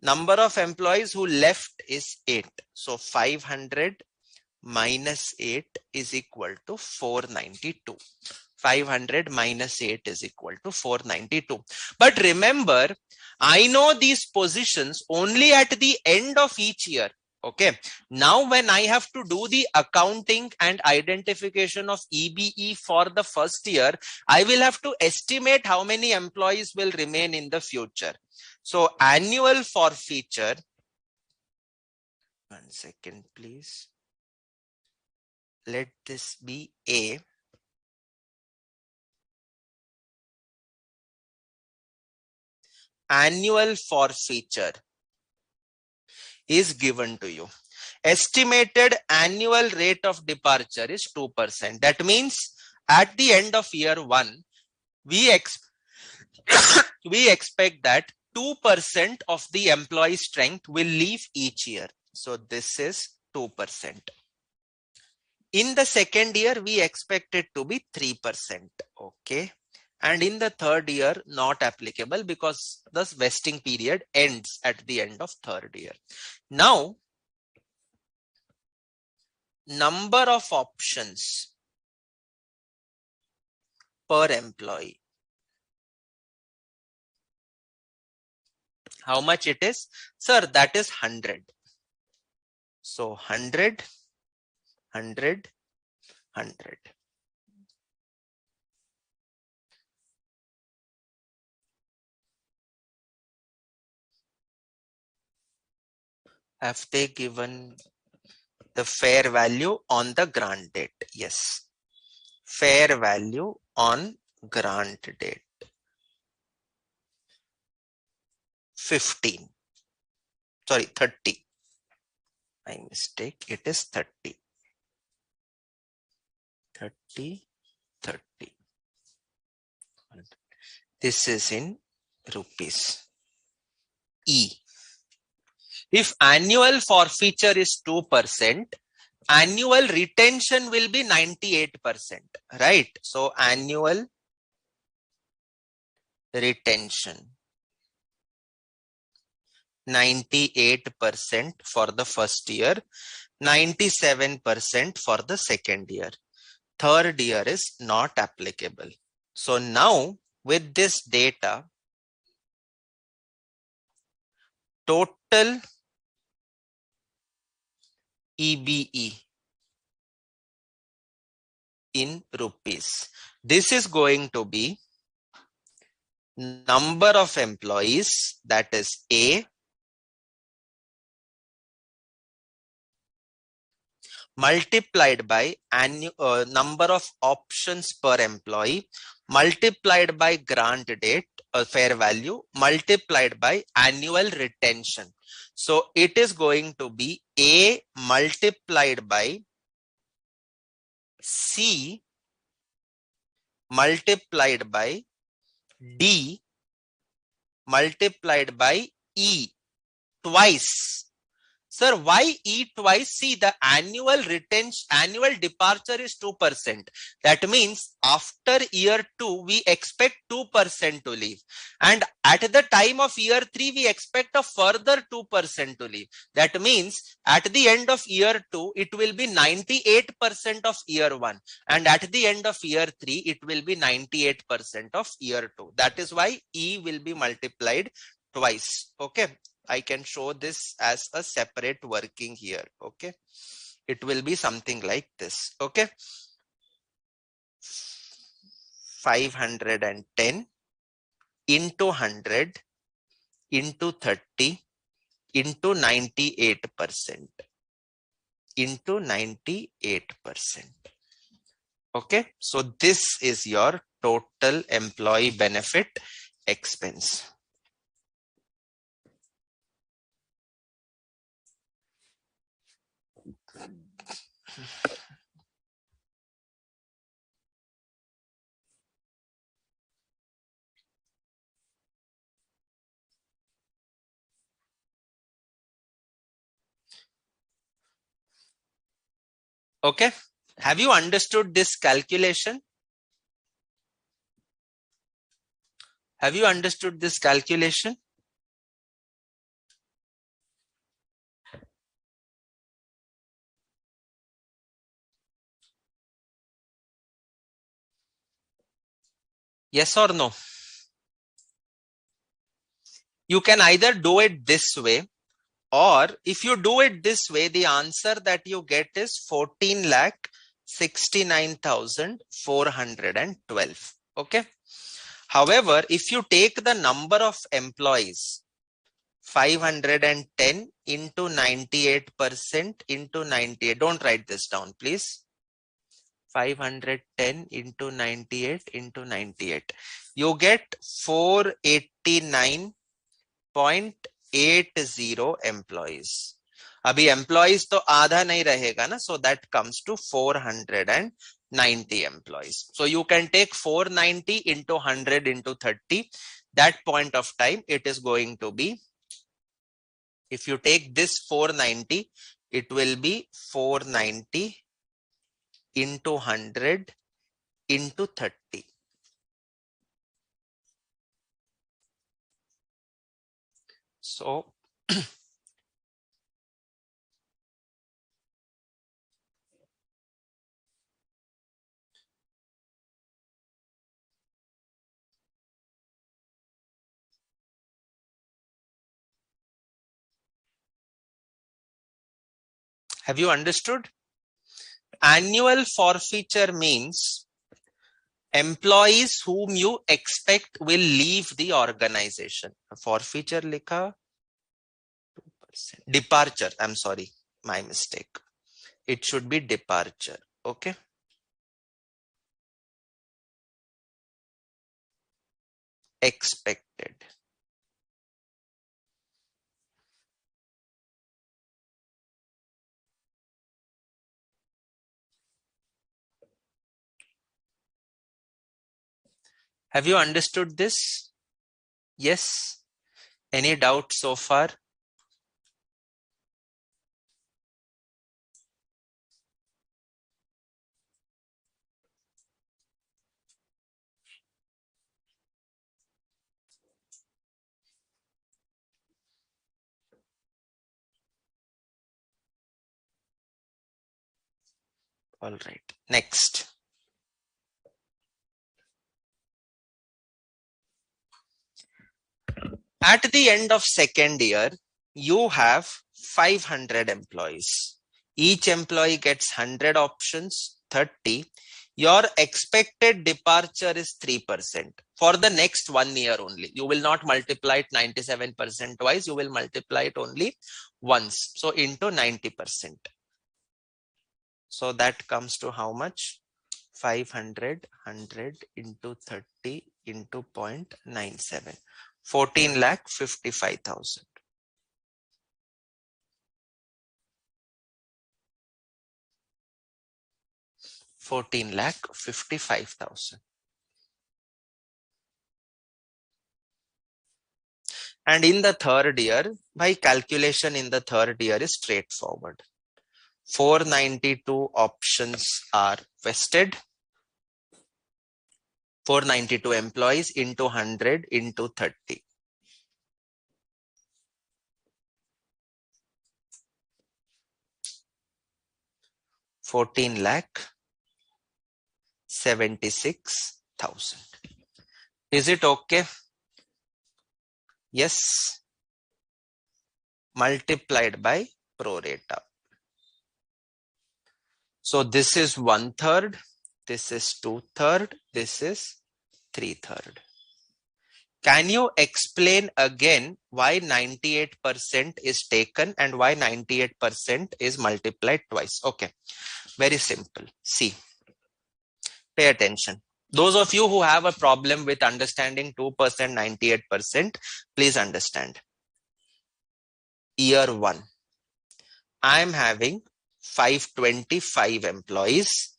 [SPEAKER 1] number of employees who left is 8. So 500 minus 8 is equal to 492. 500 minus 8 is equal to 492. But remember, I know these positions only at the end of each year. Okay. Now when I have to do the accounting and identification of EBE for the first year, I will have to estimate how many employees will remain in the future. So annual forfeiture, 1 second please. Let this be A. Annual forfeiture is given to you. Estimated annual rate of departure is 2%. That means at the end of year 1, we expect that 2% of the employee strength will leave each year. So this is 2%. In the second year, we expect it to be 3%. Okay. And in the third year, not applicable because the vesting period ends at the end of third year. Now, number of options per employee. How much it is? Sir, that is 100. So 100, 100, 100. Have they given the fair value on the grant date? Yes. Fair value on grant date. 15. Sorry, 30. My mistake. It is 30. 30, 30. This is in rupees. E. If annual forfeiture is 2%, annual retention will be 98%, right? So annual retention 98% for the first year, 97% for the second year. Third year is not applicable. So now with this data, total EBE in rupees. This is going to be number of employees, that is A, multiplied by number of options per employee, multiplied by grant date, fair value, multiplied by annual retention. So it is going to be A multiplied by C multiplied by D multiplied by E twice. Sir, why E twice? See, the annual departure is 2%. That means after year 2, we expect 2% to leave. And at the time of year 3, we expect a further 2% to leave. That means at the end of year 2, it will be 98% of year 1. And at the end of year 3, it will be 98% of year 2. That is why E will be multiplied twice. Okay. I can show this as a separate working here. Okay. It will be something like this. Okay. 510 into 100 into 30 into 98% into 98%. Okay. So this is your total employee benefit expense. Okay. Have you understood this calculation? Have you understood this calculation? Yes or no? You can either do it this way, or if you do it this way, the answer that you get is 14,69,412. Okay. However, if you take the number of employees, 510 into 98% into 98, don't write this down, please. 510 into 98 into 98. You get 489.80 employees. अभी employees तो आधा नहीं रहेगा ना, so that comes to 409 90 employees. So you can take 490 into 100 into 30. That point of time, it is going to be, if you take this 490, it will be 490 into 100 into 30. So have you understood? Annual forfeiture means employees whom you expect will leave the organization. Forfeiture likha, 2%. Departure. I'm sorry, my mistake. It should be departure. Okay. Expected. Have you understood this? Yes. Any doubt so far? All right. Next. At the end of second year, you have 500 employees. Each employee gets 100 options, 30. Your expected departure is 3% for the next 1 year only. You will not multiply it 97% twice. You will multiply it only once. So into 90%. So that comes to how much? 500, 100 into 30 into 0.97. 14,55,000. $14,55,000. And in the third year, by calculation in the third year is straightforward. 492 options are vested. 492 employees into 100 into 30. $14,76,000. Is it okay? Yes. Multiplied by pro rata. So this is 1/3, this is 2/3, this is 3/3. Can you explain again why 98% is taken and why 98% is multiplied twice? Okay, very simple. See, pay attention. Those of you who have a problem with understanding 2%, 98%, please understand. Year 1, I am having 525 employees.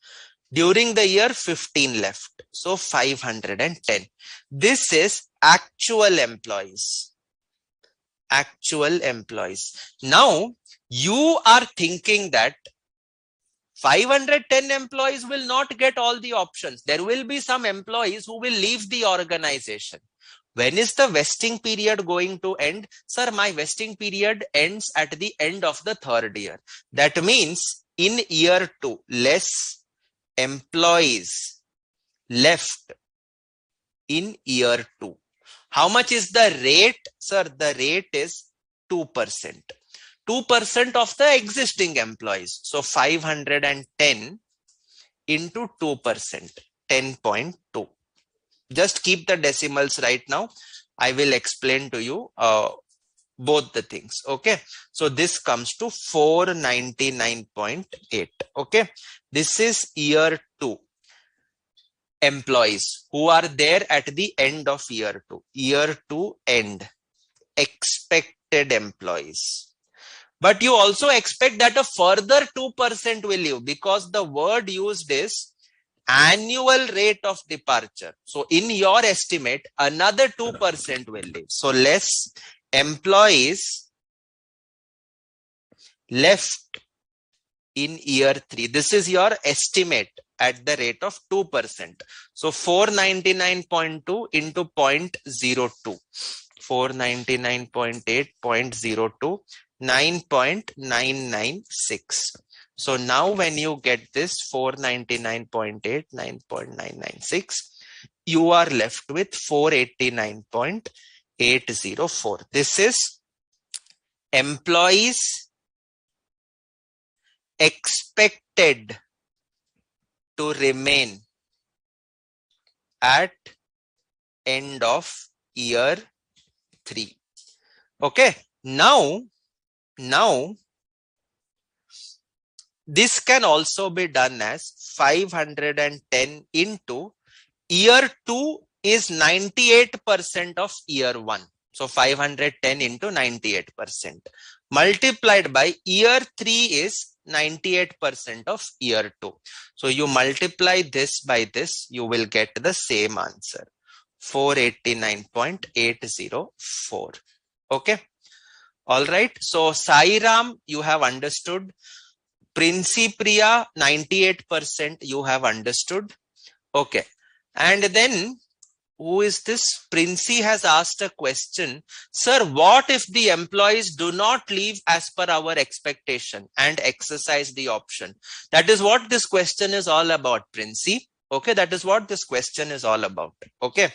[SPEAKER 1] During the year, 15 left. So 510. This is actual employees. Actual employees. Now, you are thinking that 510 employees will not get all the options. There will be some employees who will leave the organization. When is the vesting period going to end? Sir, my vesting period ends at the end of the third year. That means in year 2, less employees left in year 2. How much is the rate? Sir, the rate is 2%. 2% of the existing employees. So 510 into 2%, 10.2. Just keep the decimals right now. I will explain to you both the things. Okay. So this comes to 499.8. Okay. This is year 2 employees who are there at the end of year 2. Year 2 end. Expected employees. But you also expect that a further 2% will leave because the word used is annual rate of departure. So in your estimate, another 2% will leave. So less employees left in year 3. This is your estimate at the rate of 2%. So 499.2 into 0.02. 499.8, 0.02, 9.996. So now when you get this 499.8, 9.996, you are left with 489.804. This is employees expected to remain at end of year 3. Okay, now this can also be done as 510 into year 2 is 98% of year 1. So 510 into 98% multiplied by year 3 is 98% of year 2. So you multiply this by this, you will get the same answer, 489.804. Okay. All right. So Sairam, you have understood. Principria, 98% you have understood. Okay. And then who is this? Princey has asked a question. Sir, what if the employees do not leave as per our expectation and exercise the option? That is what this question is all about, Princey. Okay, that is what this question is all about. Okay.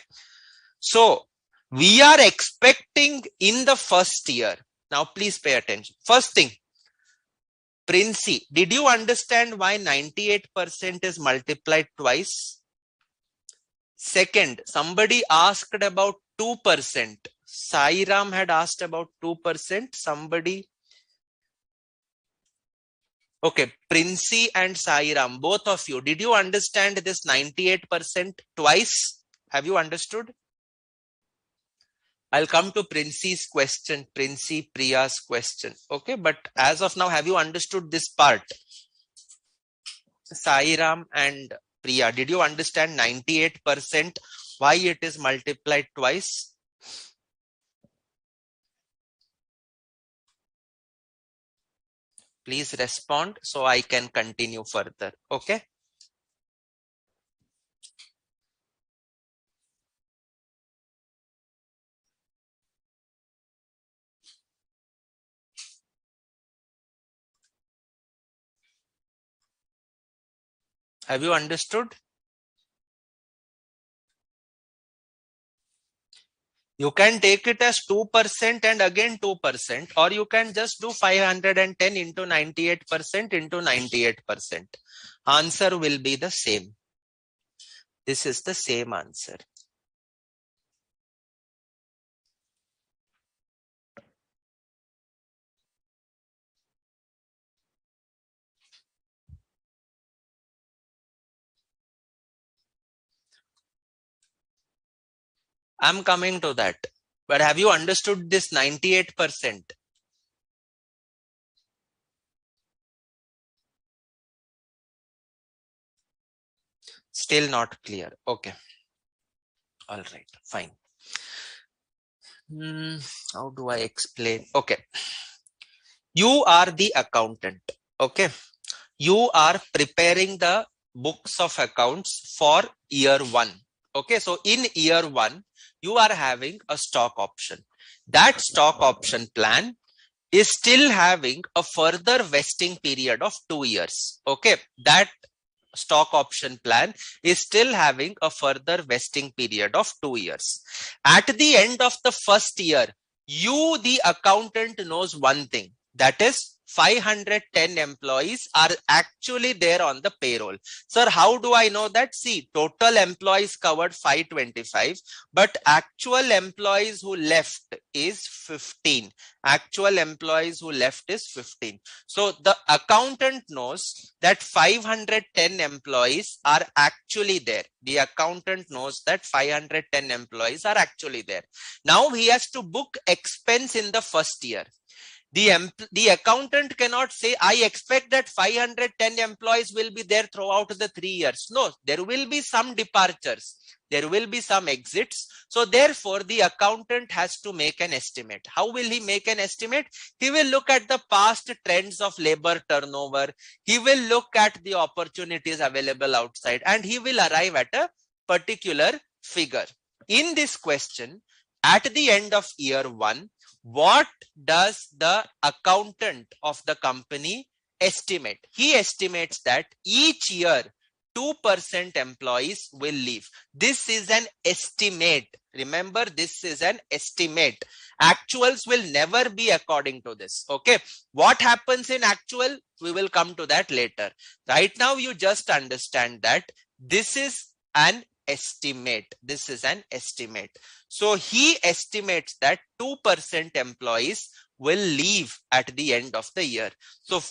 [SPEAKER 1] So we are expecting in the first year. Now please pay attention. First thing, Princey, did you understand why 98% is multiplied twice? Second, somebody asked about 2%. Sairam had asked about 2%. Somebody. Okay, Princey and Sairam, both of you, did you understand this 98% twice? Have you understood? I'll come to Princey's question, Princey Priya's question. Okay, but as of now, have you understood this part? Sairam and Priya, did you understand 98%? Why it is multiplied twice? Please respond so I can continue further. Okay. Have you understood? You can take it as 2% and again 2%, or you can just do 510 into 98% into 98%. Answer will be the same. This is the same answer. I'm coming to that. But have you understood this 98%? Still not clear. Okay. All right. Fine. How do I explain? Okay. You are the accountant. Okay. You are preparing the books of accounts for year 1. Okay. So in year 1, you are having a stock option. That stock option plan is still having a further vesting period of 2 years. Okay. That stock option plan is still having a further vesting period of 2 years. At the end of the first year, you, the accountant, knows one thing. That is 510 employees are actually there on the payroll. Sir, how do I know that? See, total employees covered 525, but actual employees who left is 15. Actual employees who left is 15. So the accountant knows that 510 employees are actually there. The accountant knows that 510 employees are actually there. Now he has to book expense in the first year. The accountant cannot say, I expect that 510 employees will be there throughout the 3 years. No, there will be some departures. There will be some exits. So therefore, the accountant has to make an estimate. How will he make an estimate? He will look at the past trends of labor turnover. He will look at the opportunities available outside, and he will arrive at a particular figure. In this question, at the end of year 1, what does the accountant of the company estimate? He estimates that each year 2% employees will leave. This is an estimate. Remember, this is an estimate. Actuals will never be according to this. Okay. What happens in actual? We will come to that later. Right now, you just understand that this is an estimate. This is an estimate. So he estimates that 2% employees will leave at the end of the year. So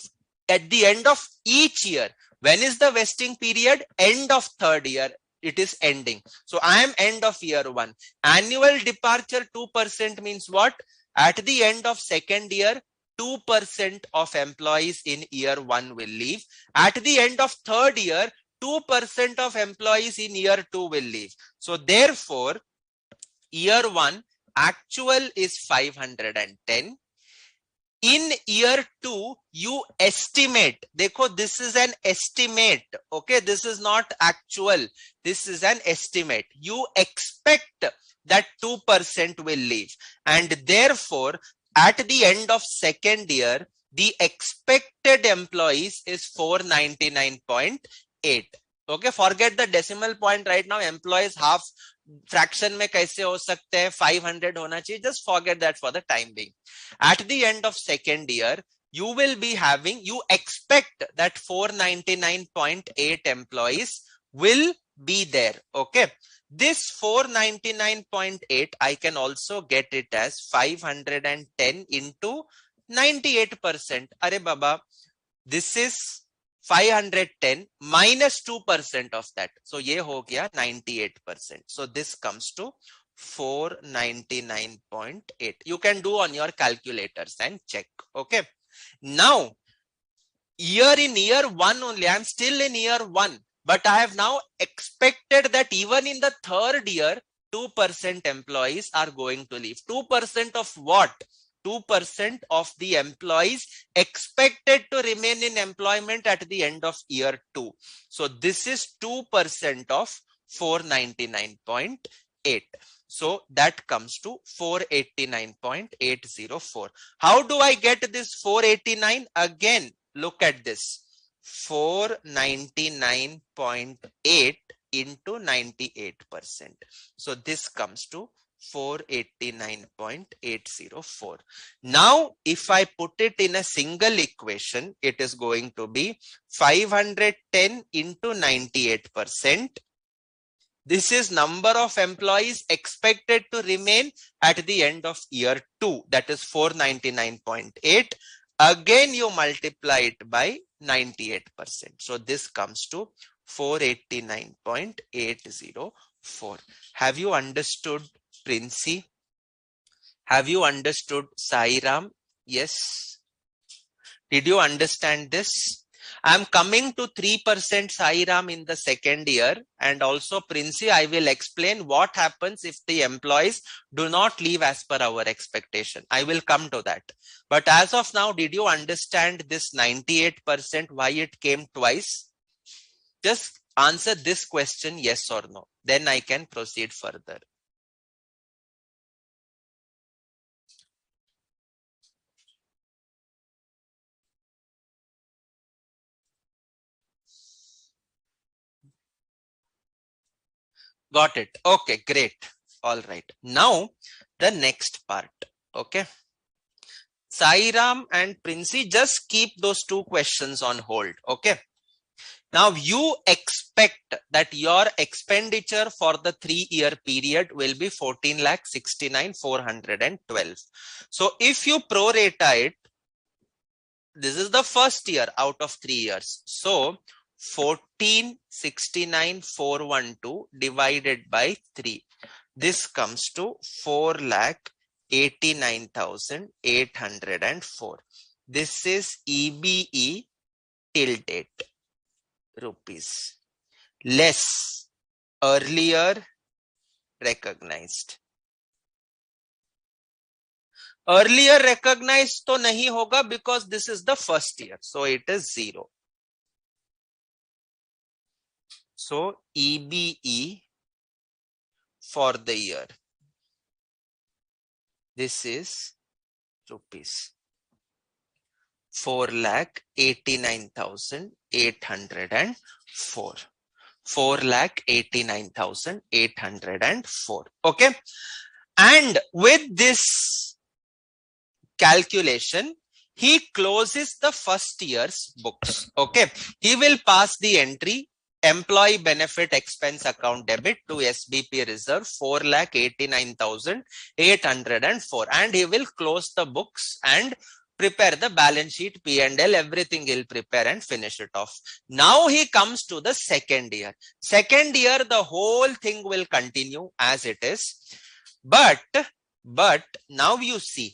[SPEAKER 1] at the end of each year, when is the vesting period? End of third year, it is ending. So I am end of year 1. Annual departure 2% means what? At the end of second year, 2% of employees in year 1 will leave. At the end of third year, 2% of employees in year 2 will leave. So therefore, year 1 actual is 510. In year 2, you estimate. Dekho, this is an estimate. Okay, this is not actual. This is an estimate. You expect that 2% will leave. And therefore, at the end of second year, the expected employees is 499.8. Okay, forget the decimal point right now. Employees half fraction में कैसे हो सकते हैं? 500 होना चाहिए. Just forget that for the time being. At the end of second year, you will be having, you expect that 499.8 employees will be there. Okay. This 499.8, I can also get it as 510 into 98%. Arey baba, this is 510 minus 2% of that. So ye ho gaya 98%. So this comes to 499.8. You can do on your calculators and check. Okay. Now, year 1 only, I'm still in year 1, but I have now expected that even in the third year, 2% employees are going to leave. 2% of what? 2% of the employees expected to remain in employment at the end of year 2. So this is 2% of 499.8. So that comes to 489.804. How do I get this 489? Again, look at this. 499.8 into 98%. So this comes to 489.804. Now, if I put it in a single equation, it is going to be 510 into 98%. This is number of employees expected to remain at the end of year 2. That is 499.8. Again, you multiply it by 98%. So this comes to 489.804. Have you understood, Princey? Have you understood, Sairam? Yes. Did you understand this? I'm coming to 3% Sairam in the second year, and also Princey, I will explain what happens if the employees do not leave as per our expectation. I will come to that. But as of now, did you understand this 98%, why it came twice? Just answer this question, yes or no. Then I can proceed further. Got it. Okay, great. All right. Now, the next part. Okay. Sairam and Princey, just keep those two questions on hold. Okay. Now, you expect that your expenditure for the 3-year period will be 14,69,412. So, if you prorata it, this is the first year out of 3 years. So, 14,69,412 divided by 3. This comes to 4,80,000. 89,804. This is EBE till date rupees, less earlier recognized. Earlier recognized तो नहीं होगा because this is the first year, so it is 0. So EBE for the year, this is rupees 4,89,804. 4,89,804. Okay. And with this calculation, he closes the first year's books. Okay. He will pass the entry employee benefit expense account debit to SBP reserve 4,89,804, and he will close the books and prepare the balance sheet, P&L, everything he'll prepare and finish it off. Now he comes to the second year. Second year, the whole thing will continue as it is. But now you see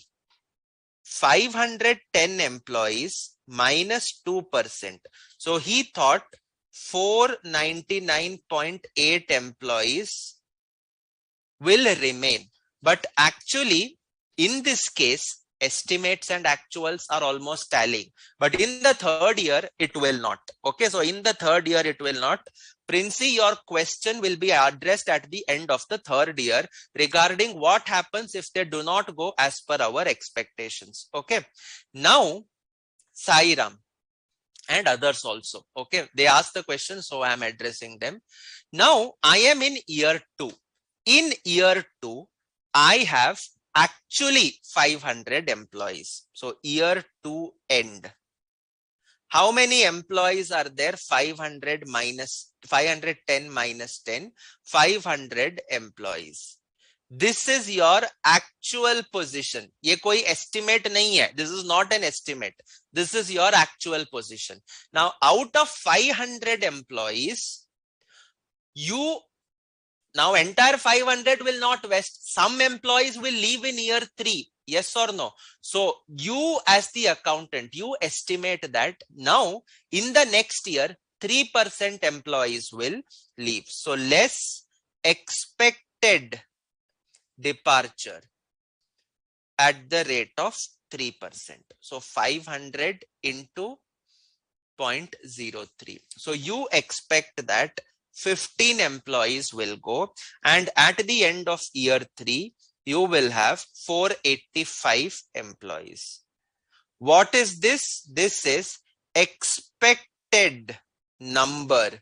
[SPEAKER 1] 510 employees minus 2%. So he thought 499.8 employees will remain. But actually, in this case, estimates and actuals are almost tallying. But in the third year, it will not. Okay, so in the third year, it will not. Princey, your question will be addressed at the end of the third year regarding what happens if they do not go as per our expectations. Okay, now Sairam and others also. Okay, they asked the question, so I am addressing them. Now I am in year 2. In year 2, I have actually 500 employees. So year 2 end. How many employees are there? 510 minus 10, 500 employees. This is your actual position. ये कोई estimate नहीं है. This is not an estimate. This is your actual position. Now, out of 500 employees, now entire 500 will not vest. Some employees will leave in year 3. Yes or no? So you as the accountant, you estimate that now in the next year, 3% employees will leave. So less expected departure at the rate of 3%. So 500 into 0.03. So you expect that 15 employees will go, and at the end of year 3, you will have 485 employees. What is this? This is expected number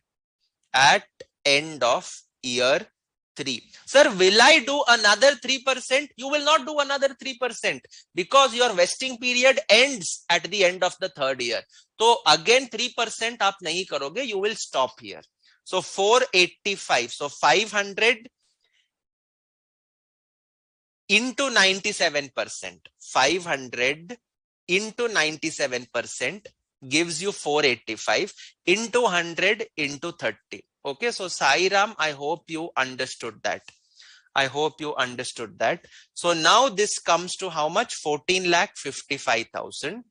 [SPEAKER 1] at end of year 3. Sir, will I do another 3%? You will not do another 3% because your vesting period ends at the end of the third year. So again 3% आप नहीं करोगे, you will stop here. So 485. So 500 into 97%. 500 into 97% gives you 485 into 100 into 30. Okay, so Sairam, I hope you understood that. I hope you understood that. So now this comes to how much? 14,55,000.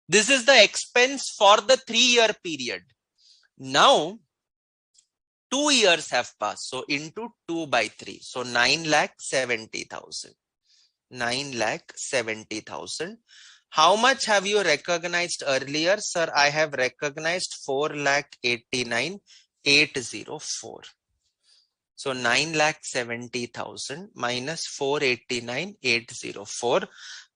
[SPEAKER 1] This is the expense for the 3-year period. Now 2 years have passed. So into 2 by 3. So 9,70,000. 9,70,000. How much have you recognized earlier? Sir, I have recognized 4,89,804. So 9,70,000 minus 4,89,804.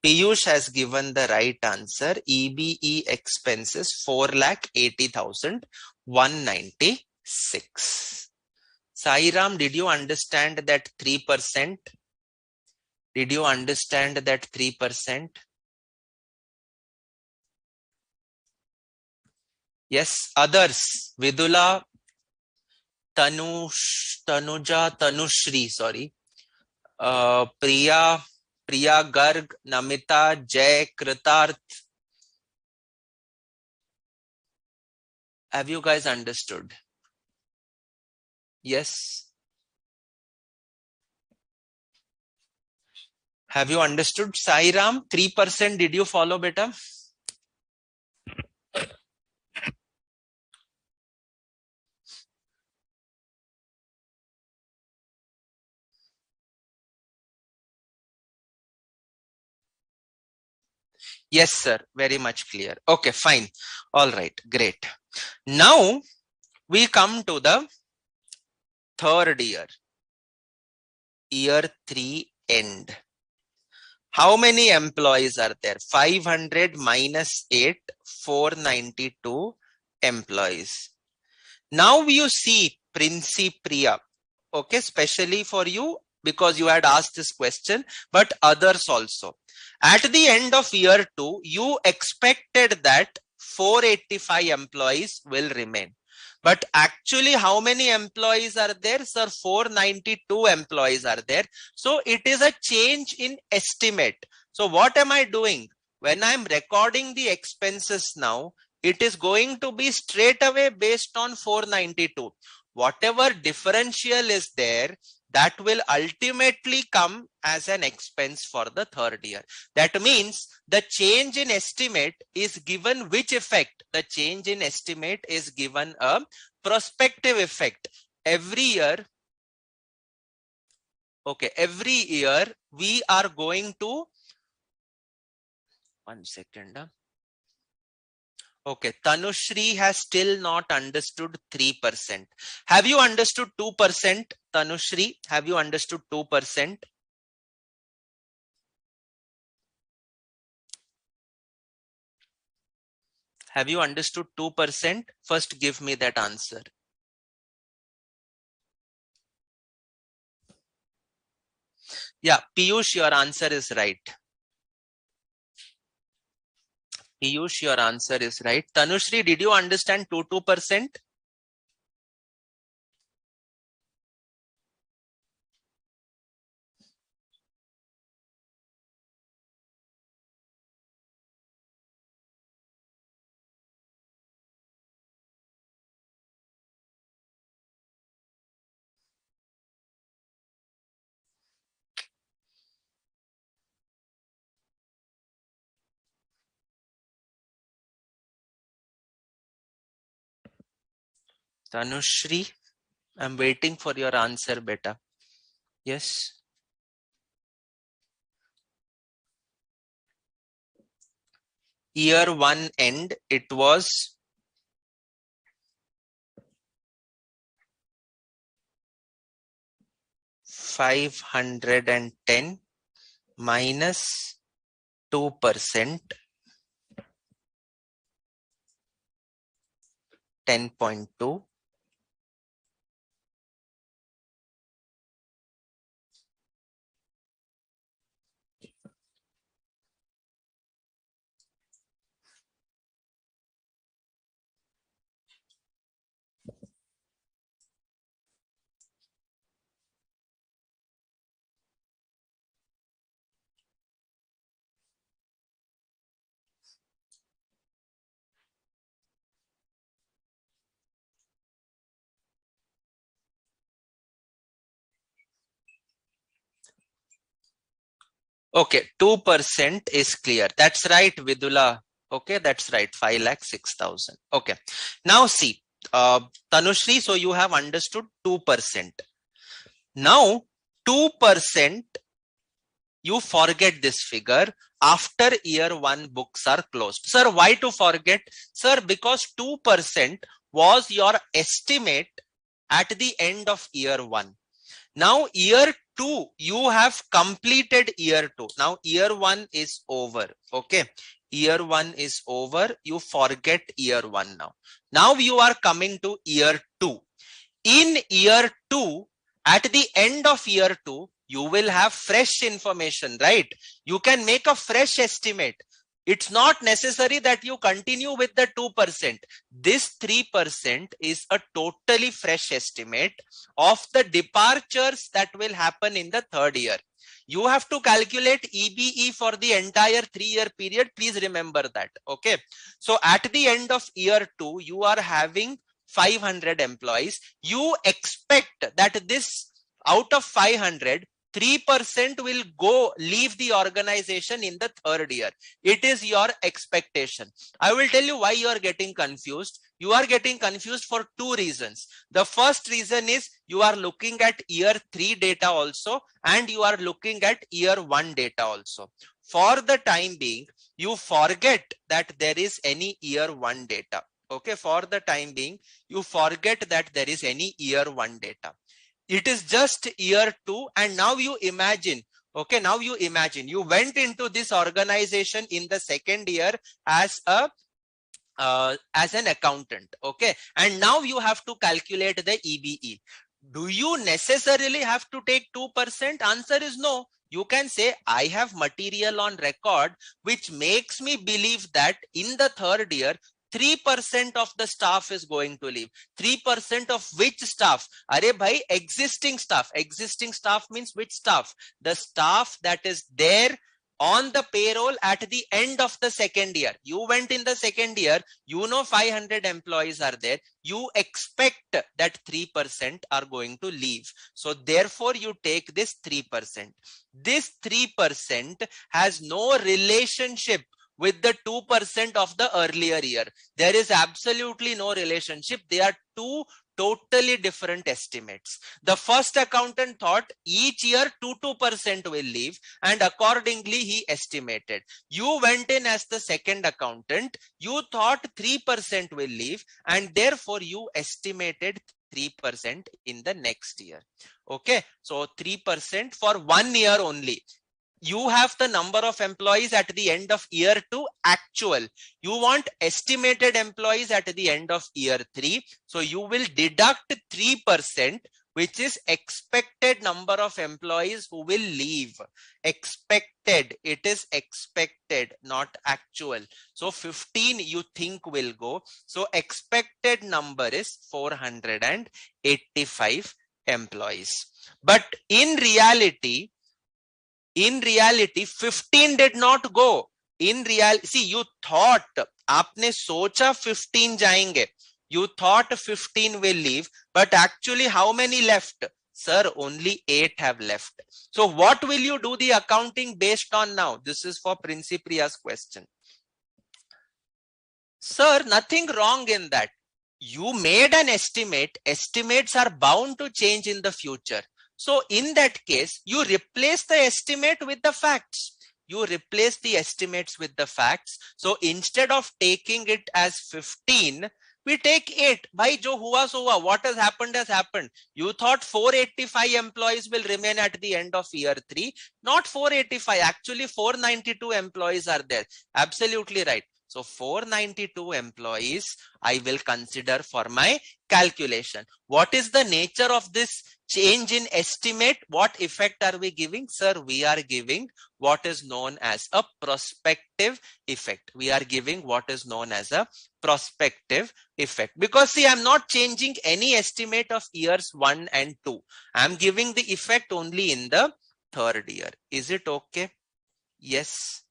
[SPEAKER 1] Piyush has given the right answer. EBE expenses 4,80,196. Sairam, did you understand that 3%? Did you understand that 3%? Yes, others. Vidula, Tanuja, Tanushri, sorry. Priya, Garg, Namita, Jay, Kritarth. Have you guys understood? Yes. Have you understood, Sai Ram? 3%, did you follow, beta? Yes, sir. Very much clear. Okay, fine. All right, great. Now we come to the third year, year 3 end. How many employees are there? 500 minus 8, 492 employees. Now you see Principia, okay, especially for you because you had asked this question, but others also. At the end of year 2, you expected that 485 employees will remain. But actually, how many employees are there? Sir, 492 employees are there. So it is a change in estimate. So what am I doing? When I'm recording the expenses now, it is going to be straight away based on 492. Whatever differential is there, that will ultimately come as an expense for the third year. That means the change in estimate is given which effect? The change in estimate is given a prospective effect. Every year, okay, every year we are going to, 1 second. Okay, Tanushri has still not understood 3%. Have you understood 2%, Tanushri? Have you understood 2%? Have you understood 2%? First, give me that answer. Yeah, Piyush, your answer is right. Piyush, your answer is right. Tanushri, did you understand 2%? Tanushri, I'm waiting for your answer, beta. Yes. Year 1 end, it was 510 minus 2%, 10.2. Okay, 2% is clear. That's right, Vidula. Okay, that's right, 5,06,000. Okay, now see, Tanushri, so you have understood 2%. Now, 2%, you forget this figure after year 1 books are closed. Sir, why to forget? Sir, because 2% was your estimate at the end of year 1. Now year 2, you have completed year 2. Now year 1 is over. Okay. Year 1 is over. You forget year 1 now. Now you are coming to year 2. In year 2, at the end of year 2, you will have fresh information, right? You can make a fresh estimate. It's not necessary that you continue with the 2%. This 3% is a totally fresh estimate of the departures that will happen in the third year. You have to calculate EBE for the entire 3-year period. Please remember that. Okay. So at the end of year 2, you are having 500 employees. You expect that this out of 500, 3% will leave the organization in the third year. It is your expectation. I will tell you why you are getting confused. You are getting confused for two reasons. The first reason is you are looking at year 3 data also, and you are looking at year 1 data also. For the time being, you forget that there is any year 1 data. Okay, for the time being, you forget that there is any year 1 data. It is just year 2, and now you imagine, okay, now you imagine you went into this organization in the second year as an accountant, okay, and now you have to calculate the EBE. Do you necessarily have to take 2%? Answer is no. You can say, I have material on record which makes me believe that in the third year 3% of the staff is going to leave. 3% of which staff? Arey bhai, existing staff. Existing staff means which staff? The staff that is there on the payroll at the end of the second year. You went in the second year, you know 500 employees are there. You expect that 3% are going to leave. So therefore you take this 3%. This 3% has no relationship with the 2% of the earlier year. There is absolutely no relationship. They are two totally different estimates. The first accountant thought each year 2% will leave, and accordingly he estimated. You went in as the second accountant, you thought 3% will leave, and therefore you estimated 3% in the next year. Okay, so 3% for 1 year only. You have the number of employees at the end of year 2 actual. You want estimated employees at the end of year 3. So you will deduct 3%, which is expected number of employees who will leave. Expected. It is expected, not actual. So 15 you think will go. So expected number is 485 employees. But in reality, 15 did not go. In reality, see, you thought, आपने सोचा 15 जाएंगे. You thought 15 will leave, but actually how many left? Sir, only 8 have left. So what will you do the accounting based on now? This is for Principria's question. Sir, nothing wrong in that. You made an estimate. Estimates are bound to change in the future. So in that case, you replace the estimate with the facts. You replace the estimates with the facts. So instead of taking it as 15, we take 8. Bhai, jo hua so hua. What has happened has happened. You thought 485 employees will remain at the end of year 3. Not 485. Actually, 492 employees are there. Absolutely right. So 492 employees I will consider for my calculation. What is the nature of this change in estimate? What effect are we giving? Sir, we are giving what is known as a prospective effect. We are giving what is known as a prospective effect. Because see, I'm not changing any estimate of years 1 and 2. I'm giving the effect only in the third year. Is it okay? Yes.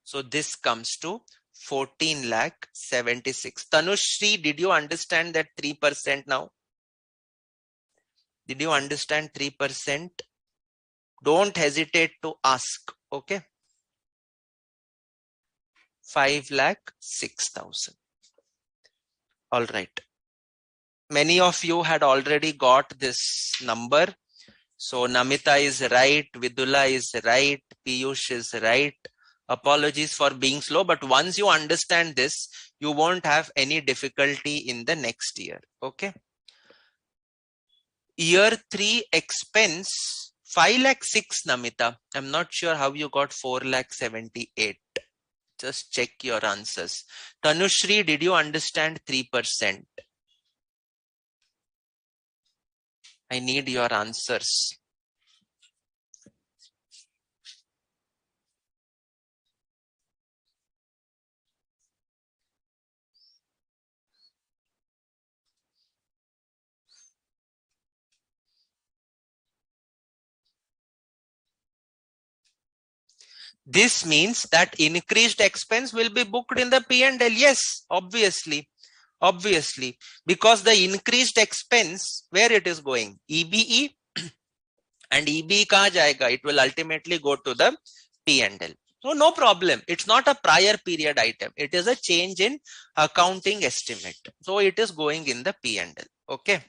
[SPEAKER 1] So this comes to 14,76,000. Tanushri, did you understand that 3% now? Did you understand 3%? Don't hesitate to ask. Okay. 5,06,000. All right. Many of you had already got this number. So Namita is right. Vidula is right. Piyush is right. Apologies for being slow, but once you understand this, you won't have any difficulty in the next year. Okay. Year 3 expense 5,06,000, Namita. I'm not sure how you got 4,78,000. Just check your answers. Tanushri, did you understand 3%? I need your answers. This means that increased expense will be booked in the P&L. Yes, obviously, because the increased expense, where it is going? EBE, and EB kahan jayega? It will ultimately go to the P&L. So no problem. It's not a prior period item. It is a change in accounting estimate. So it is going in the P&L. Okay.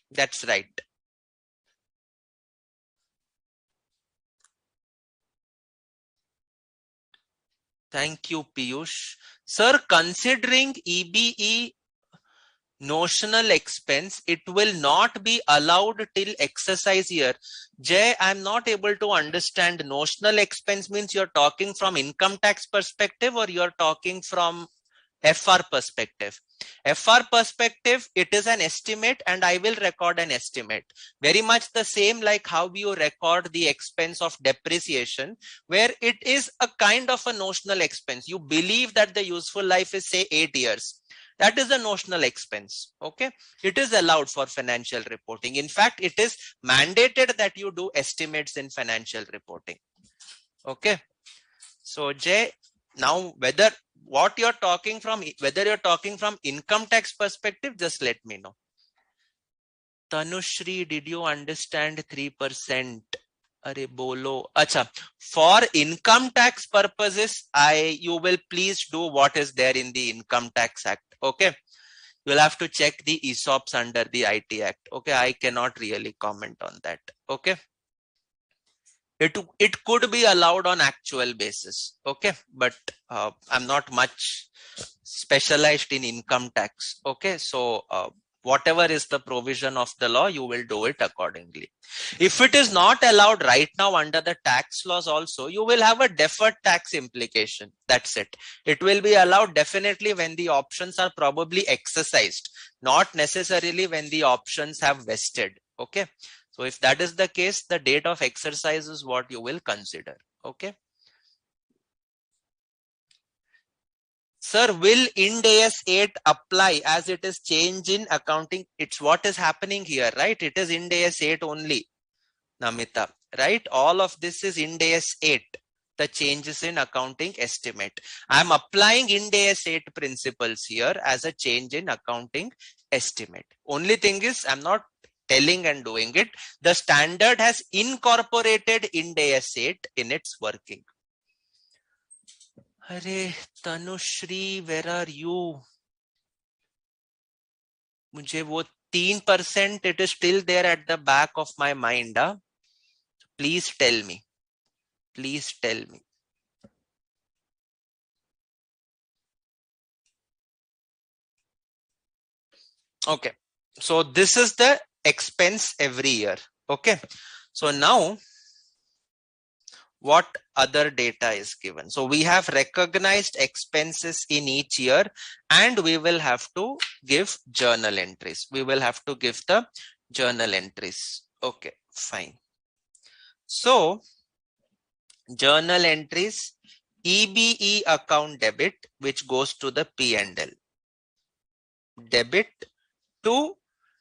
[SPEAKER 1] That's right. Thank you, Piyush. Sir, considering EBE notional expense, it will not be allowed till exercise year. Jay, I'm not able to understand. Notional expense means you're talking from income tax perspective or you're talking from FR perspective. FR perspective, it is an estimate and I will record an estimate. Very much the same like how you record the expense of depreciation, where it is a kind of a notional expense. You believe that the useful life is say 8 years. That is a notional expense. Okay. It is allowed for financial reporting. In fact, it is mandated that you do estimates in financial reporting. Okay. So Jay, now whether you're talking from income tax perspective, just let me know. Tanushri, did you understand 3%? Are bolo. Acha. For income tax purposes, you will please do what is there in the Income Tax Act. Okay. You'll have to check the ESOPs under the IT Act. Okay. I cannot really comment on that. Okay. It could be allowed on actual basis. Okay. But I'm not much specialized in income tax. Okay. So whatever is the provision of the law, you will do it accordingly. If it is not allowed right now under the tax laws also, you will have a deferred tax implication. That's it. It will be allowed definitely when the options are probably exercised, not necessarily when the options have vested. Okay. So if that is the case, the date of exercise is what you will consider. Okay. Sir, will Ind AS 8 apply as it is change in accounting? It's what is happening here, right? It is Ind AS 8 only, Namita, right? All of this is Ind AS 8, the changes in accounting estimate. I'm applying Ind AS 8 principles here as a change in accounting estimate. Only thing is, I'm not telling and doing it. The standard has incorporated Ind AS 8 in its working. Arey, Tanushri, where are you? मुझे वो 3%, it is still there at the back of my mind. Please tell me. Please tell me. Okay. So this is the expense every year. Okay. So now what other data is given? So we have recognized expenses in each year and we will have to give journal entries. We will have to give the journal entries. Okay, fine. So journal entries, EBE account debit, which goes to the P&L. Debit to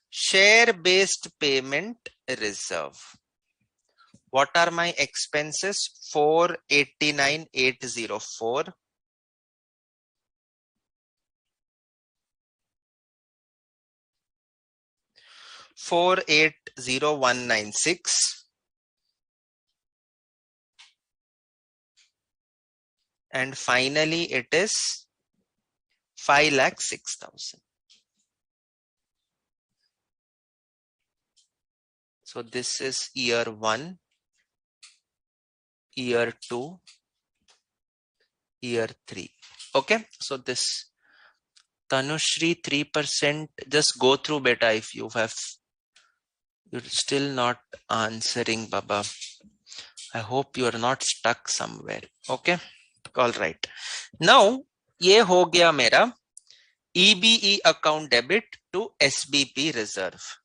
[SPEAKER 1] share-based payment reserve. What are my expenses? 489,804. 480,196. And finally, it is 5,06,000. So this is year 1, year 2, year 3. Okay. So this Tanushri 3%, just go through beta if you're still not answering, Baba. I hope you are not stuck somewhere. Okay. All right. Now, ये हो गया मेरा EBE account debit to SBP reserve.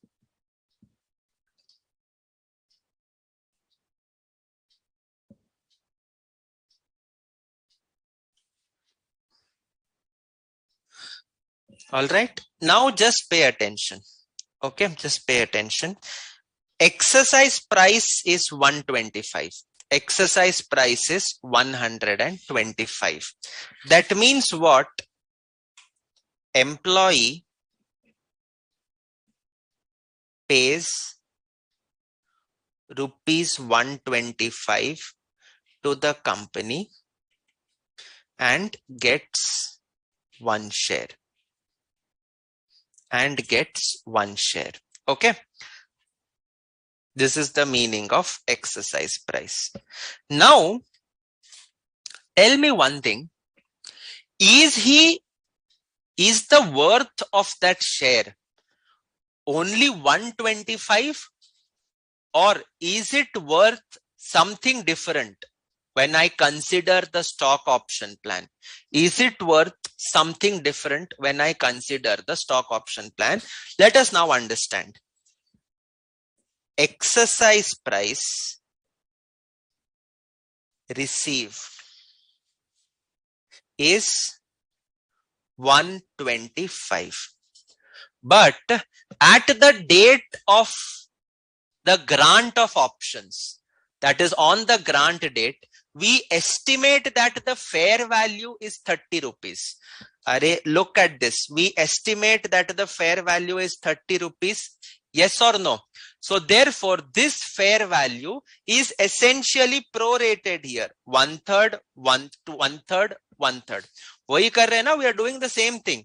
[SPEAKER 1] All right. Now just pay attention. Okay. Just pay attention. Exercise price is 125. Exercise price is 125. That means what? Employee pays rupees 125 to the company and gets one share. Okay. This is the meaning of exercise price. Now, tell me one thing. Is the worth of that share only 125, or is it worth something different when I consider the stock option plan? Is it worth something different when I consider the stock option plan? Let us now understand. Exercise price received is 125. But at the date of the grant of options, that is on the grant date, we estimate that the fair value is 30 rupees. Array, look at this. We estimate that the fair value is 30 rupees. Yes or no? So therefore, this fair value is essentially prorated here. 1/3, 1/3, 1/3. Wahi kar rahe na? We are doing the same thing.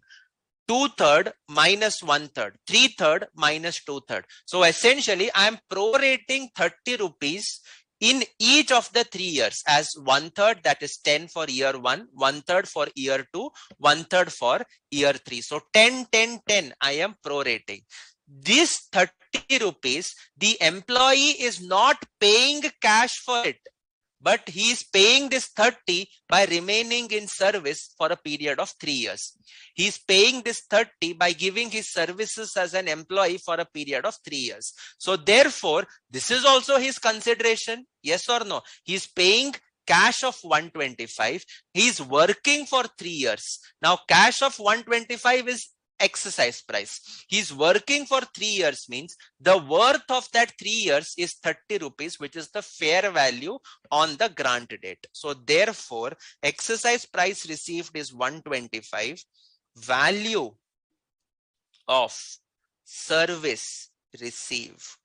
[SPEAKER 1] 2/3 minus 1/3, 3/3 minus 2/3. So essentially, I am prorating 30 rupees in each of the 3 years as 1/3, that is 10 for year 1, 1/3 for year 2, 1/3 for year 3. So 10, 10, 10, I am prorating. This 30 rupees, the employee is not paying cash for it, but he is paying this 30 by remaining in service for a period of 3 years. He is paying this 30 by giving his services as an employee for a period of 3 years. So therefore, this is also his consideration. Yes or no? He is paying cash of 125. He is working for 3 years. Now cash of 125 is exercise price. He's working for 3 years, means the worth of that 3 years is 30 rupees, which is the fair value on the grant date. So therefore, exercise price received is 125. Value of service received,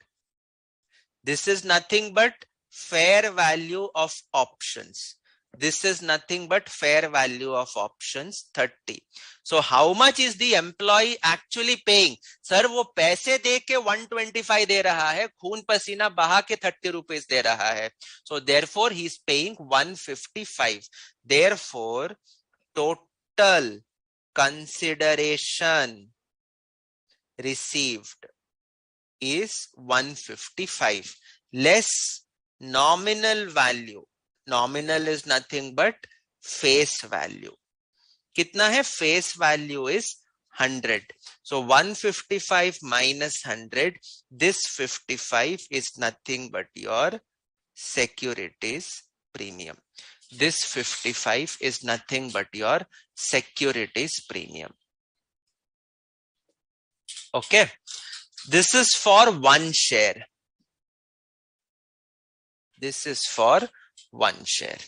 [SPEAKER 1] this is nothing but fair value of options. This is nothing but fair value of options, 30. So how much is the employee actually paying? Sir, वो पैसे दे के 125 दे रहा है, खून पसीना बहा के 30 rupees दे रहा है. So therefore he is paying 155. Therefore total consideration received is 155 less nominal value. Nominal is nothing but face value. Kitna hai? Face value is 100. So 155 minus 100, this 55 is nothing but your securities premium. This 55 is nothing but your securities premium. Okay. This is for one share. This is for one share.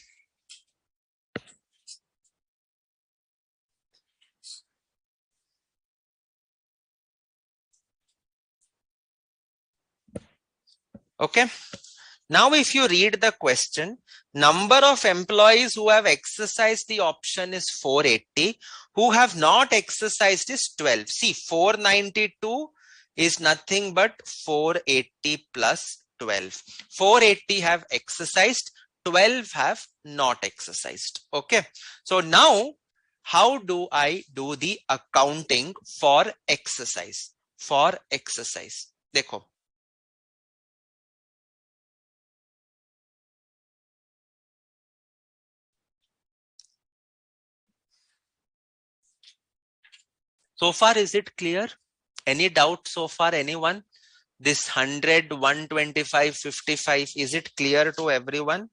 [SPEAKER 1] Okay. Now, if you read the question, number of employees who have exercised the option is 480. Who have not exercised is 12. See, 492 is nothing but 480 plus 12. 480 have exercised, 12 have not exercised. Okay. So now, how do I do the accounting for exercise? For exercise. Dekho. So far, is it clear? Any doubt so far, anyone? This 100, 125, 55, is it clear to everyone?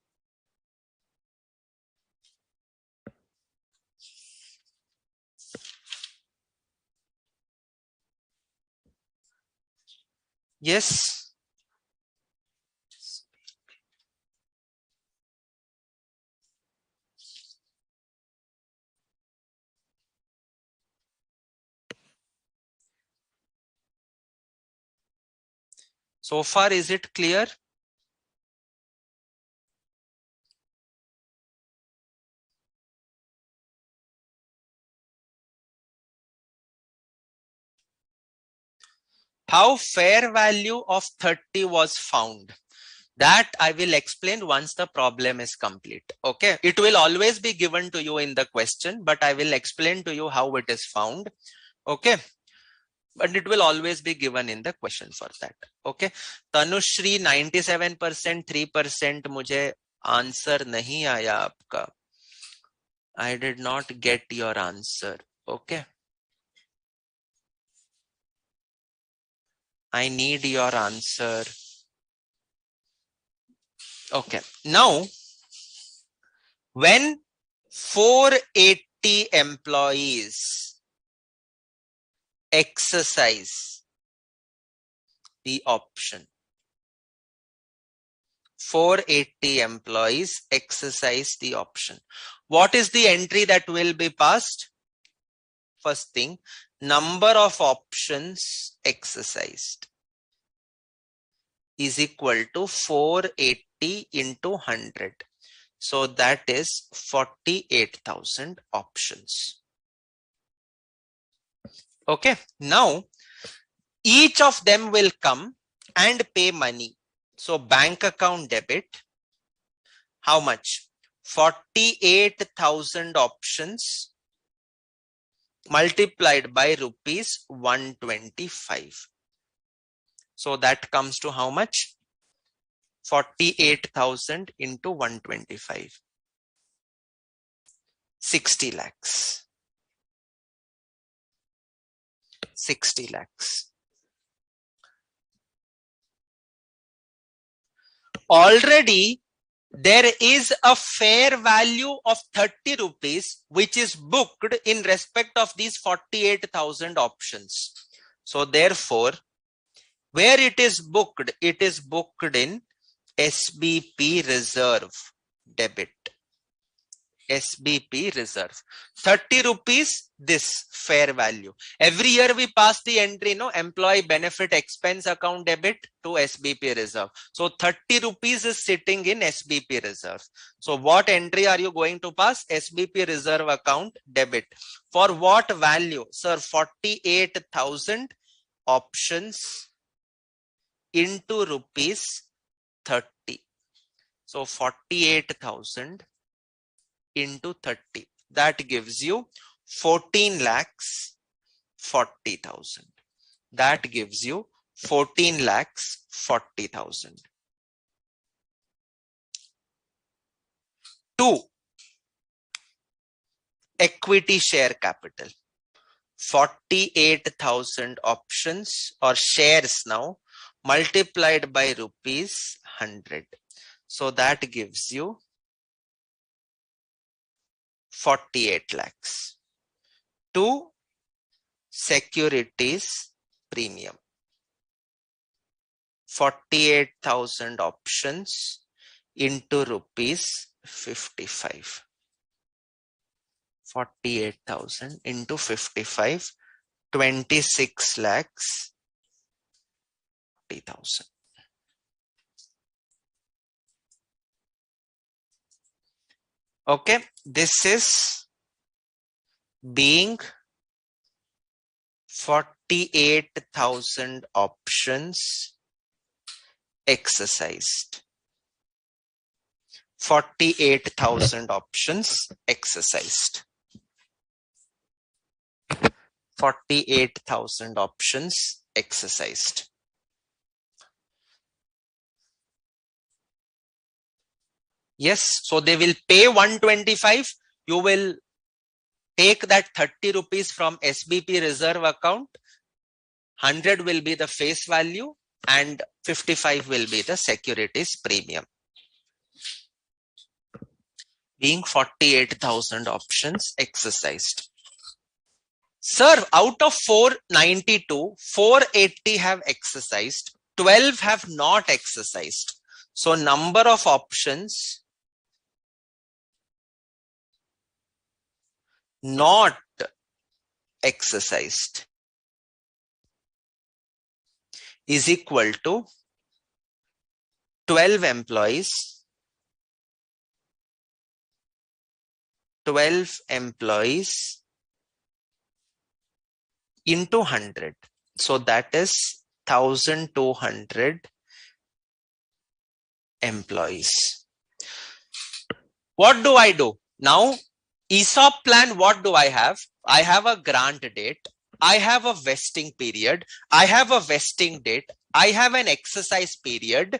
[SPEAKER 1] Yes. So far, is it clear? How fair value of 30 was found? That I will explain once the problem is complete. Okay. It will always be given to you in the question, but I will explain to you how it is found. Okay. But it will always be given in the question for that. Okay. Tanushri 97%, 3% मुझे answer नहीं आया आपका. I did not get your answer. Okay. I need your answer. Okay. Now, when 480 employees exercise the option, 480 employees exercise the option, what is the entry that will be passed? First thing, number of options exercised is equal to 480 into 100. So that is 48,000 options. Okay. Now, each of them will come and pay money. So bank account debit, how much? 48,000 options multiplied by rupees 125. So that comes to how much? 48,000 into 125. 60 lakhs. 60 lakhs. Already there is a fair value of 30 rupees which is booked in respect of these 48,000 options. So therefore, where it is booked in SBP reserve debit. SBP reserve. 30 rupees, this fair value. Every year we pass the entry, no, employee benefit expense account debit to SBP reserve. So 30 rupees is sitting in SBP reserve. So what entry are you going to pass? SBP reserve account debit. For what value? Sir, 48,000 options into rupees 30. So 48,000 into 30. That gives you 14 lakhs 40,000. That gives you 14 lakhs 40,000. 2. Equity share capital. 48,000 options or shares now multiplied by rupees 100. So that gives you 48 lakhs. 2. Securities premium. 48,000 options into rupees 55. 48,000 into 55, 26 lakhs 40,000. Okay, this is being 48,000 options exercised. 48,000 options exercised. 48,000 options exercised. Yes, so they will pay 125. You will take that 30 rupees from SBP reserve account. 100 will be the face value and 55 will be the securities premium. Being 48,000 options exercised. Sir, out of 492, 480 have exercised, 12 have not exercised. So number of options not exercised is equal to 12 employees, 12 employees into 100. So that is 1200 employees. What do I do? Now, ESOP plan, what do I have? I have a grant date. I have a vesting period. I have a vesting date. I have an exercise period.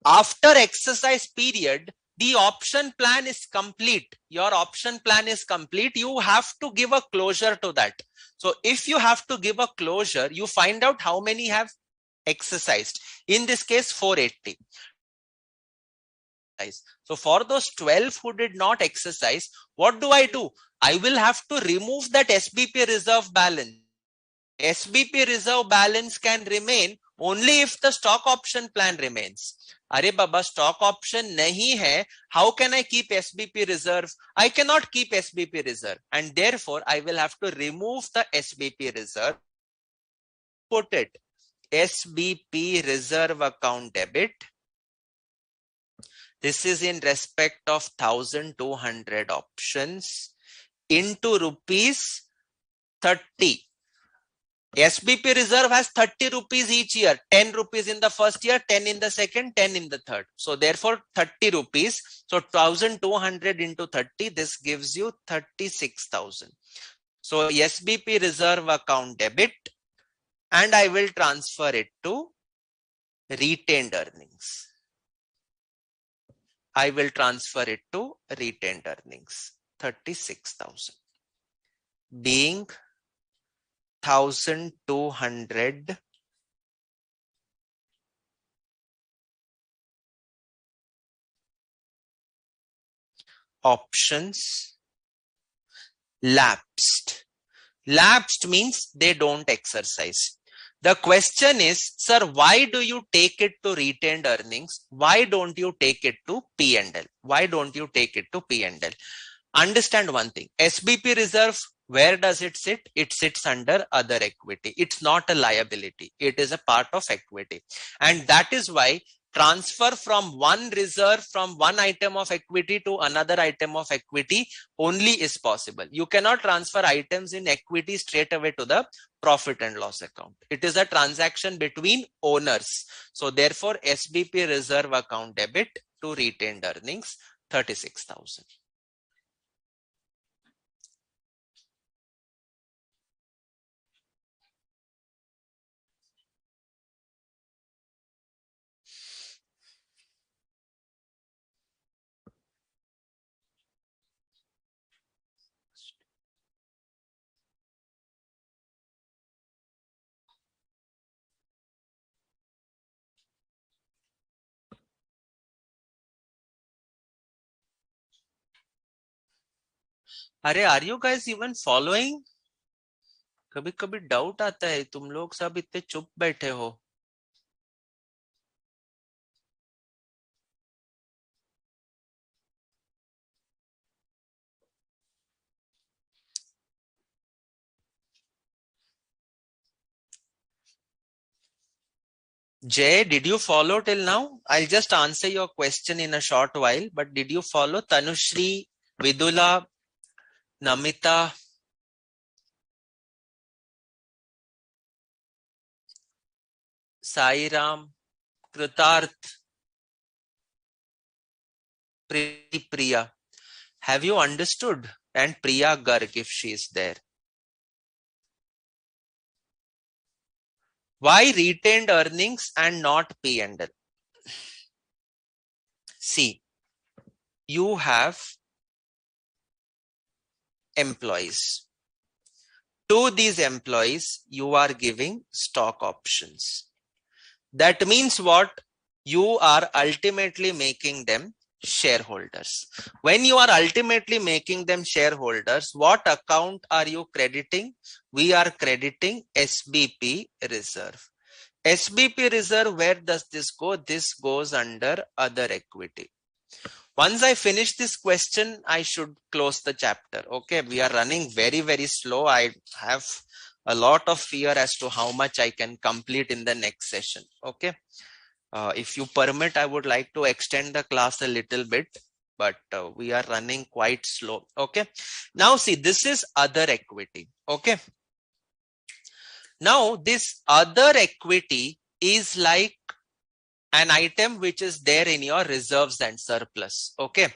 [SPEAKER 1] After exercise period, the option plan is complete. Your option plan is complete. You have to give a closure to that. So if you have to give a closure, you find out how many have exercised. In this case, 480. So for those 12 who did not exercise, what do? I will have to remove that SBP reserve balance. SBP reserve balance can remain only if the stock option plan remains. Arey baba, stock option nahi hai. How can I keep SBP reserve? I cannot keep SBP reserve, and therefore I will have to remove the SBP reserve. Put it SBP reserve account debit. This is in respect of 1200 options into rupees 30. SBP reserve has 30 rupees each year, 10 rupees in the first year, 10 in the second, 10 in the third. So therefore 30 rupees. So 1200 into 30, this gives you 36,000. So SBP reserve account debit, and I will transfer it to retained earnings. I will transfer it to retained earnings, 36,000. Being 1200 options lapsed. Lapsed means they don't exercise. The question is, sir, why do you take it to retained earnings? Why don't you take it to P&L? Why don't you take it to P&L? Understand one thing. SBP reserve, where does it sit? It sits under other equity. It's not a liability. It is a part of equity. And that is why transfer from one reserve, from one item of equity to another item of equity only is possible. You cannot transfer items in equity straight away to the profit and loss account. It is a transaction between owners. So therefore, SBP reserve account debit to retained earnings, 36,000. अरे are you guys even following? कभी कभी doubt आता है, तुम लोग सब इतने चुप बैठे हो. Jay, did you follow till now? I'll just answer your question in a short while, but did you follow? Tanushri, Vidula, Namita, Sairam, Kritarth, Priya. Have you understood? And Priya Garg, if she is there. Why retained earnings and not P&L? See, you have employees. To these employees, you are giving stock options. That means what? You are ultimately making them shareholders. When you are ultimately making them shareholders, what account are you crediting? We are crediting SBP reserve. SBP reserve, where does this go? This goes under other equity. Once I finish this question, I should close the chapter. Okay, we are running very, very slow. I have a lot of fear as to how much I can complete in the next session. Okay. If you permit, I would like to extend the class a little bit, but we are running quite slow. Okay. Now see, this is other equity. Okay. Now this other equity is like an item which is there in your reserves and surplus. Okay.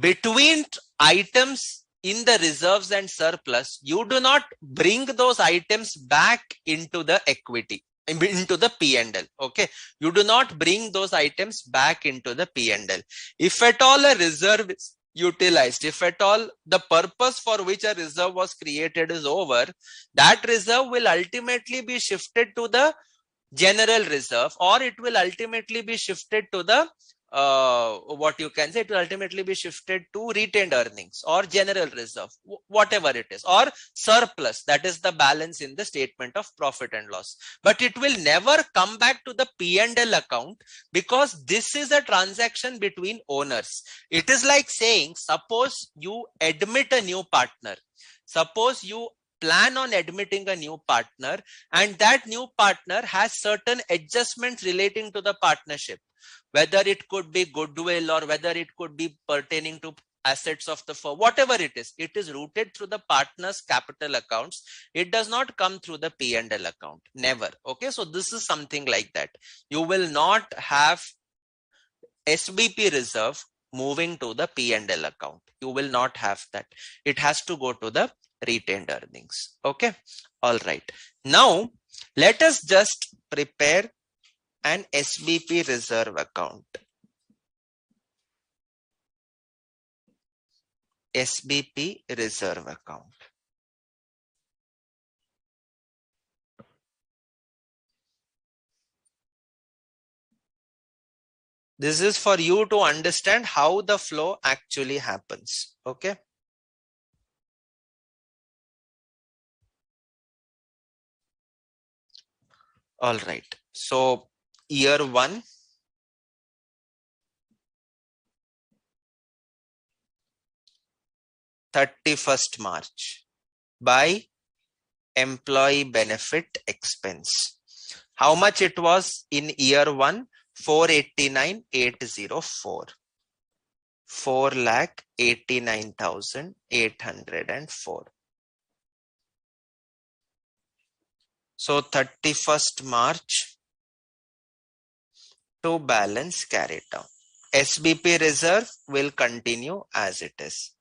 [SPEAKER 1] Between items in the reserves and surplus, you do not bring those items back into the equity, into the P&L. Okay. You do not bring those items back into the P&L. If at all a reserve is utilized, if at all the purpose for which a reserve was created is over, that reserve will ultimately be shifted to the general reserve, or it will ultimately be shifted to the what you can say, it will ultimately be shifted to retained earnings or general reserve, whatever it is, or surplus, that is the balance in the statement of profit and loss. But it will never come back to the P&L account, because this is a transaction between owners. It is like saying, suppose you admit a new partner, suppose you plan on admitting a new partner, and that new partner has certain adjustments relating to the partnership, whether it could be goodwill or whether it could be pertaining to assets of the firm, whatever it is routed through the partner's capital accounts. It does not come through the P&L account, never. Okay, so this is something like that. You will not have SBP reserve moving to the P&L account. You will not have that. It has to go to the retained earnings. Okay. All right. Now let us just prepare an SBP reserve account. SBP reserve account. This is for you to understand how the flow actually happens. Okay. All right. So year 1, 31st March, by employee benefit expense. How much it was in year 1? 489,804. 4,89,804. So 31st March to balance carried down. SBP reserve will continue as it is.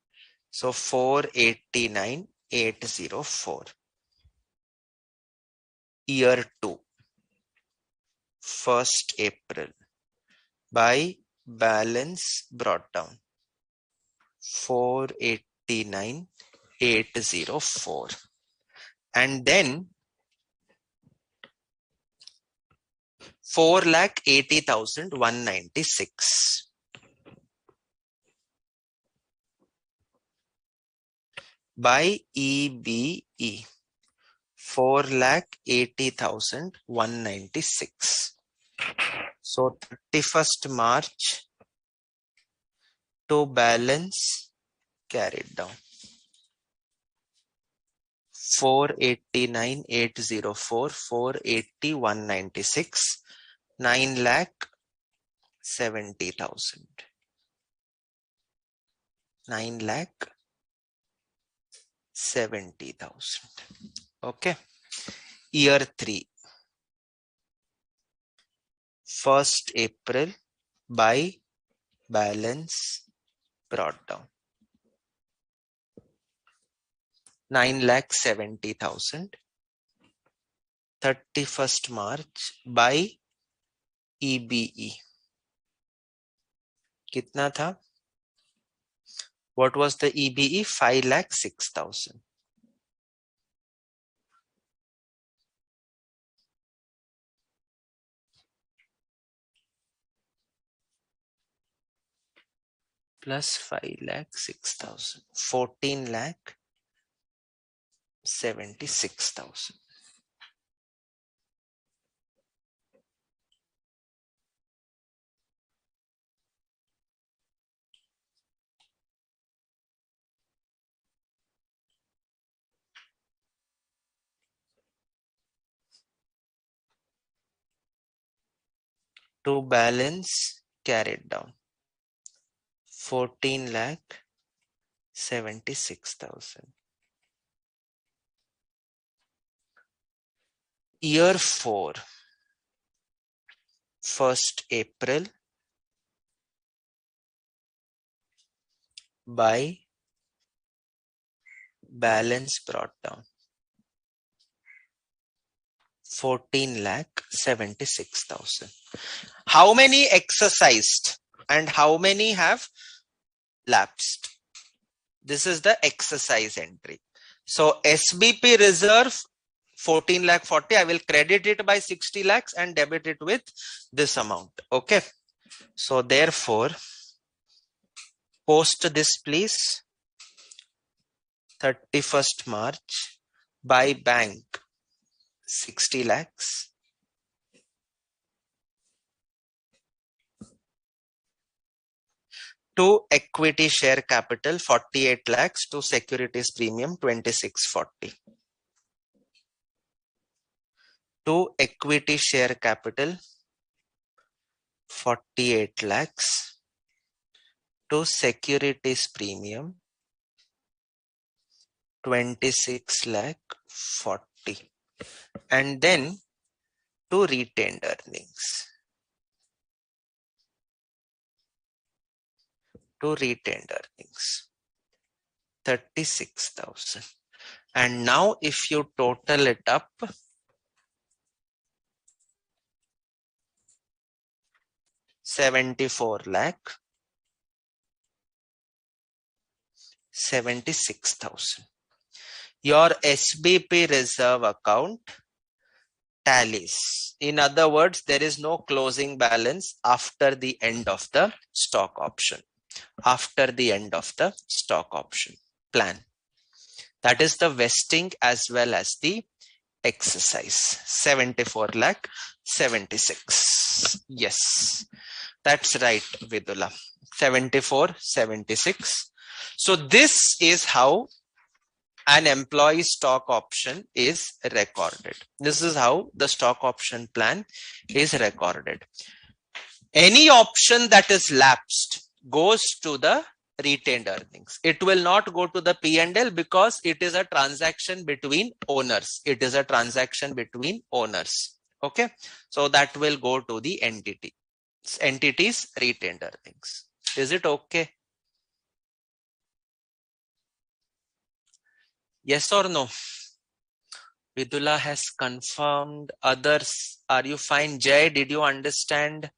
[SPEAKER 1] So 489,804. Year 2, 1st April, by balance brought down, 489,804. And then 4,80,196 by EBE, 4,80,196. So 31st March to balance carried down, 489,804, 480,196, 9,70,000. 9,70,000. Okay. Year 3, 1st April, by balance brought down, 9,70,000. 31st March by EBE. कितना था? What was the EBE? 5,06,000. Plus 5,06,000. 14,76,000. to balance carried down 14,76,000. Year 4, 1st April by balance brought down 14,76,000. How many exercised and how many have lapsed? This is the exercise entry. So SBP reserve 14 lakh 40. I will credit it by 60 lakhs and debit it with this amount. Okay. So therefore, post this please. 31st March by bank 60 lakhs. To equity share capital 48 lakhs, to securities premium 2640. To equity share capital 48 lakhs, to securities premium 26 lakh 40, and then to retained earnings. To retained earnings 36,000. And now if you total it up, 74 lakh 76,000. Your SBP reserve account tallies. In other words, there is no closing balance after the end of the stock option. After the end of the stock option plan. That is the vesting as well as the exercise. 74 lakh 76. Yes, that's right, Vidula. 74, 76. So this is how an employee stock option is recorded. This is how the stock option plan is recorded. Any option that is lapsed goes to the retained earnings. It will not go to the P&L because it is a transaction between owners. It is a transaction between owners. Okay. So that will go to the entity's retained earnings. Is it okay? Yes or no? Vidula has confirmed. Others, are you fine? Jay, did you understand?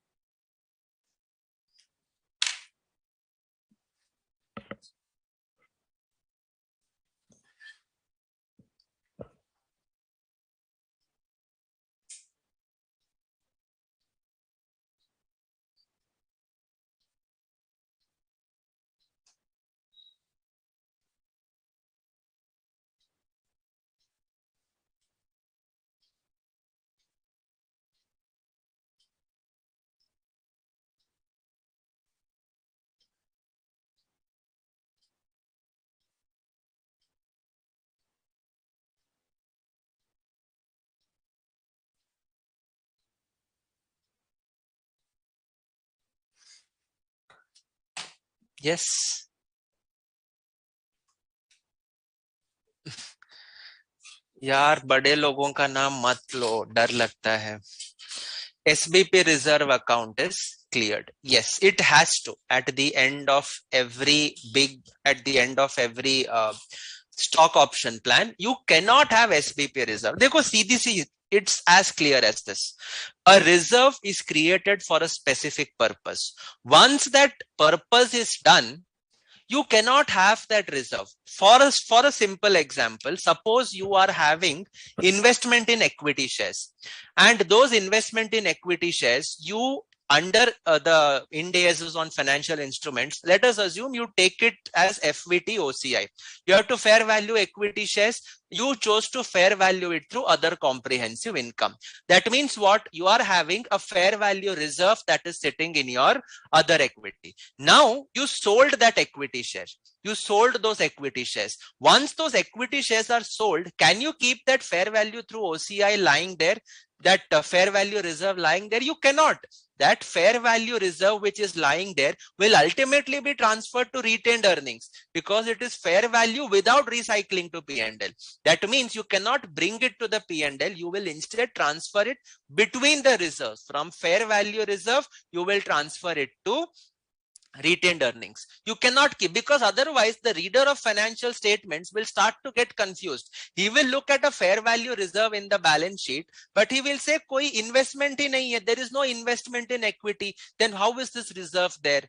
[SPEAKER 1] Yes. यार बड़े लोगों का नाम मत लो, डर लगता है. SBP reserve account is cleared. Yes, it has to at the end of every stock option plan. You cannot have SBP reserve. देखो सीधी सी, it's as clear as this. A reserve is created for a specific purpose. Once that purpose is done, you cannot have that reserve. For a simple example, suppose you are having investment in equity shares, and those investment in equity shares, you under the Ind AS on financial instruments, let us assume you take it as FVT OCI. You have to fair value equity shares. You chose to fair value it through other comprehensive income. That means what? You are having a fair value reserve that is sitting in your other equity. Now you sold that equity share. You sold those equity shares. Once those equity shares are sold, can you keep that fair value through OCI lying there? That fair value reserve lying there? You cannot. That fair value reserve which is lying there will ultimately be transferred to retained earnings, because it is fair value without recycling to P&L. That means you cannot bring it to the P&L. You will instead transfer it between the reserves. From fair value reserve, you will transfer it to retained earnings. You cannot keep, because otherwise the reader of financial statements will start to get confused. He will look at a fair value reserve in the balance sheet, but he will say koi investment hi nahi hai, there is no investment in equity, then how is this reserve there?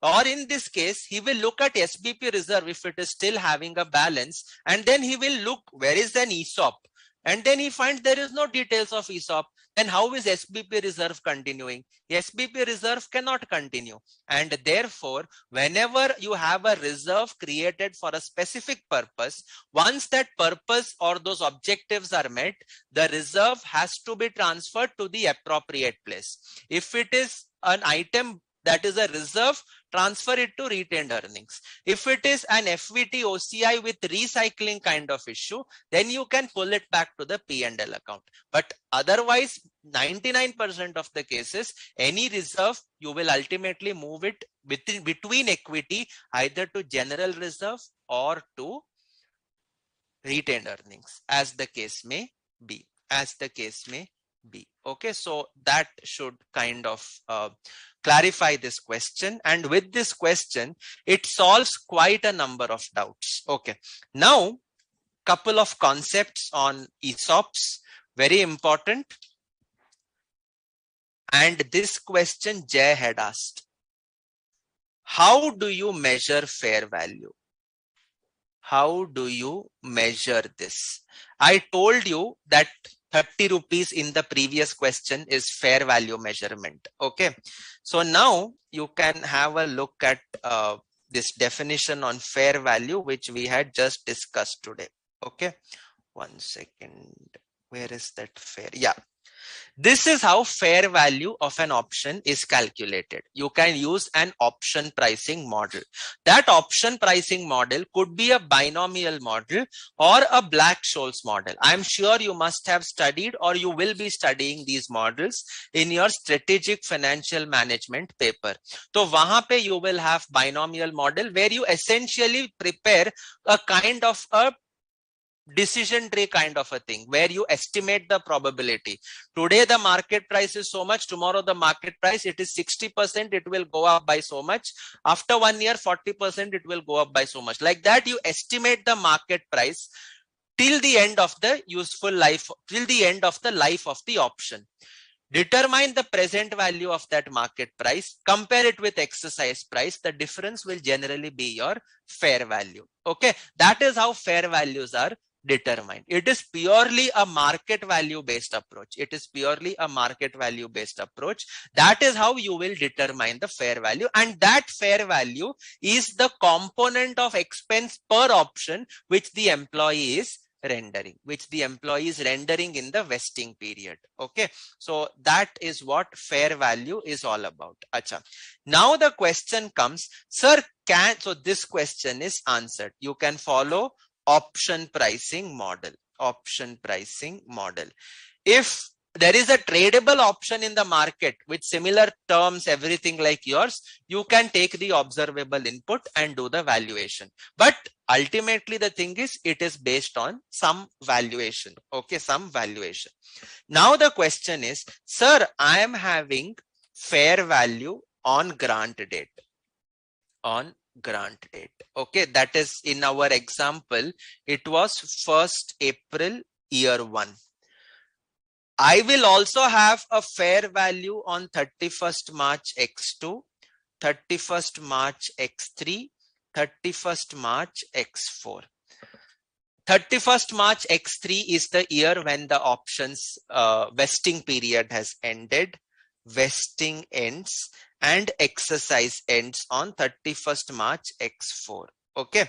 [SPEAKER 1] Or in this case, he will look at SBP reserve if it is still having a balance, and then he will look where is an ESOP, and then he finds there is no details of ESOP. Then how is SBP reserve continuing? SBP reserve cannot continue. And therefore, whenever you have a reserve created for a specific purpose, once that purpose or those objectives are met, the reserve has to be transferred to the appropriate place. If it is an item that is a reserve, transfer it to retained earnings. If it is an FVT OCI with recycling kind of issue, then you can pull it back to the P&L account. But otherwise, 99% of the cases, any reserve, you will ultimately move it between equity, either to general reserve or to retained earnings, as the case may be. Okay, so that should kind of clarify this question. And with this question, it solves quite a number of doubts. Okay, now couple of concepts on ESOPs, very important. And this question Jay had asked: how do you measure fair value? How do you measure this? I told you that 30 rupees in the previous question is fair value measurement. Okay, so now you can have a look at this definition on fair value, which we had just discussed today. Okay, 1 second. Where is that fair? Yeah. This is how fair value of an option is calculated. You can use an option pricing model. That option pricing model could be a binomial model or a Black-Scholes model. I'm sure you must have studied or you will be studying these models in your strategic financial management paper. So wahan pe you will have binomial model where you essentially prepare a kind of a decision tree kind of a thing, where you estimate the probability. Today the market price is so much, tomorrow the market price, it is 60%, it will go up by so much. After 1 year, 40%, it will go up by so much. Like that, you estimate the market price till the end of the useful life, till the end of the life of the option. Determine the present value of that market price, compare it with exercise price. The difference will generally be your fair value. Okay, that is how fair values are determined. It is purely a market value based approach. It is purely a market value based approach. That is how you will determine the fair value, and that fair value is the component of expense per option which the employee is rendering, in the vesting period. Okay, so that is what fair value is all about. Acha. Now the question comes, sir, so this question is answered. You can follow option pricing model. If there is a tradable option in the market with similar terms, everything like yours, you can take the observable input and do the valuation. But ultimately the thing is, it is based on some valuation. Okay, some valuation. Now the question is, sir, I am having fair value on grant date. Okay, that is in our example, it was 1st April year 1. I will also have a fair value on 31st March X2, 31st March X3, 31st March X4. 31st March X3 is the year when the options vesting period has ended. Vesting ends and exercise ends on 31st March X4. Okay.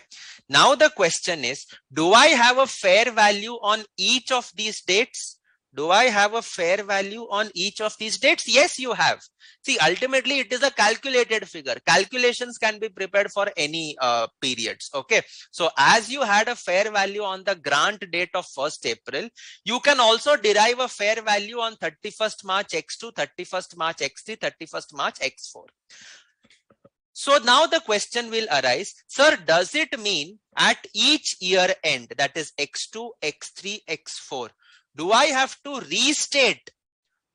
[SPEAKER 1] Now the question is, do I have a fair value on each of these dates? Do I have a fair value on each of these dates? Yes, you have. See, ultimately it is a calculated figure. Calculations can be prepared for any periods. Okay. So as you had a fair value on the grant date of 1st April, you can also derive a fair value on 31st March X2, 31st March X3, 31st March X4. So now the question will arise, sir, does it mean at each year end, that is X2, X3, X4, do I have to restate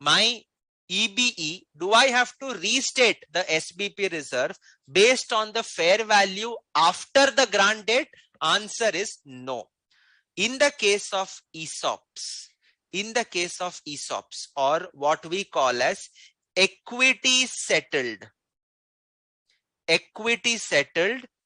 [SPEAKER 1] my EBE? Do I have to restate the SBP reserve based on the fair value after the grant date? Answer is no. In the case of ESOPs, or what we call as equity settled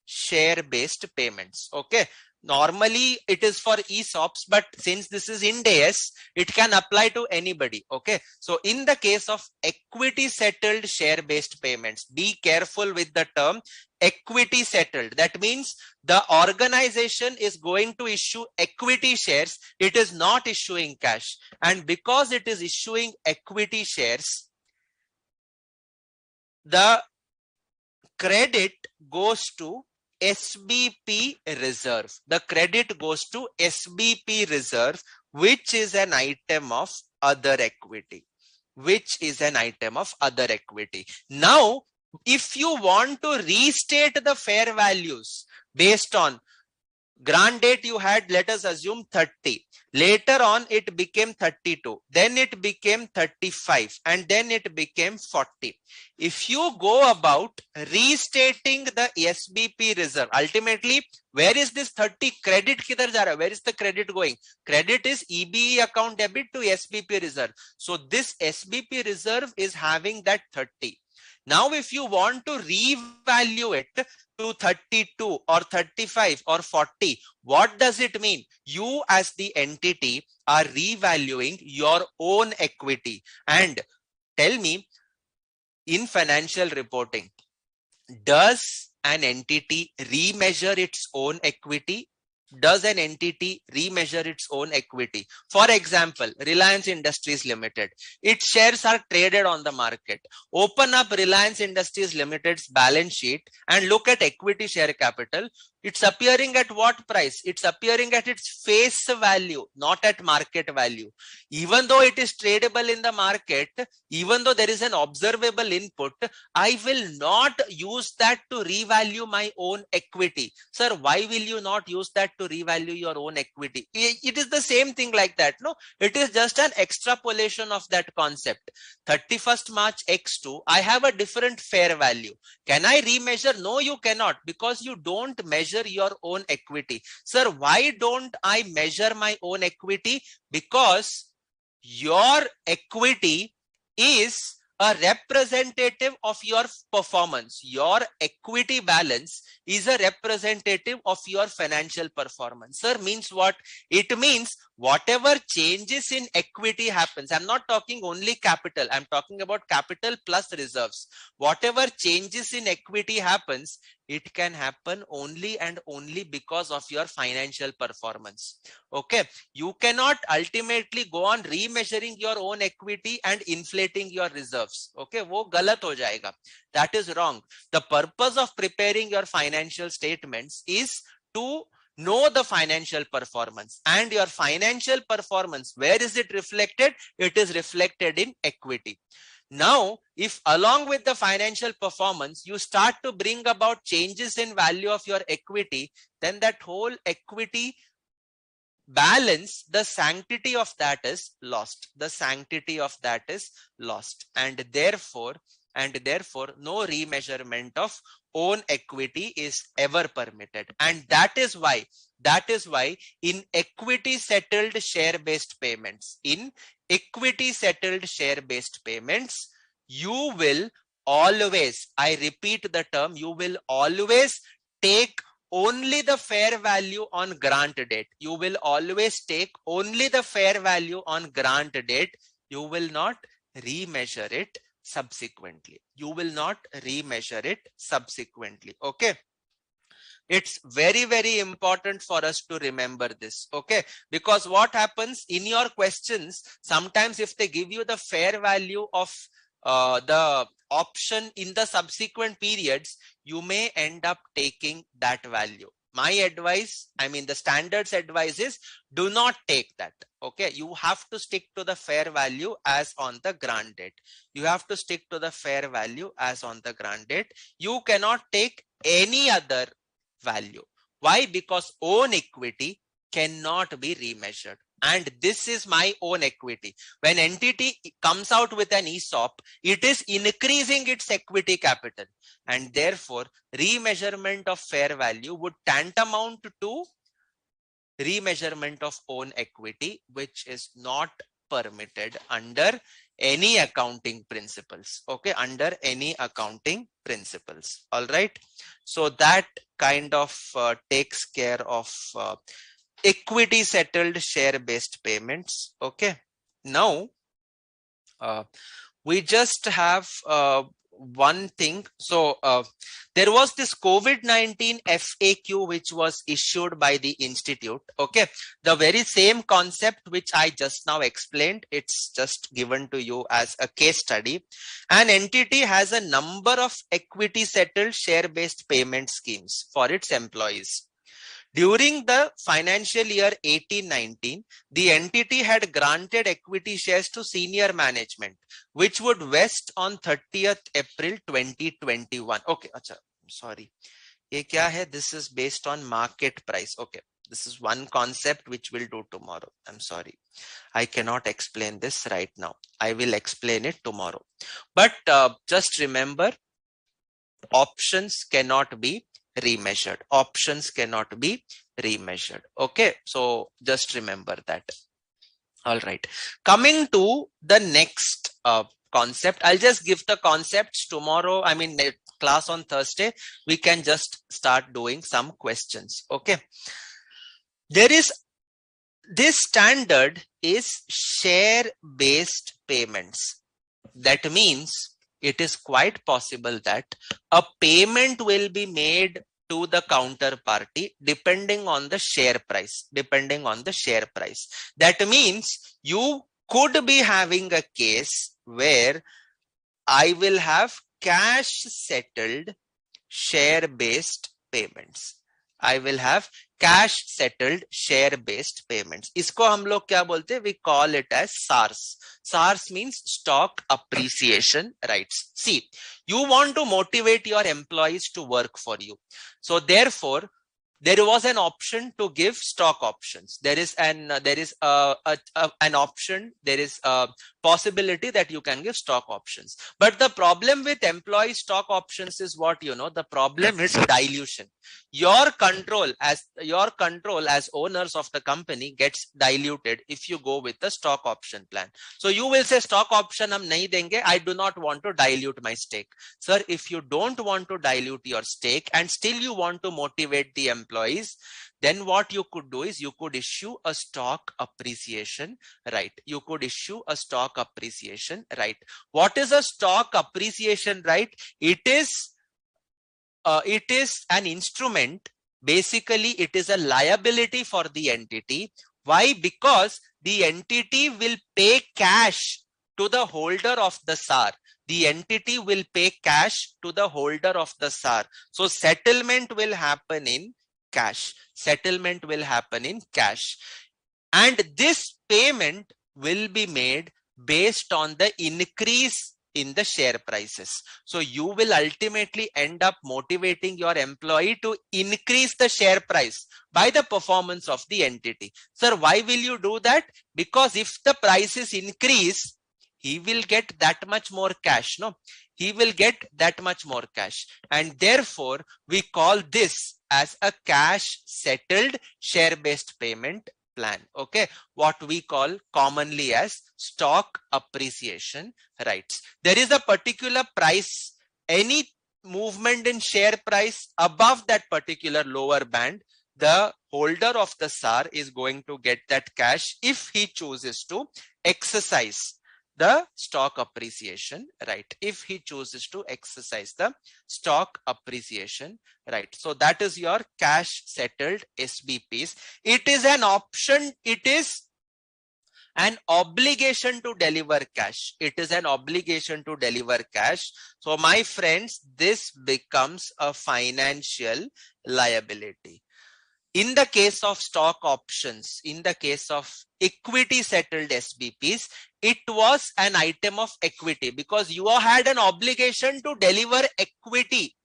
[SPEAKER 1] share-based payments. Okay. Normally it is for ESOPs, but since this is Ind AS, it can apply to anybody. Okay. So in the case of equity settled share-based payments, be careful with the term equity settled. That means the organization is going to issue equity shares. It is not issuing cash. And because it is issuing equity shares, the credit goes to SBP reserve. The credit goes to SBP reserve, which is an item of other equity. Now, if you want to restate the fair values based on grant date, you had, let us assume 30. Later on, it became 32. Then it became 35. And then it became 40. If you go about restating the SBP reserve, ultimately, where is this 30 credit? Kidhar ja raha? Where is the credit going? Credit is EBE account debit to SBP reserve. So this SBP reserve is having that 30. Now, if you want to revalue it to 32 or 35 or 40, what does it mean? You as the entity are revaluing your own equity. And tell me, in financial reporting, does an entity remeasure its own equity? Does an entity remeasure its own equity? For example, Reliance Industries Limited, its shares are traded on the market. Open up Reliance Industries Limited's balance sheet and look at equity share capital. It's appearing at what price? It's appearing at its face value, not at market value. Even though it is tradable in the market, even though there is an observable input, I will not use that to revalue my own equity. Sir, why will you not use that to revalue your own equity? It is the same thing like that. No, it is just an extrapolation of that concept. 31st March X2, I have a different fair value. Can I remeasure? No, you cannot, because you don't measure your own equity. Sir, why don't I measure my own equity? Because your equity is a representative of your performance. Your equity balance is a representative of your financial performance. Sir, means what? It means whatever changes in equity happens. I'm not talking only capital. I'm talking about capital plus reserves. Whatever changes in equity happens, it can happen only and only because of your financial performance. Okay. You cannot ultimately go on remeasuring your own equity and inflating your reserves. Okay. Wo galat ho jayega. That is wrong. The purpose of preparing your financial statements is to know the financial performance, and your financial performance, where is it reflected? It is reflected in equity. Now, if along with the financial performance, you start to bring about changes in value of your equity, then that whole equity balance, the sanctity of that is lost. The sanctity of that is lost. And therefore, no remeasurement of own equity is ever permitted. And that is why in equity settled share-based payments, you will always, I repeat the term, you will always take only the fair value on grant date. You will always take only the fair value on grant date. You will not remeasure it subsequently. Okay. It's very, very important for us to remember this. Okay, because what happens in your questions, sometimes if they give you the fair value of the option in the subsequent periods, you may end up taking that value. My advice, I mean the standards advice is, do not take that. Okay, you have to stick to the fair value as on the grant date. You have to stick to the fair value as on the grant date. You cannot take any other value. Why? Because own equity cannot be remeasured. And this is my own equity. When entity comes out with an ESOP, it is increasing its equity capital. And therefore, remeasurement of fair value would tantamount to remeasurement of own equity, which is not permitted under any accounting principles. Okay, under any accounting principles. All right. So that kind of takes care of equity settled share based payments. Okay. Now, we just have one thing. So there was this COVID-19 FAQ which was issued by the institute. Okay, the very same concept which I just now explained, it's just given to you as a case study. An entity has a number of equity settled share based payment schemes for its employees. During the financial year 18-19, the entity had granted equity shares to senior management, which would vest on 30th April 2021. Okay, acha, sorry. Ye kya hai? This is based on market price. Okay, this is one concept which we'll do tomorrow. I'm sorry. I cannot explain this right now. I will explain it tomorrow. But just remember, options cannot be remeasured. Options cannot be remeasured. Okay, so just remember that. All right, coming to the next concept, I'll just give the concepts tomorrow. I mean, class on Thursday, we can just start doing some questions. Okay, there is this standard is share based payments. That means it is quite possible that a payment will be made to the counterparty depending on the share price, That means you could be having a case where I will have cash settled share based payments. I will have cash settled share based payments. इसको हम लोग क्या बोलते हैं? We call it as SARS. SARS means stock appreciation rights. See, you want to motivate your employees to work for you. So therefore, there was an option to give stock options. There is an option. There is a possibility that you can give stock options. But the problem with employee stock options is what you know. The problem is dilution. Your control as owners of the company gets diluted if you go with the stock option plan. So you will say stock option hum nahi denge. I do not want to dilute my stake. Sir, if you don't want to dilute your stake and still you want to motivate the employees, then what you could do is you could issue a stock appreciation right. You could issue a stock appreciation right. What is a stock appreciation right? It is an instrument. Basically, it is a liability for the entity. Why? Because the entity will pay cash to the holder of the SAR. The entity will pay cash to the holder of the SAR. So settlement will happen in cash. Settlement will happen in cash. And this payment will be made based on the increase in the share prices. So you will ultimately end up motivating your employee to increase the share price by the performance of the entity. Sir, why will you do that? Because if the prices increase, he will get that much more cash. No, he will get that much more cash. And therefore, we call this as a cash settled share based payment plan. Okay, what we call commonly as stock appreciation rights. There is a particular price, any movement in share price above that particular lower band, the holder of the SAR is going to get that cash if he chooses to exercise the stock appreciation right, if he chooses to exercise the stock appreciation right. So that is your cash settled SBPs. It is an option, it is an obligation to deliver cash. It is an obligation to deliver cash. So my friends, this becomes a financial liability. In the case of stock options, in the case of equity settled SBPs, it was an item of equity because you had an obligation to deliver equity,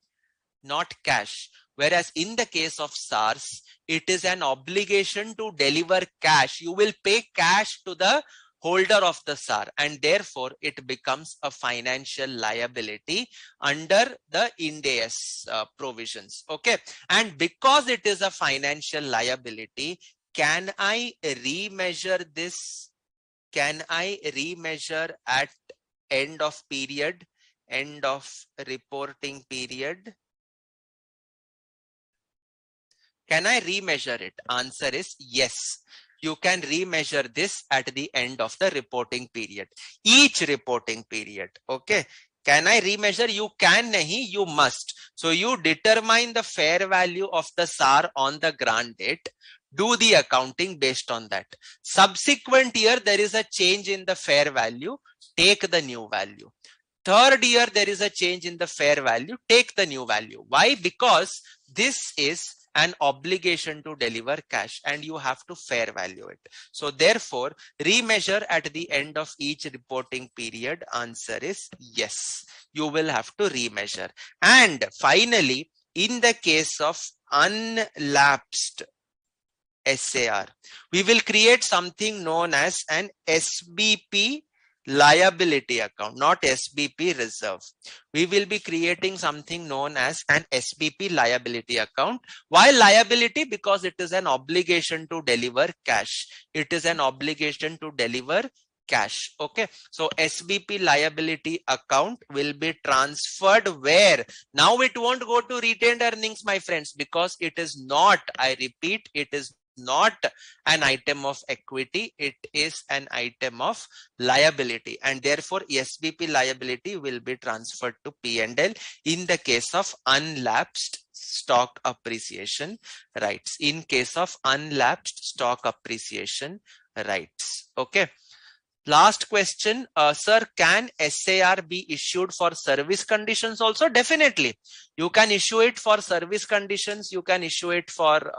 [SPEAKER 1] not cash. Whereas in the case of SARS, it is an obligation to deliver cash. You will pay cash to the holder of the SAR, and therefore it becomes a financial liability under the Ind AS provisions. Okay, and because it is a financial liability, can I remeasure this? Can I remeasure at end of period, end of reporting period? Can I remeasure it? Answer is yes. You can remeasure this at the end of the reporting period. Each reporting period. Okay. Can I remeasure? You can nahi, you must. So you determine the fair value of the SAR on the grant date. Do the accounting based on that. Subsequent year, there is a change in the fair value. Take the new value. Third year, there is a change in the fair value. Take the new value. Why? Because this is an obligation to deliver cash and you have to fair value it. So therefore, remeasure at the end of each reporting period. Answer is yes. You will have to remeasure. And finally, in the case of unlapsed SAR, we will create something known as an SBP liability account, not SBP reserve. We will be creating something known as an SBP liability account. Why liability? Because it is an obligation to deliver cash. It is an obligation to deliver cash. Okay, so SBP liability account will be transferred where? Now it won't go to retained earnings, my friends, because it is not, I repeat, it is not an item of equity, it is an item of liability, and therefore SBP liability will be transferred to P&L in the case of unlapsed stock appreciation rights. In case of unlapsed stock appreciation rights. Okay. Last question, sir, can SAR be issued for service conditions also? Definitely. You can issue it for service conditions. You can issue it for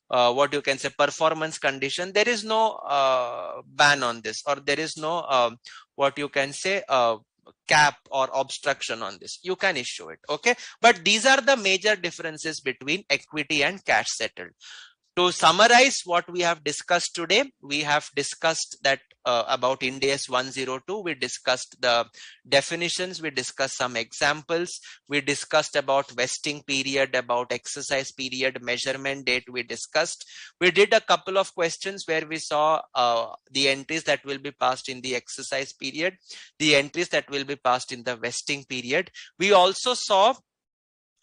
[SPEAKER 1] what you can say performance condition. There is no ban on this, or there is no what you can say cap or obstruction on this. You can issue it. Okay. But these are the major differences between equity and cash settled. To summarize what we have discussed today, we have discussed that about Ind AS 102, we discussed the definitions, we discussed some examples, we discussed about vesting period, about exercise period, measurement date we discussed. We did a couple of questions where we saw the entries that will be passed in the exercise period, the entries that will be passed in the vesting period. We also saw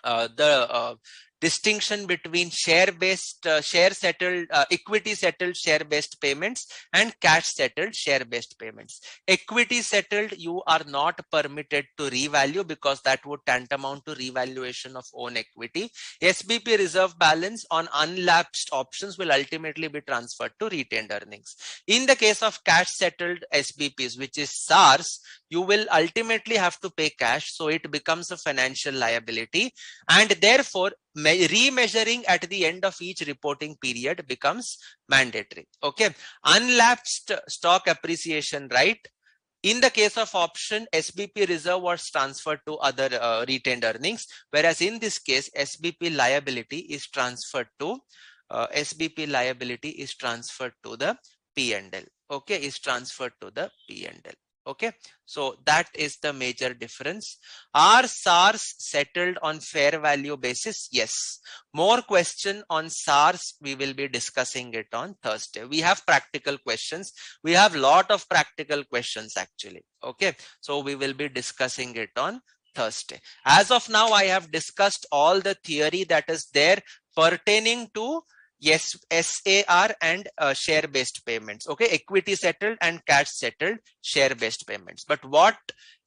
[SPEAKER 1] the distinction between share-based, share-settled, equity-settled share-based payments and cash-settled share-based payments. Equity-settled, you are not permitted to revalue because that would tantamount to revaluation of own equity. SBP reserve balance on unlapsed options will ultimately be transferred to retained earnings. In the case of cash-settled SBPs, which is SARS, you will ultimately have to pay cash, so it becomes a financial liability, and therefore remeasuring at the end of each reporting period becomes mandatory. Okay, unlapsed stock appreciation right. In the case of option, SBP reserve was transferred to other retained earnings, whereas in this case, SBP liability is transferred to the P&L. Okay, is transferred to the P&L. Okay, so that is the major difference. Are SARs settled on fair value basis? Yes. More question on SARs, we will be discussing it on Thursday. We have practical questions. We have lot of practical questions actually. Okay, so we will be discussing it on Thursday. As of now, I have discussed all the theory that is there pertaining to Yes, SAR and share-based payments. Okay, equity settled and cash settled share-based payments. But what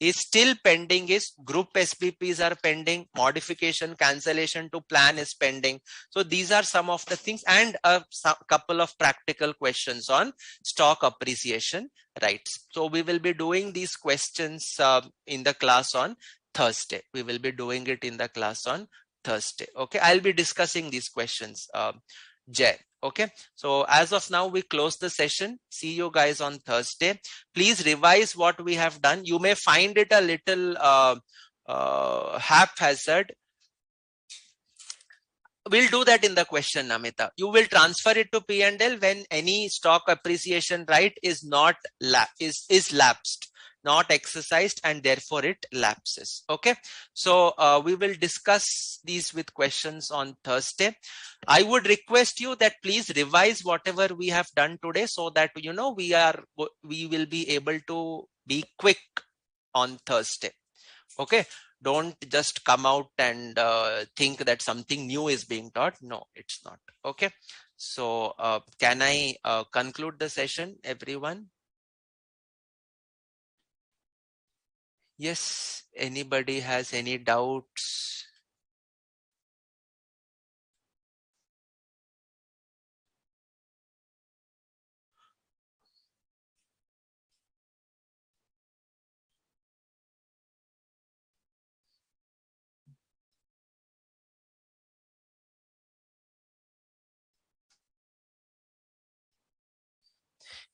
[SPEAKER 1] is still pending is group SPPs are pending, modification, cancellation to plan is pending. So these are some of the things, and a couple of practical questions on stock appreciation rights. So we will be doing these questions in the class on Thursday. We will be doing it in the class on Thursday. Okay, I'll be discussing these questions. Jay. Okay, so as of now, we close the session. See you guys on Thursday. Please revise what we have done. You may find it a little haphazard. We'll do that in the question, Namita. You will transfer it to P&L when any stock appreciation right is not is lapsed, not exercised, and therefore it lapses. Okay, so we will discuss these with questions on Thursday. I would request you that please revise whatever we have done today, so that we will be able to be quick on Thursday. Okay, don't just come out and think that something new is being taught. No, it's not. Okay, so can I conclude the session, everyone? Yes, anybody has any doubts?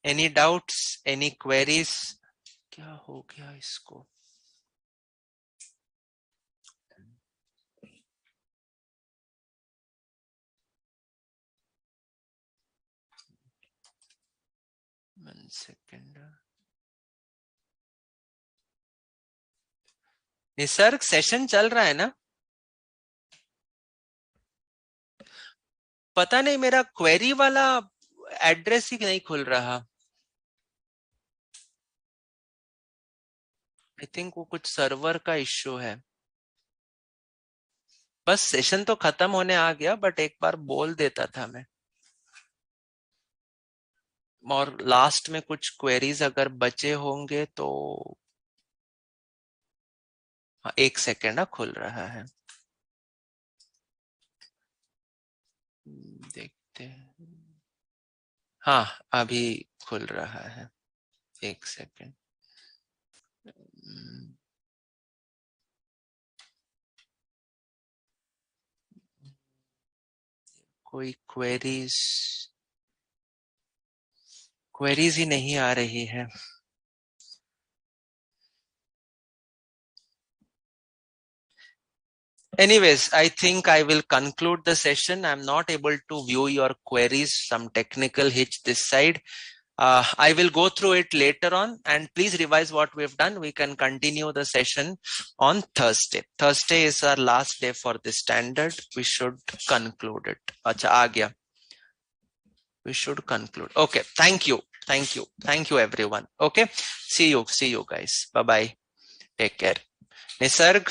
[SPEAKER 1] Any doubts, any queries? क्या हो गया इसको? One second. Nisarga session चल रहा है ना? पता नहीं, मेरा क्वेरी वाला एड्रेस ही नहीं खुल रहा. आई थिंक वो कुछ सर्वर का इश्यू है. बस सेशन तो खत्म होने आ गया, बट एक बार बोल देता था मैं. और लास्ट में कुछ क्वेरीज अगर बचे होंगे तो एक सेकेंड खुल रहा है, देखते हैं. हाँ, अभी खुल रहा है. एक सेकेंड. कोई क्वेरीज ही नहीं आ रही है. Anyways, I think I will conclude the session. I'm not able to view your queries, some technical hitch this side. I will go through it later on, and please revise what we've done. We can continue the session on Thursday. Thursday is our last day for this standard. We should conclude it. Acha, aa gaya. We should conclude. Okay, thank you. Thank you everyone. Okay, see you guys. Bye bye. Take care. Nisarg.